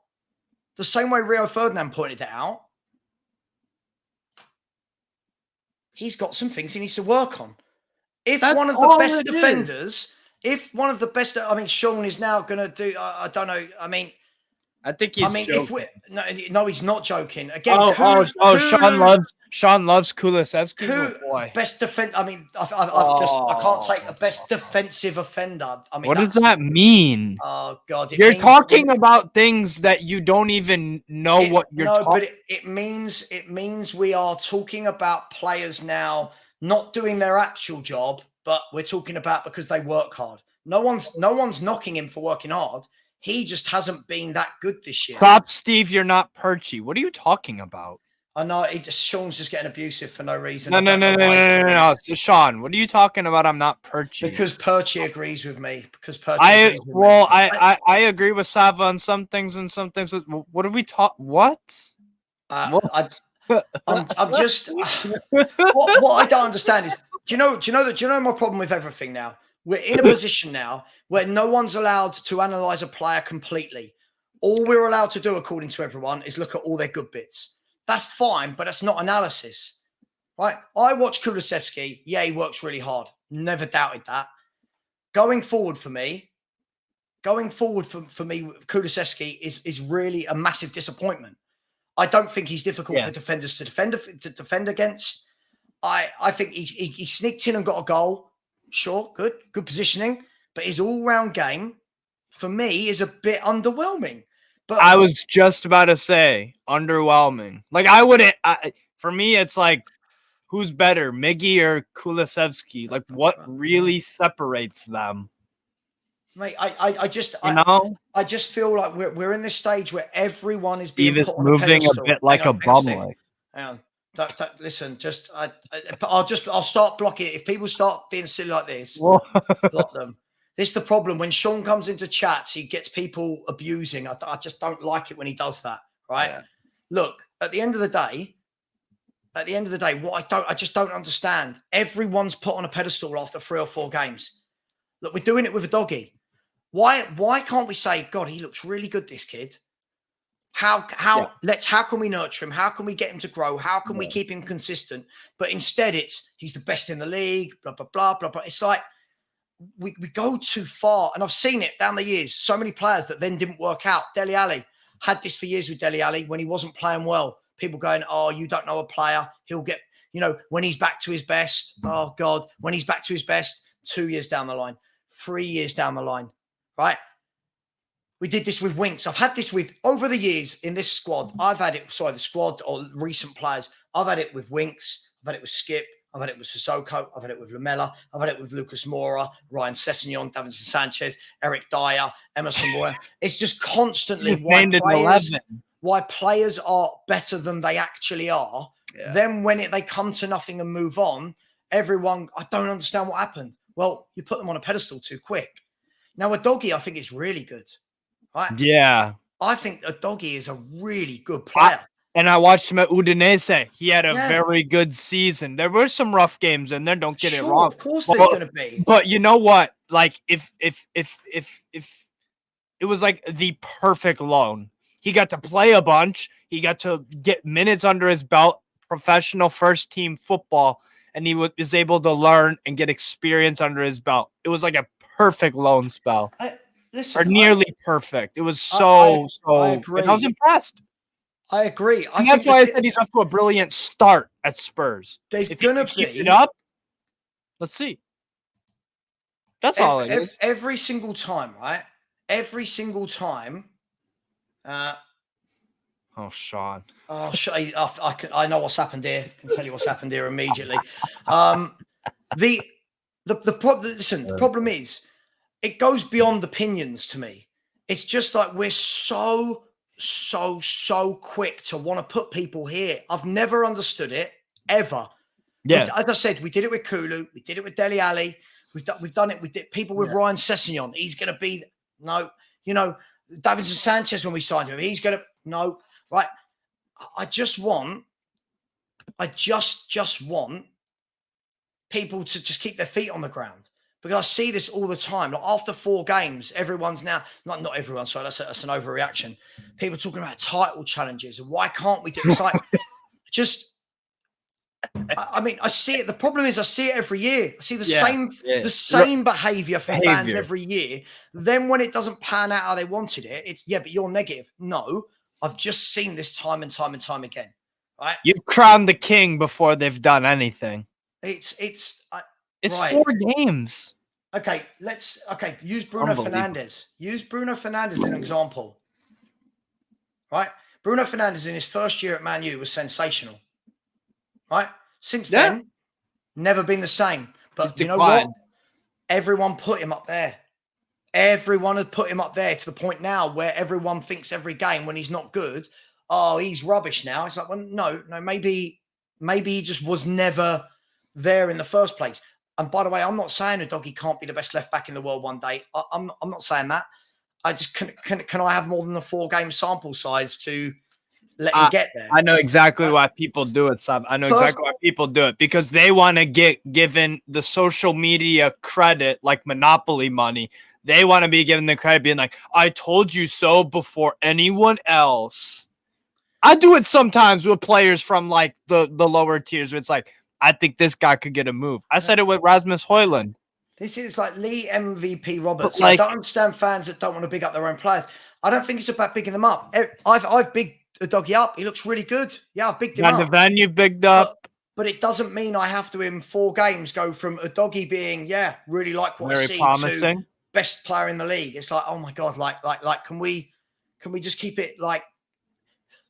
He's got some things he needs to work on. If one of the best defenders, I mean, Sean is now going to do, I don't know. I mean, I think he's joking. No, he's not joking. Again, Sean loves Kulusevski. Best defender? I mean, I can't take the best defensive offender. I mean, what does that mean? Oh God, you're talking about things that you don't even know what you're talking. No, but it means we are talking about players now not doing their actual job, but we're talking about because they work hard. No one's knocking him for working hard. He just hasn't been that good this year. Stop, Steve. You're not perchy. What are you talking about? I know. Sean's just getting abusive for no reason. No. So Sean, what are you talking about? I'm not perchy. Because Perchy agrees with me. I agree with Savva on some things and some things. What are we talking? What? I'm just. What I don't understand is, Do you know my problem with everything now? We're in a position now where no one's allowed to analyze a player completely. All we're allowed to do, according to everyone, is look at all their good bits. That's fine, but that's not analysis, right? I watch Kulusevski. Yeah, he works really hard. Never doubted that. Going forward for me, Kulusevski is really a massive disappointment. I don't think he's difficult for defenders to defend against. I think he sneaked in and got a goal. Sure, good positioning, but his all-round game for me is a bit underwhelming. But I was just about to say underwhelming. Like for me, it's like, who's better, Miggy or Kulusevski? Like, what really separates them? Mate, I just feel like we're in this stage where everyone is being put on moving a bit like a bum. Like, hang on. Don't, listen, I'll start blocking it. If people start being silly like this, block them. This is the problem. When Sean comes into chats, he gets people abusing. I just don't like it when he does that, right? Yeah. Look, at the end of the day, I just don't understand. Everyone's put on a pedestal after 3 or 4 games. Look, we're doing it with a doggy. Why can't we say, God, he looks really good, this kid? How can we nurture him? How can we get him to grow? How can we keep him consistent? But instead he's the best in the league, blah, blah, blah, blah, blah. It's like we go too far. And I've seen it down the years. So many players that then didn't work out. Dele Alli had this for years with Dele Alli when he wasn't playing well. People going, oh, you don't know a player. He'll get, when he's back to his best. Oh, God, when he's back to his best, 2 years down the line, 3 years down the line, right? We did this with Winks. I've had this with, over the years in this squad, the squad or recent players, I've had it with Winks, I've had it with Skip, I've had it with Sissoko, I've had it with Lamella, I've had it with Lucas Moura, Ryan Sessegnon, Davinson Sanchez, Eric Dyer, Emerson Moore. It's just constantly why players are better than they actually are. Yeah. Then when they come to nothing and move on, everyone, I don't understand what happened. Well, you put them on a pedestal too quick. Now, a doggy, I think, is really good. Right? Yeah. I think a doggy is a really good player. I watched him at Udinese. He had a very good season. There were some rough games in there. Don't get it wrong. Of course, there's going to be. But you know what? Like, if it was like the perfect loan, he got to play a bunch. He got to get minutes under his belt, professional first team football, and he was able to learn and get experience under his belt. It was like a perfect loan spell. Nearly perfect. It was I agree. I was impressed. I agree. And that's why I said he's up to a brilliant start at Spurs. There's going to be it up. Let's see. That's all it is. Every single time, right? Every single time. Sean. I know what's happened here. I can tell you what's happened here immediately. The problem is, it goes beyond opinions to me. It's just like we're so quick to want to put people here. I've never understood it, ever. Yeah. As I said, we did it with Kulu. We did it with Dele Alli. We've done it. We did people with Ryan Sessegnon. He's going to be, Davinson Sanchez when we signed him. He's going to, right. I just want people to just keep their feet on the ground. Because I see this all the time. Like after 4 games, everyone's now not everyone. Sorry, that's an overreaction. People talking about title challenges and why can't we do? It's like I see it. The problem is I see it every year. I see the same behavior from fans every year. Then when it doesn't pan out how they wanted it, it's but you're negative. No, I've just seen this time and time and time again. Right? You've crowned the king before they've done anything. It's 4 games. Okay, use Bruno Fernandes. Use Bruno Fernandes as an example. Right? Bruno Fernandes in his first year at Man U was sensational. Right? Since then, never been the same. But you know what? Everyone put him up there. Everyone had put him up there to the point now where everyone thinks every game when he's not good, oh, he's rubbish now. It's like, well, no, maybe he just was never there in the first place. And by the way, I'm not saying a doggy can't be the best left back in the world one day. I'm not saying that. I just can I have more than a 4-game sample size to let him get there. I know exactly why people do it, Sav. I know exactly why people do it, because they want to get given the social media credit, like Monopoly money. They want to be given the credit being like, I told you so before anyone else. I do it sometimes with players from like the lower tiers where it's like, I think this guy could get a move. I said it with Rasmus Højlund. This is like Lee MVP Roberts. Like, I don't understand fans that don't want to big up their own players. I don't think it's about bigging them up. I've bigged a doggy up. He looks really good. Yeah, I've bigged him up. Van de Ven, you've bigged up. But it doesn't mean I have to, in 4 games, go from a doggy being, really like what Very I see promising. to best player in the league. It's like, oh my God, like, can we just keep it like,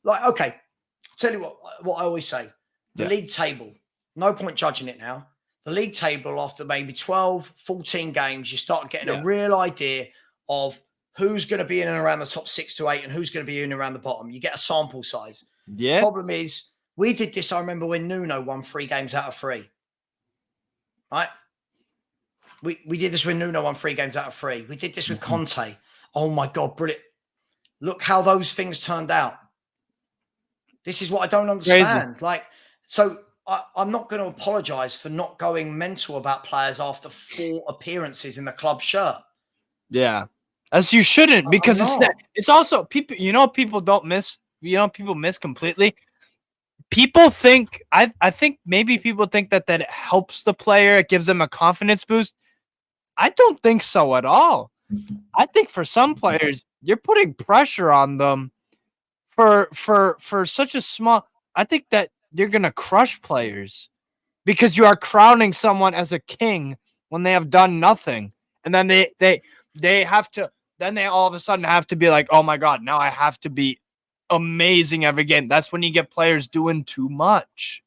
okay, I'll tell you what I always say. The league table, no point judging it now. The league table, after maybe 12, 14 games, you start getting a real idea of who's going to be in and around the top 6 to 8 and who's going to be in and around the bottom. You get a sample size. Yeah. The problem is, we did this, I remember when Nuno won 3 games out of 3. Right? We did this when Nuno won 3 games out of 3. We did this with Conte. Oh my God, brilliant. Look how those things turned out. This is what I don't understand. Crazy. Like, so I'm not going to apologize for not going mental about players after 4 appearances in the club shirt. Yeah. As you shouldn't, because it's also people, people don't miss, people miss completely. People think, I think maybe people think that it helps the player. It gives them a confidence boost. I don't think so at all. I think for some players, you're putting pressure on them for such a small, I think that you're going to crush players because you are crowning someone as a king when they have done nothing. And then they have to, then they all of a sudden have to be like, oh my God, now I have to be amazing every game. That's when you get players doing too much.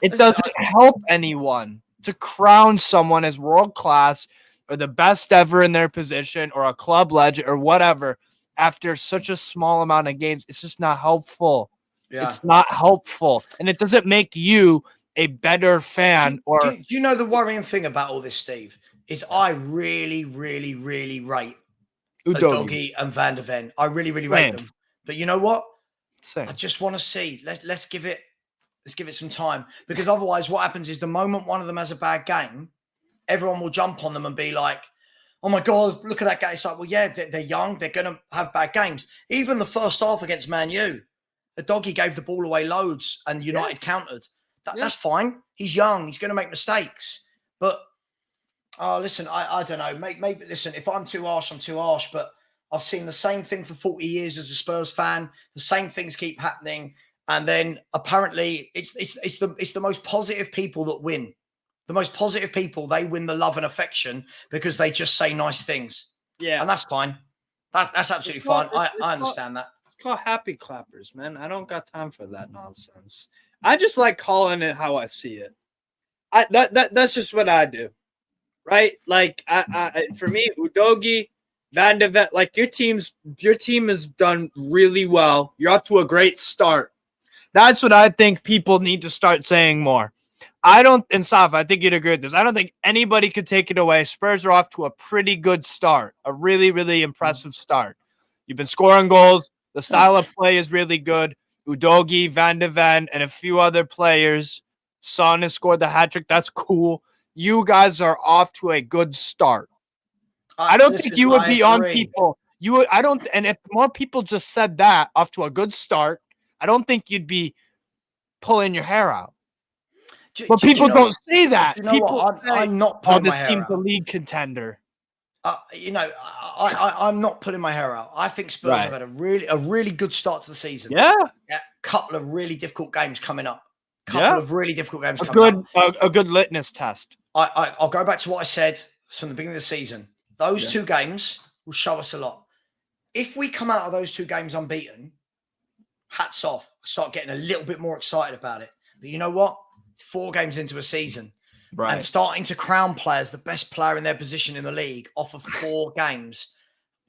It doesn't help anyone to crown someone as world-class or the best ever in their position or a club legend or whatever after such a small amount of games. It's just not helpful. Yeah. It's not helpful. And it doesn't make you a better fan. Do you know the worrying thing about all this, Steve, is I really, really, really rate Udogie and Van de Ven. I really, really rate them. But you know what? I just want to see. Let's give it some time, because otherwise what happens is the moment one of them has a bad game, everyone will jump on them and be like, oh my God, look at that guy. It's like, well, yeah, they're young. They're going to have bad games. Even the first half against Man U, Udogie gave the ball away loads and United countered. That's fine. He's young. He's going to make mistakes. But, listen, I don't know. Maybe listen, if I'm too harsh, I'm too harsh. But I've seen the same thing for 40 years as a Spurs fan. The same things keep happening. And then apparently it's the most positive people that win. The most positive people, they win the love and affection because they just say nice things. Yeah. And that's fine. That's absolutely fine. I understand that. It's called happy clappers, man. I don't got time for that nonsense. I just like calling it how I see it. That's just what I do. Right? Like for me, Udogie, Van de Ven, like your team has done really well. You're off to a great start. That's what I think people need to start saying more. And Savva, I think you'd agree with this. I don't think anybody could take it away. Spurs are off to a pretty good start, a really, really impressive start. You've been scoring goals. The style of play is really good. Udogie, Van de Ven, and a few other players. Son has scored the hat trick. That's cool. You guys are off to a good start. I don't think you would be on people. And if more people just said that, off to a good start, I don't think you'd be pulling your hair out. But people don't say that. People say, I'm not pulling my hair out. This team's a league contender. I'm not pulling my hair out. I think Spurs have had a really good start to the season. Yeah. Couple of really difficult games coming up. A good litmus test. I'll go back to what I said from the beginning of the season. Those 2 games will show us a lot. If we come out of those 2 games unbeaten, hats off. I start getting a little bit more excited about it. But you know what? It's 4 games into a season. Right. And starting to crown players the best player in their position in the league off of 4 games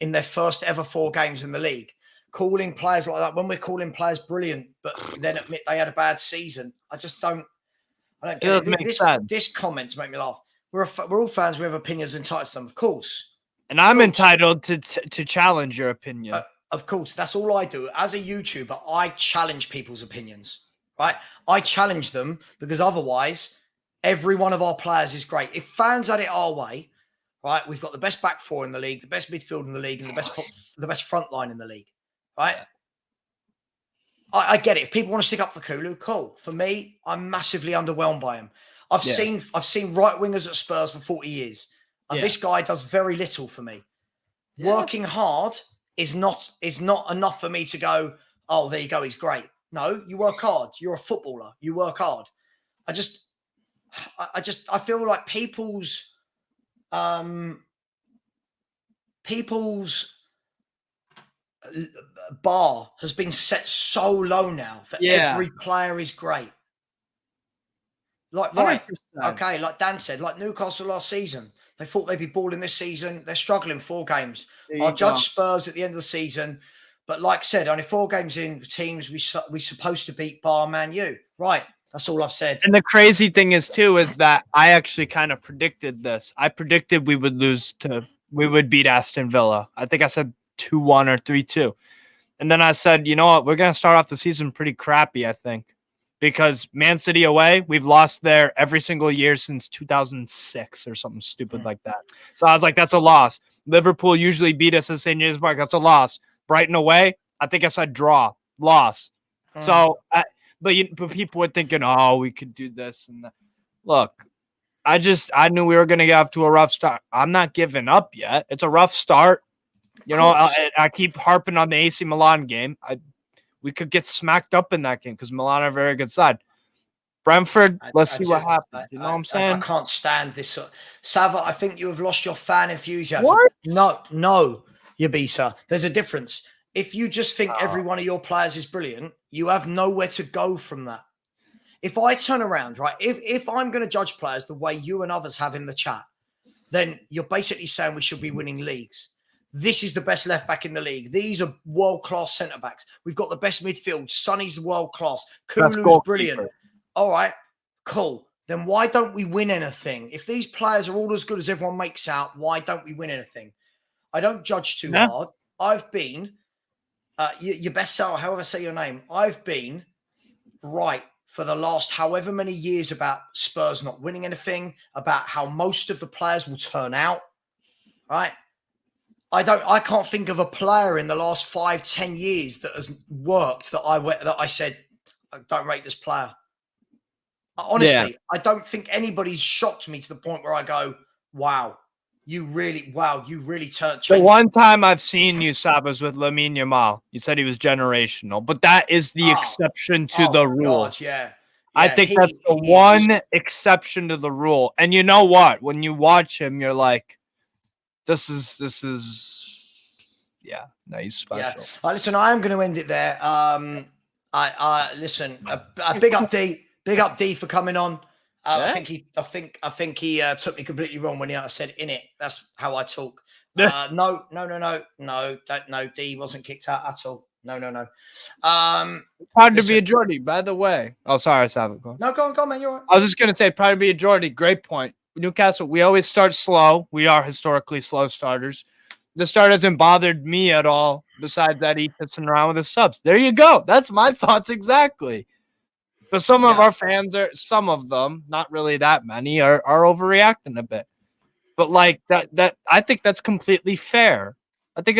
in their first ever 4 games in the league. Calling players like that, when we're calling players brilliant, but then admit they had a bad season. I don't get it. This comments make me laugh. We're all fans. We have opinions entitled to them, of course. And I'm entitled to challenge your opinion. Of course, that's all I do. As a YouTuber, I challenge people's opinions, right? I challenge them because otherwise, every one of our players is great. If fans had it our way, right, we've got the best back four in the league, the best midfield in the league, and the best front line in the league, right? I get it. If people want to stick up for Kulu, cool. For me, I'm massively underwhelmed by him. I've seen right wingers at Spurs for 40 years, and this guy does very little for me. Working hard is not enough for me to go, oh, there you go, he's great. No, you work hard. You're a footballer. You work hard. I feel like people's bar has been set so low now that every player is great. Like, right, 100%. Okay, like Dan said, like Newcastle last season, they thought they'd be balling this season. They're struggling 4 games. I'll judge Spurs at the end of the season. But like I said, only 4 games in, teams we're supposed to beat bar Man U. Right, that's all I've said. And the crazy thing is that I actually kind of predicted this. I predicted we would beat Aston Villa. I think I said 2-1 or 3-2. And then I said, you know what? We're going to start off the season pretty crappy, I think. Because Man City away, we've lost there every single year since 2006 or something stupid like that. So I was like, that's a loss. Liverpool usually beat us at St. James Park. That's a loss. Brighton away, I think I said draw, loss. So, but people were thinking, oh, we could do this and that. Look, I knew we were going to get off to a rough start. I'm not giving up yet. It's a rough start. You know, I keep harping on the AC Milan game. We could get smacked up in that game because Milan are a very good side. Brentford, let's see what happens. You know what I'm saying? I can't stand this. Savva, I think you have lost your fan enthusiasm. What? No, Yabisa. There's a difference. If you just think every one of your players is brilliant, you have nowhere to go from that. If I turn around, right, if I'm going to judge players the way you and others have in the chat, then you're basically saying we should be winning leagues. This is the best left back in the league. These are world-class centre-backs. We've got the best midfield. Sonny's the world-class. Kulu's brilliant. All right, cool. Then why don't we win anything? If these players are all as good as everyone makes out, why don't we win anything? I don't judge too hard. I've been, your best seller, however say your name, I've been right for the last however many years about Spurs not winning anything, about how most of the players will turn out, right? I can't think of a player in the last 5-10 years that has worked that I said, I don't rate this player. Honestly, I don't think anybody's shocked me to the point where I go, wow, you really turned. The one time I've seen you, Sab, was with Lamine Yamal. You said he was generational, but that is the exception to the rule. God, yeah. I think that's the one exception to the rule. And you know what? When you watch him, you're like, This is he's special. Yeah. Listen, I am going to end it there. Listen, a big up D for coming on. I think he took me completely wrong when I said in it. That's how I talk. No. D wasn't kicked out at all. No. Proud to be a Geordie, by the way. Oh, sorry, Savva. No, go on, man. You're right. I was just gonna say, proud to be a Geordie. Great point. Newcastle, we always start slow. We are historically slow starters. The start hasn't bothered me at all, besides Eddie pissing around with his subs. There you go. That's my thoughts exactly. But some of our fans some of them, not really that many, are overreacting a bit. But like that I think that's completely fair. I think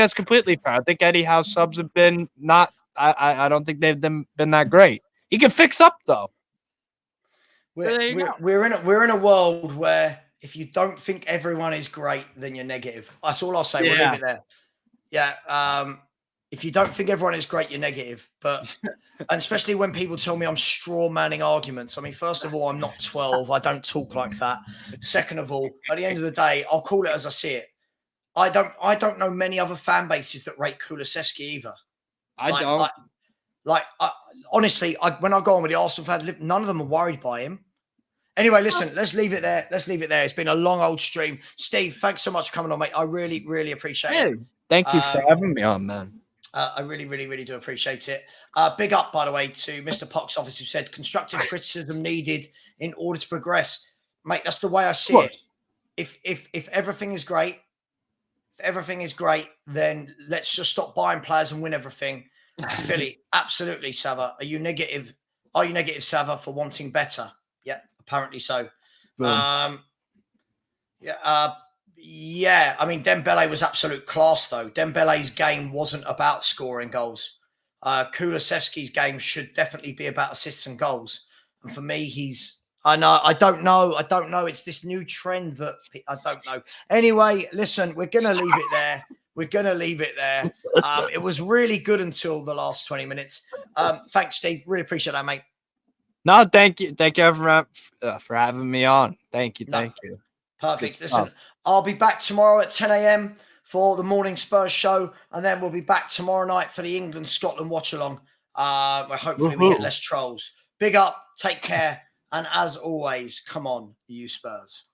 Eddie Howe's subs have been I don't think they've been that great. He can fix up though. We're in a world where if you don't think everyone is great, then you're negative. That's all I'll say. We'll leave it there. Yeah. If you don't think everyone is great, you're negative. But and especially when people tell me I'm straw manning arguments. I mean, first of all, I'm not 12. I don't talk like that. Second of all, at the end of the day, I'll call it as I see it. I don't know many other fan bases that rate Kulusevski either. Honestly, when I go on with the Arsenal fans, none of them are worried by him. Anyway, listen, let's leave it there. It's been a long old stream. Steve, thanks so much for coming on, mate. I really, really appreciate it. Thank you for having me on, man. I really, really, really do appreciate it. Big up, by the way, to Mr. Pox Office, who said constructive criticism needed in order to progress. Mate, that's the way I see it. If everything is great, everything is great, then let's just stop buying players and win everything. Philly, absolutely, Savva. Are you negative? Are you negative, Savva, for wanting better? Yeah, apparently so. Boom. Yeah. I mean, Dembele was absolute class, though. Dembele's game wasn't about scoring goals. Kulusevski's game should definitely be about assists and goals. And for me, I don't know. It's this new trend that I don't know. Anyway, listen, we're going to leave it there. It was really good until the last 20 minutes. Thanks, Steve. Really appreciate that, mate. No, thank you. Thank you everyone for having me on. Thank you. Perfect. Listen, I'll be back tomorrow at 10 a.m. for the morning Spurs show, and then we'll be back tomorrow night for the England-Scotland watch-along, where hopefully we get less trolls. Big up, take care, and as always, come on, you Spurs.